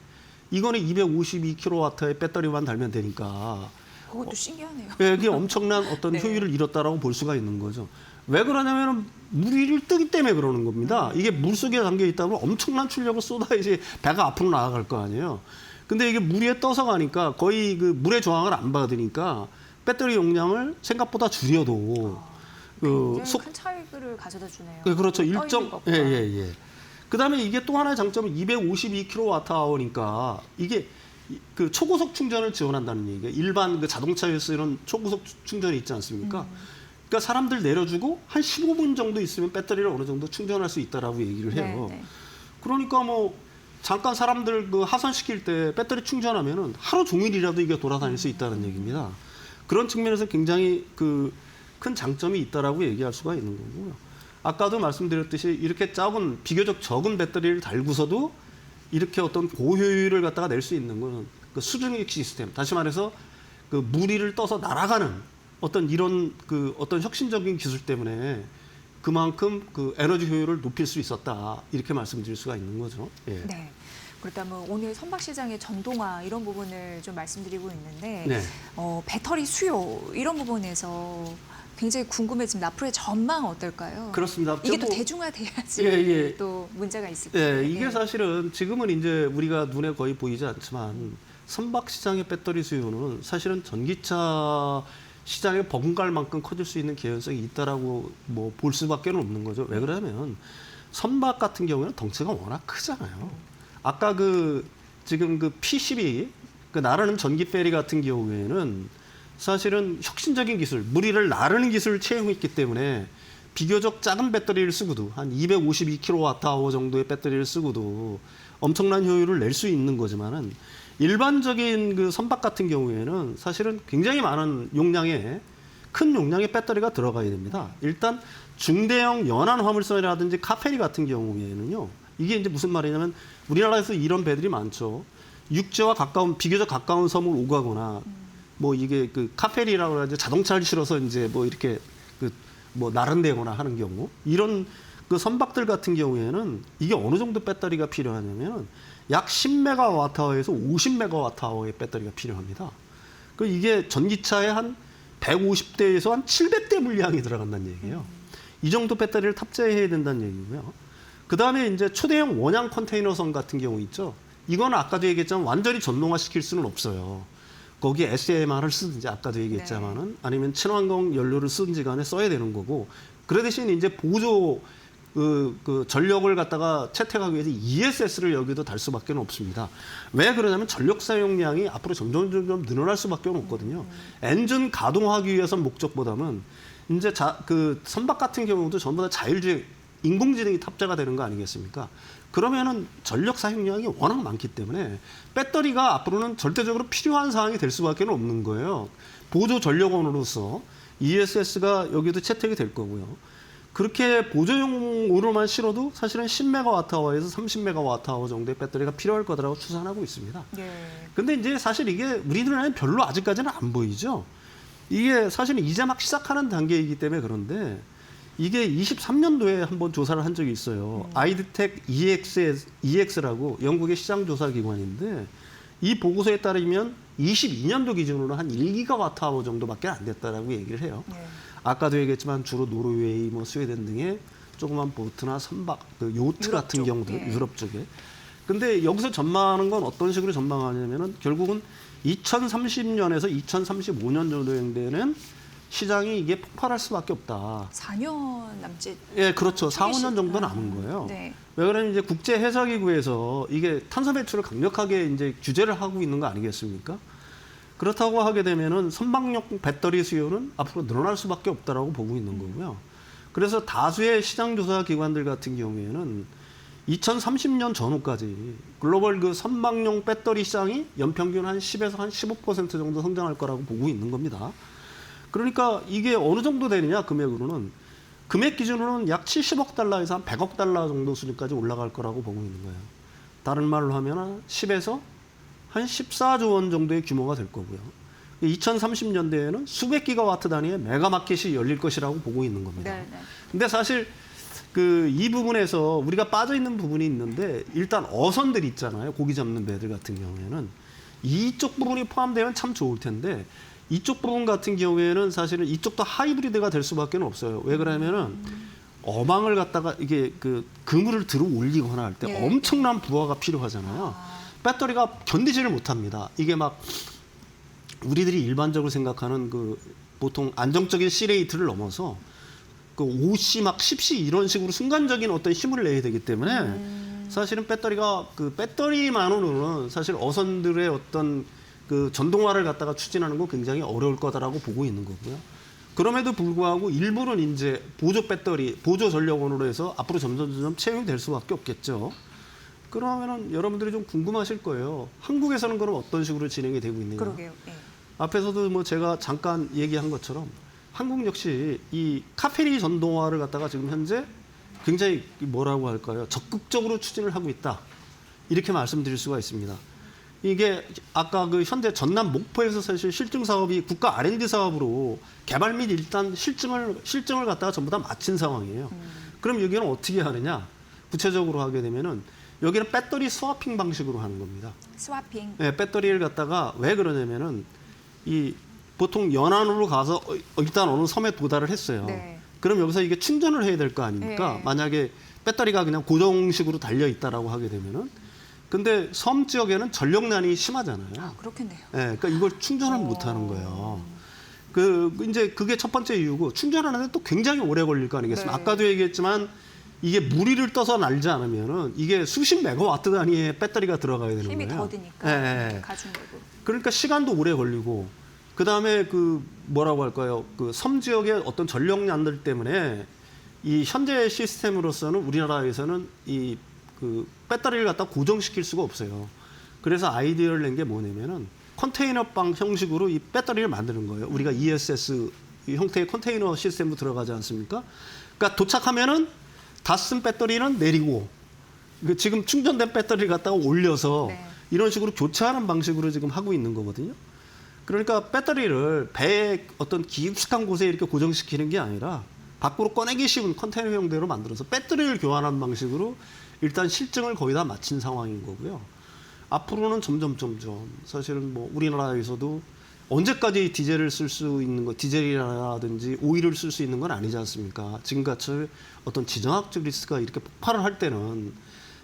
이거는 252킬로와트의 배터리만 달면 되니까 그것도 신기하네요. 예, 이게 엄청난 어떤 네. 효율을 잃었다라고 볼 수가 있는 거죠. 왜 그러냐면 물 위를 뜨기 때문에 그러는 겁니다. 이게 물 속에 담겨 있다면 엄청난 출력을 쏟아야지 배가 앞으로 나아갈 거 아니에요. 근데 이게 물 위에 떠서 가니까 거의 그 물의 저항을 안 받으니까 배터리 용량을 생각보다 줄여도 굉장히 큰 차이를 가져다 주네요. 네, 그렇죠. 떠 있는 것보다. 예. 그다음에 이게 또 하나의 장점은 252kWh니까 이게 그 초고속 충전을 지원한다는 얘기예요. 일반 그 자동차에 쓰는 초고속 충전이 있지 않습니까? 그러니까 사람들 내려주고 한 15분 정도 있으면 배터리를 어느 정도 충전할 수 있다라고 얘기를 해요. 네. 그러니까 뭐 잠깐 사람들 그 하선시킬 때 배터리 충전하면은 하루 종일이라도 이게 돌아다닐 수 있다는 얘기입니다. 그런 측면에서 굉장히 그 큰 장점이 있다라고 얘기할 수가 있는 거고요. 아까도 말씀드렸듯이 이렇게 작은 비교적 적은 배터리를 달고서도 이렇게 어떤 고효율을 갖다가 낼 수 있는 건 그 수중식 시스템, 다시 말해서 그 물 위를 떠서 날아가는 어떤 이런 그 어떤 혁신적인 기술 때문에 그만큼 그 에너지 효율을 높일 수 있었다 이렇게 말씀드릴 수가 있는 거죠. 예. 네. 그렇다면 오늘 선박 시장의 전동화 이런 부분을 좀 말씀드리고 있는데 네. 배터리 수요 이런 부분에서 굉장히 궁금해집니다. 앞으로의 전망 어떨까요? 그렇습니다. 이게 또 뭐- 대중화돼야지 예. 또 문제가 있을 거예요. 예, 이게 사실은 지금은 이제 우리가 눈에 거의 보이지 않지만 선박 시장의 배터리 수요는 사실은 전기차 시장에 버금갈 만큼 커질 수 있는 개연성이 있다라고 뭐 볼 수밖에 없는 거죠. 왜 그러냐면 선박 같은 경우에는 덩치가 워낙 크잖아요. 아까 그 지금 그 P12 그 나르는 전기 페리 같은 경우에는 사실은 혁신적인 기술, 물 위를 나르는 기술을 채용했기 때문에 비교적 작은 배터리를 쓰고도 한 252kWh 정도의 배터리를 쓰고도 엄청난 효율을 낼 수 있는 거지만은 일반적인 그 선박 같은 경우에는 사실은 굉장히 많은 용량의 큰 용량의 배터리가 들어가야 됩니다. 일단 중대형 연안 화물선이라든지 카페리 같은 경우에는요. 이게 이제 무슨 말이냐면 우리나라에서 이런 배들이 많죠. 육지와 비교적 가까운 섬을 오가거나 뭐 이게 그 카페리라고 하지 자동차를 실어서 이제 뭐 이렇게 그 뭐 나른대거나 하는 경우 이런 그 선박들 같은 경우에는 이게 어느 정도 배터리가 필요하냐면 약 10메가와트아워에서 50메가와트아워의 배터리가 필요합니다. 그 이게 전기차의 한 150대에서 한 700대 물량이 들어간다는 얘기예요. 이 정도 배터리를 탑재해야 된다는 얘기고요. 그 다음에 이제 초대형 원양 컨테이너선 같은 경우 있죠. 이거는 아까도 얘기했지만 완전히 전동화 시킬 수는 없어요. 거기에 SMR을 쓰든지 아까도 얘기했지만은 아니면 친환경 연료를 쓰든지 간에 써야 되는 거고 그 대신 이제 보조 그 전력을 갖다가 채택하기 위해서 ESS를 여기도 달 수밖에 없습니다. 왜 그러냐면 전력 사용량이 앞으로 점점 늘어날 수밖에 없거든요. 엔진 가동하기 위해서 목적보다는 이제 그 선박 같은 경우도 전부 다 자율주행 인공지능이 탑재가 되는 거 아니겠습니까? 그러면은 전력 사용량이 워낙 많기 때문에 배터리가 앞으로는 절대적으로 필요한 상황이 될 수밖에 없는 거예요. 보조 전력원으로서 ESS가 여기도 채택이 될 거고요. 그렇게 보조용으로만 실어도 사실은 10메가와트아워에서 30메가와트아워 정도의 배터리가 필요할 거라고 추산하고 있습니다. 근데 이제 사실 이게 우리들은 별로 아직까지는 안 보이죠. 이게 사실은 이제 막 시작하는 단계이기 때문에 그런데 이게 23년도에 한번 조사를 한 적이 있어요. 아이드텍 EX라고 영국의 시장조사기관인데 이 보고서에 따르면 22년도 기준으로 한 1기가와트아워 정도밖에 안 됐다라고 얘기를 해요. 아까도 얘기했지만 주로 노르웨이, 뭐 스웨덴 등의 조그만 보트나 선박, 그 요트 같은 경우들 유럽 쪽에. 근데 여기서 전망하는 건 어떤 식으로 전망하냐면은 결국은 2030년에서 2035년 정도 되는 시장이 이게 폭발할 수밖에 없다. 4년 남짓. 예, 그렇죠. 4, 5년 정도 남은 거예요. 네. 왜 그러냐면 이제 국제 해사기구에서 이게 탄소 배출을 강력하게 이제 규제를 하고 있는 거 아니겠습니까? 그렇다고 하게 되면은 선박용 배터리 수요는 앞으로 늘어날 수밖에 없다라고 보고 있는 거고요. 그래서 다수의 시장 조사 기관들 같은 경우에는 2030년 전후까지 글로벌 그 선박용 배터리 시장이 연평균 한 10에서 한 15% 정도 성장할 거라고 보고 있는 겁니다. 그러니까 이게 어느 정도 되느냐 금액으로는 금액 기준으로는 약 70억 달러에서 한 100억 달러 정도 수준까지 올라갈 거라고 보고 있는 거예요. 다른 말로 하면 10에서 한 14조 원 정도의 규모가 될 거고요. 2030년대에는 수백 기가와트 단위의 메가마켓이 열릴 것이라고 보고 있는 겁니다. 네, 네. 근데 사실 그 이 부분에서 우리가 빠져 있는 부분이 있는데 일단 어선들 있잖아요. 고기 잡는 배들 같은 경우에는 이쪽 부분이 포함되면 참 좋을 텐데 이쪽 부분 같은 경우에는 사실은 이쪽도 하이브리드가 될 수밖에 없어요. 왜 그러냐면은 어망을 갖다가 이게 그 그물을 들어 올리거나 할 때 엄청난 부하가 필요하잖아요. 배터리가 견디지를 못합니다. 이게 막 우리들이 일반적으로 생각하는 그 보통 안정적인 C레이트를 넘어서 그 5C 막 10C 이런 식으로 순간적인 어떤 힘을 내야 되기 때문에 사실은 배터리가 그 배터리만으로는 사실 어선들의 어떤 그 전동화를 갖다가 추진하는 거 굉장히 어려울 거다라고 보고 있는 거고요. 그럼에도 불구하고 일부는 이제 보조 배터리, 보조 전력원으로 해서 앞으로 점점 채용이 될 수밖에 없겠죠. 그러면은 여러분들이 좀 궁금하실 거예요. 한국에서는 그럼 어떤 식으로 진행이 되고 있느냐. 그러게요. 예. 앞에서도 뭐 제가 잠깐 얘기한 것처럼 한국 역시 이 카페리 전동화를 갖다가 지금 현재 굉장히 뭐라고 할까요? 적극적으로 추진을 하고 있다. 이렇게 말씀드릴 수가 있습니다. 이게 아까 그 현재 전남 목포에서 사실 실증 사업이 국가 R&D 사업으로 개발 및 일단 실증을 갖다가 전부 다 마친 상황이에요. 그럼 여기는 어떻게 하느냐? 구체적으로 하게 되면은 여기는 배터리 스와핑 방식으로 하는 겁니다. 스와핑. 네, 배터리를 갖다가 왜 그러냐면은 이 보통 연안으로 가서 일단 어느 섬에 도달을 했어요. 네. 그럼 여기서 이게 충전을 해야 될 거 아닙니까? 네. 만약에 배터리가 그냥 고정식으로 달려 있다라고 하게 되면은 근데 섬 지역에는 전력난이 심하잖아요. 아, 그렇겠네요. 네, 그러니까 이걸 충전을 못 하는 거예요. 그 이제 그게 첫 번째 이유고 충전하는데 또 굉장히 오래 걸릴 거 아니겠습니까? 네. 아까도 얘기했지만 이게 무리를 떠서 날지 않으면은 이게 수십 메가와트 단위의 배터리가 들어가야 되는 힘이 거예요. 더디니까. 네. 가중력으로. 그러니까 시간도 오래 걸리고 그다음에 그 뭐라고 할까요? 그 섬 지역의 어떤 전력난들 때문에 이 현재 시스템으로서는 우리나라에서는 이 그 배터리를 갖다 고정시킬 수가 없어요. 그래서 아이디어를 낸 게 뭐냐면은 컨테이너방 형식으로 이 배터리를 만드는 거예요. 우리가 ESS 형태의 컨테이너 시스템으로 들어가지 않습니까? 그러니까 도착하면은 다 쓴 배터리는 내리고 지금 충전된 배터리를 갖다가 올려서 네. 이런 식으로 교체하는 방식으로 지금 하고 있는 거거든요. 그러니까 배터리를 배의 어떤 깊숙한 곳에 이렇게 고정시키는 게 아니라 밖으로 꺼내기 쉬운 컨테이너 형태로 만들어서 배터리를 교환하는 방식으로 일단 실증을 거의 다 마친 상황인 거고요. 앞으로는 점점 사실은 뭐 우리나라에서도 언제까지 디젤을 쓸 수 있는 거, 디젤이라든지 오일을 쓸 수 있는 건 아니지 않습니까? 지금같이 어떤 지정학적 리스크가 이렇게 폭발을 할 때는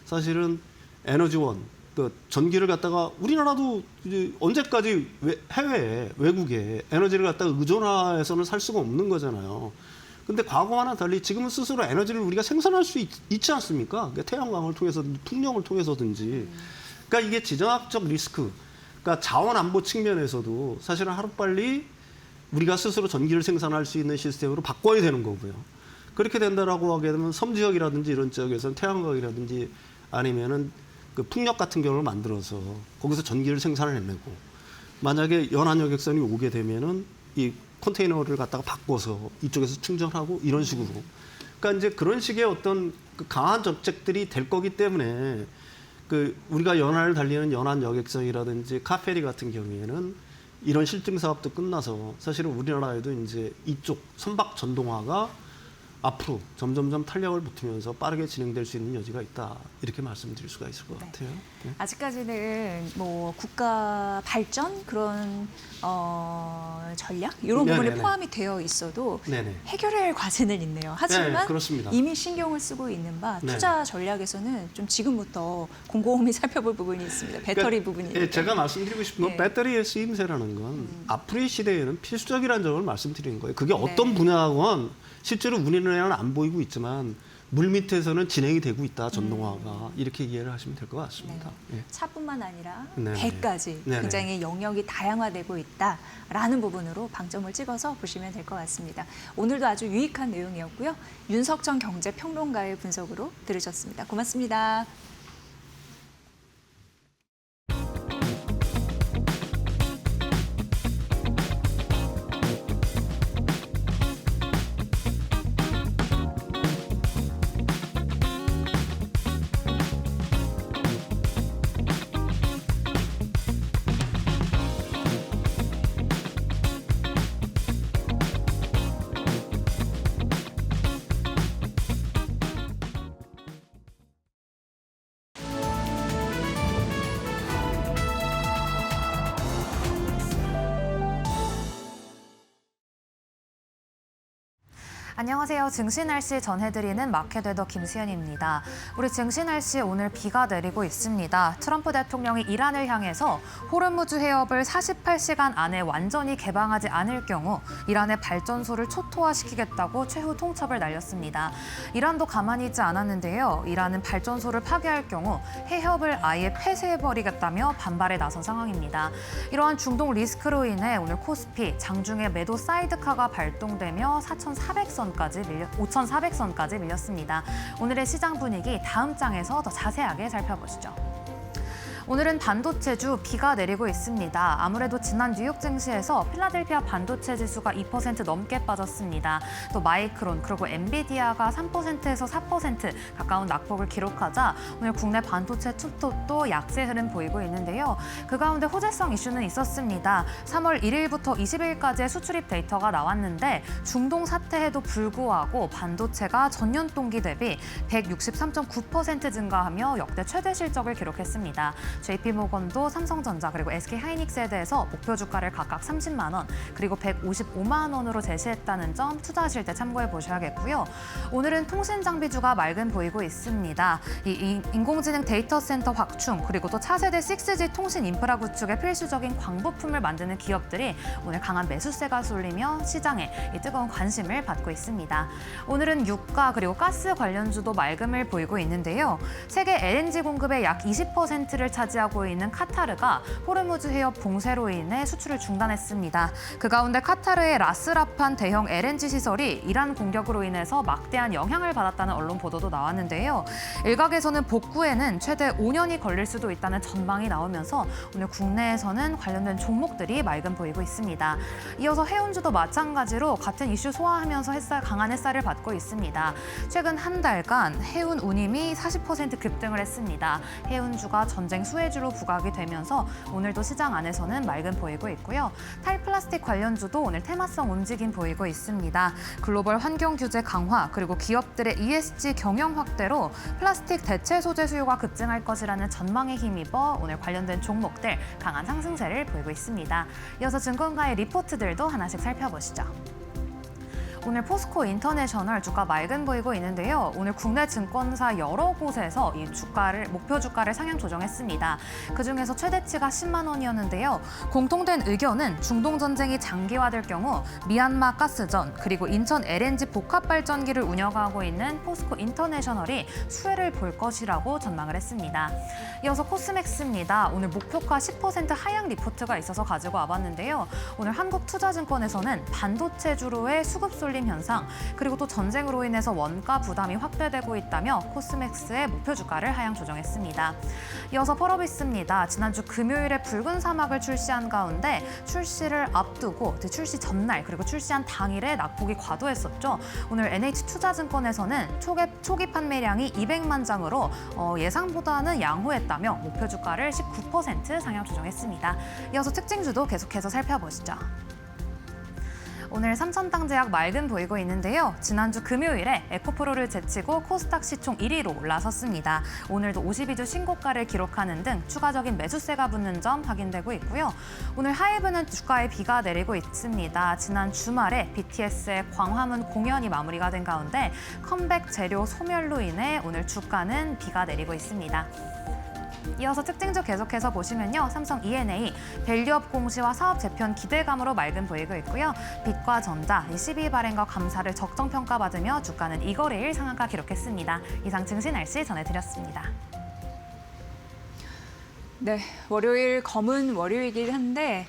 사실은 에너지원, 그 전기를 갖다가 우리나라도 이제 언제까지 해외에 외국에 에너지를 갖다가 의존해서는 살 수가 없는 거잖아요. 근데 과거와는 달리 지금은 스스로 에너지를 우리가 생산할 수 있지 않습니까? 그러니까 태양광을 통해서 풍력을 통해서든지. 그러니까 이게 지정학적 리스크, 그러니까 자원 안보 측면에서도 사실은 하루빨리 우리가 스스로 전기를 생산할 수 있는 시스템으로 바꿔야 되는 거고요. 그렇게 된다라고 하게 되면 섬 지역이라든지 이런 지역에서는 태양광이라든지 아니면은 그 풍력 같은 경우를 만들어서 거기서 전기를 생산을 해내고 만약에 연안 여객선이 오게 되면은 이 컨테이너를 갖다가 바꿔서 이쪽에서 충전하고 이런 식으로. 그러니까 이제 그런 식의 어떤 그 강한 정책들이 될 거기 때문에 그 우리가 연안을 달리는 연안 여객선이라든지 카페리 같은 경우에는 이런 실증 사업도 끝나서 사실은 우리나라에도 이제 이쪽 선박 전동화가 앞으로 점점점 탄력을 붙으면서 빠르게 진행될 수 있는 여지가 있다. 이렇게 말씀드릴 수가 있을 것 같아요. 네. 아직까지는 뭐 국가 발전 그런 전략 이런 부분이 네네네. 포함이 되어 있어도 네네. 해결해야 할 과제는 있네요. 하지만 네, 그렇습니다. 이미 신경을 쓰고 있는 바 네. 투자 전략에서는 좀 지금부터 곰곰이 살펴볼 부분이 있습니다. 배터리 부분이. 예, 제가 말씀드리고 싶은 건 네. 배터리의 쓰임새라는 건 앞으로의 시대에는 필수적이라는 점을 말씀드리는 거예요. 그게 네. 어떤 분야건 실제로 우리나라에는 안 보이고 있지만 물 밑에서는 진행이 되고 있다. 전동화가 이렇게 이해를 하시면 될 것 같습니다. 예. 차뿐만 아니라 네네. 배까지 네네. 굉장히 영역이 다양화되고 있다라는 부분으로 방점을 찍어서 보시면 될 것 같습니다. 오늘도 아주 유익한 내용이었고요. 윤석천 경제평론가의 분석으로 들으셨습니다. 고맙습니다. 안녕하세요. 증시 날씨 전해드리는 마켓웨더 김수현입니다. 우리 증시 날씨 오늘 비가 내리고 있습니다. 트럼프 대통령이 이란을 향해서 호르무즈 해협을 48시간 안에 완전히 개방하지 않을 경우 이란의 발전소를 초토화시키겠다고 최후 통첩을 날렸습니다. 이란도 가만히 있지 않았는데요. 이란은 발전소를 파괴할 경우 해협을 아예 폐쇄해버리겠다며 반발에 나선 상황입니다. 이러한 중동 리스크로 인해 오늘 코스피 장중에 매도 사이드카가 발동되며 5,400선까지 밀렸습니다. 오늘의 시장 분위기 다음 장에서 더 자세하게 살펴보시죠. 오늘은 반도체주 비가 내리고 있습니다. 아무래도 지난 뉴욕 증시에서 필라델피아 반도체 지수가 2% 넘게 빠졌습니다. 또 마이크론 그리고 엔비디아가 3%에서 4% 가까운 낙폭을 기록하자 오늘 국내 반도체 투톱도 약세 흐름 보이고 있는데요. 그 가운데 호재성 이슈는 있었습니다. 3월 1일부터 20일까지의 수출입 데이터가 나왔는데 중동 사태에도 불구하고 반도체가 전년 동기 대비 163.9% 증가하며 역대 최대 실적을 기록했습니다. JP모건도 삼성전자 그리고 SK하이닉스에 대해서 목표 주가를 각각 30만 원 그리고 155만 원으로 제시했다는 점 투자하실 때 참고해 보셔야겠고요. 오늘은 통신 장비주가 맑은 보이고 있습니다. 이 인공지능 데이터 센터 확충 그리고 또 차세대 6G 통신 인프라 구축에 필수적인 광부품을 만드는 기업들이 오늘 강한 매수세가 쏠리며 시장에 이 뜨거운 관심을 받고 있습니다. 오늘은 유가 그리고 가스 관련주도 맑음을 보이고 있는데요. 세계 LNG 공급의 약 20%를 차지하고 있는 카타르가 호르무즈 해협 봉쇄로 인해 수출을 중단했습니다. 그 가운데 카타르의 라스라판 대형 LNG 시설이 이란 공격으로 인해서 막대한 영향을 받았다는 언론 보도도 나왔는데요. 일각에서는 복구에는 최대 5년이 걸릴 수도 있다는 전망이 나오면서 오늘 국내에서는 관련된 종목들이 맑음 보이고 있습니다. 이어서 해운주도 마찬가지로 같은 이슈 소화하면서 강한 햇살을 받고 있습니다. 최근 한 달간 해운 운임이 40% 급등을 했습니다. 해운주가 전쟁 수혜주로 부각이 되면서 오늘도 시장 안에서는 맑음 보이고 있고요. 탈플라스틱 관련주도 오늘 테마성 움직임 보이고 있습니다. 글로벌 환경 규제 강화 그리고 기업들의 ESG 경영 확대로 플라스틱 대체 소재 수요가 급증할 것이라는 전망에 힘입어 오늘 관련된 종목들 강한 상승세를 보이고 있습니다. 이어서 증권가의 리포트들도 하나씩 살펴보시죠. 오늘 포스코 인터내셔널 주가 맑은 보이고 있는데요. 오늘 국내 증권사 여러 곳에서 이 목표 주가를 상향 조정했습니다. 그중에서 최대치가 10만 원이었는데요. 공통된 의견은 중동 전쟁이 장기화될 경우 미얀마 가스전 그리고 인천 LNG 복합 발전기를 운영하고 있는 포스코 인터내셔널이 수혜를 볼 것이라고 전망을 했습니다. 이어서 코스맥스입니다. 오늘 목표가 10% 하향 리포트가 있어서 가지고 와봤는데요. 오늘 한국투자증권에서는 반도체 주로의 수급 쏠림 쏠림 현상, 그리고 또 전쟁으로 인해서 원가 부담이 확대되고 있다며 코스맥스의 목표 주가를 하향 조정했습니다. 이어서 펄어비스입니다. 지난주 금요일에 붉은 사막을 출시한 가운데 출시를 앞두고 출시 전날 그리고 출시한 당일에 낙폭이 과도했었죠. 오늘 NH투자증권에서는 초기 판매량이 200만 장으로 예상보다는 양호했다며 목표 주가를 19% 상향 조정했습니다. 이어서 특징주도 계속해서 살펴보시죠. 오늘 삼천당제약 맑은 보이고 있는데요. 지난주 금요일에 에코프로를 제치고 코스닥 시총 1위로 올라섰습니다. 오늘도 52주 신고가를 기록하는 등 추가적인 매수세가 붙는 점 확인되고 있고요. 오늘 하이브는 주가에 비가 내리고 있습니다. 지난 주말에 BTS의 광화문 공연이 마무리가 된 가운데 컴백 재료 소멸로 인해 오늘 주가는 비가 내리고 있습니다. 이어서 특징주 계속해서 보시면요. 삼성 E&A, 밸류업 공시와 사업 재편 기대감으로 맑은 보이고 있고요. 빛과 전자, 12 발행과 감사를 적정 평가받으며 주가는 2거래일 상한가 기록했습니다. 이상 증시 날씨 전해드렸습니다. 네, 월요일 검은 월요일이긴 한데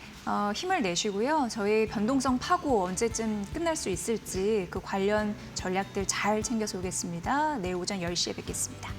힘을 내시고요. 저희 변동성 파고 언제쯤 끝날 수 있을지 그 관련 전략들 잘 챙겨서 오겠습니다. 내일 오전 10시에 뵙겠습니다.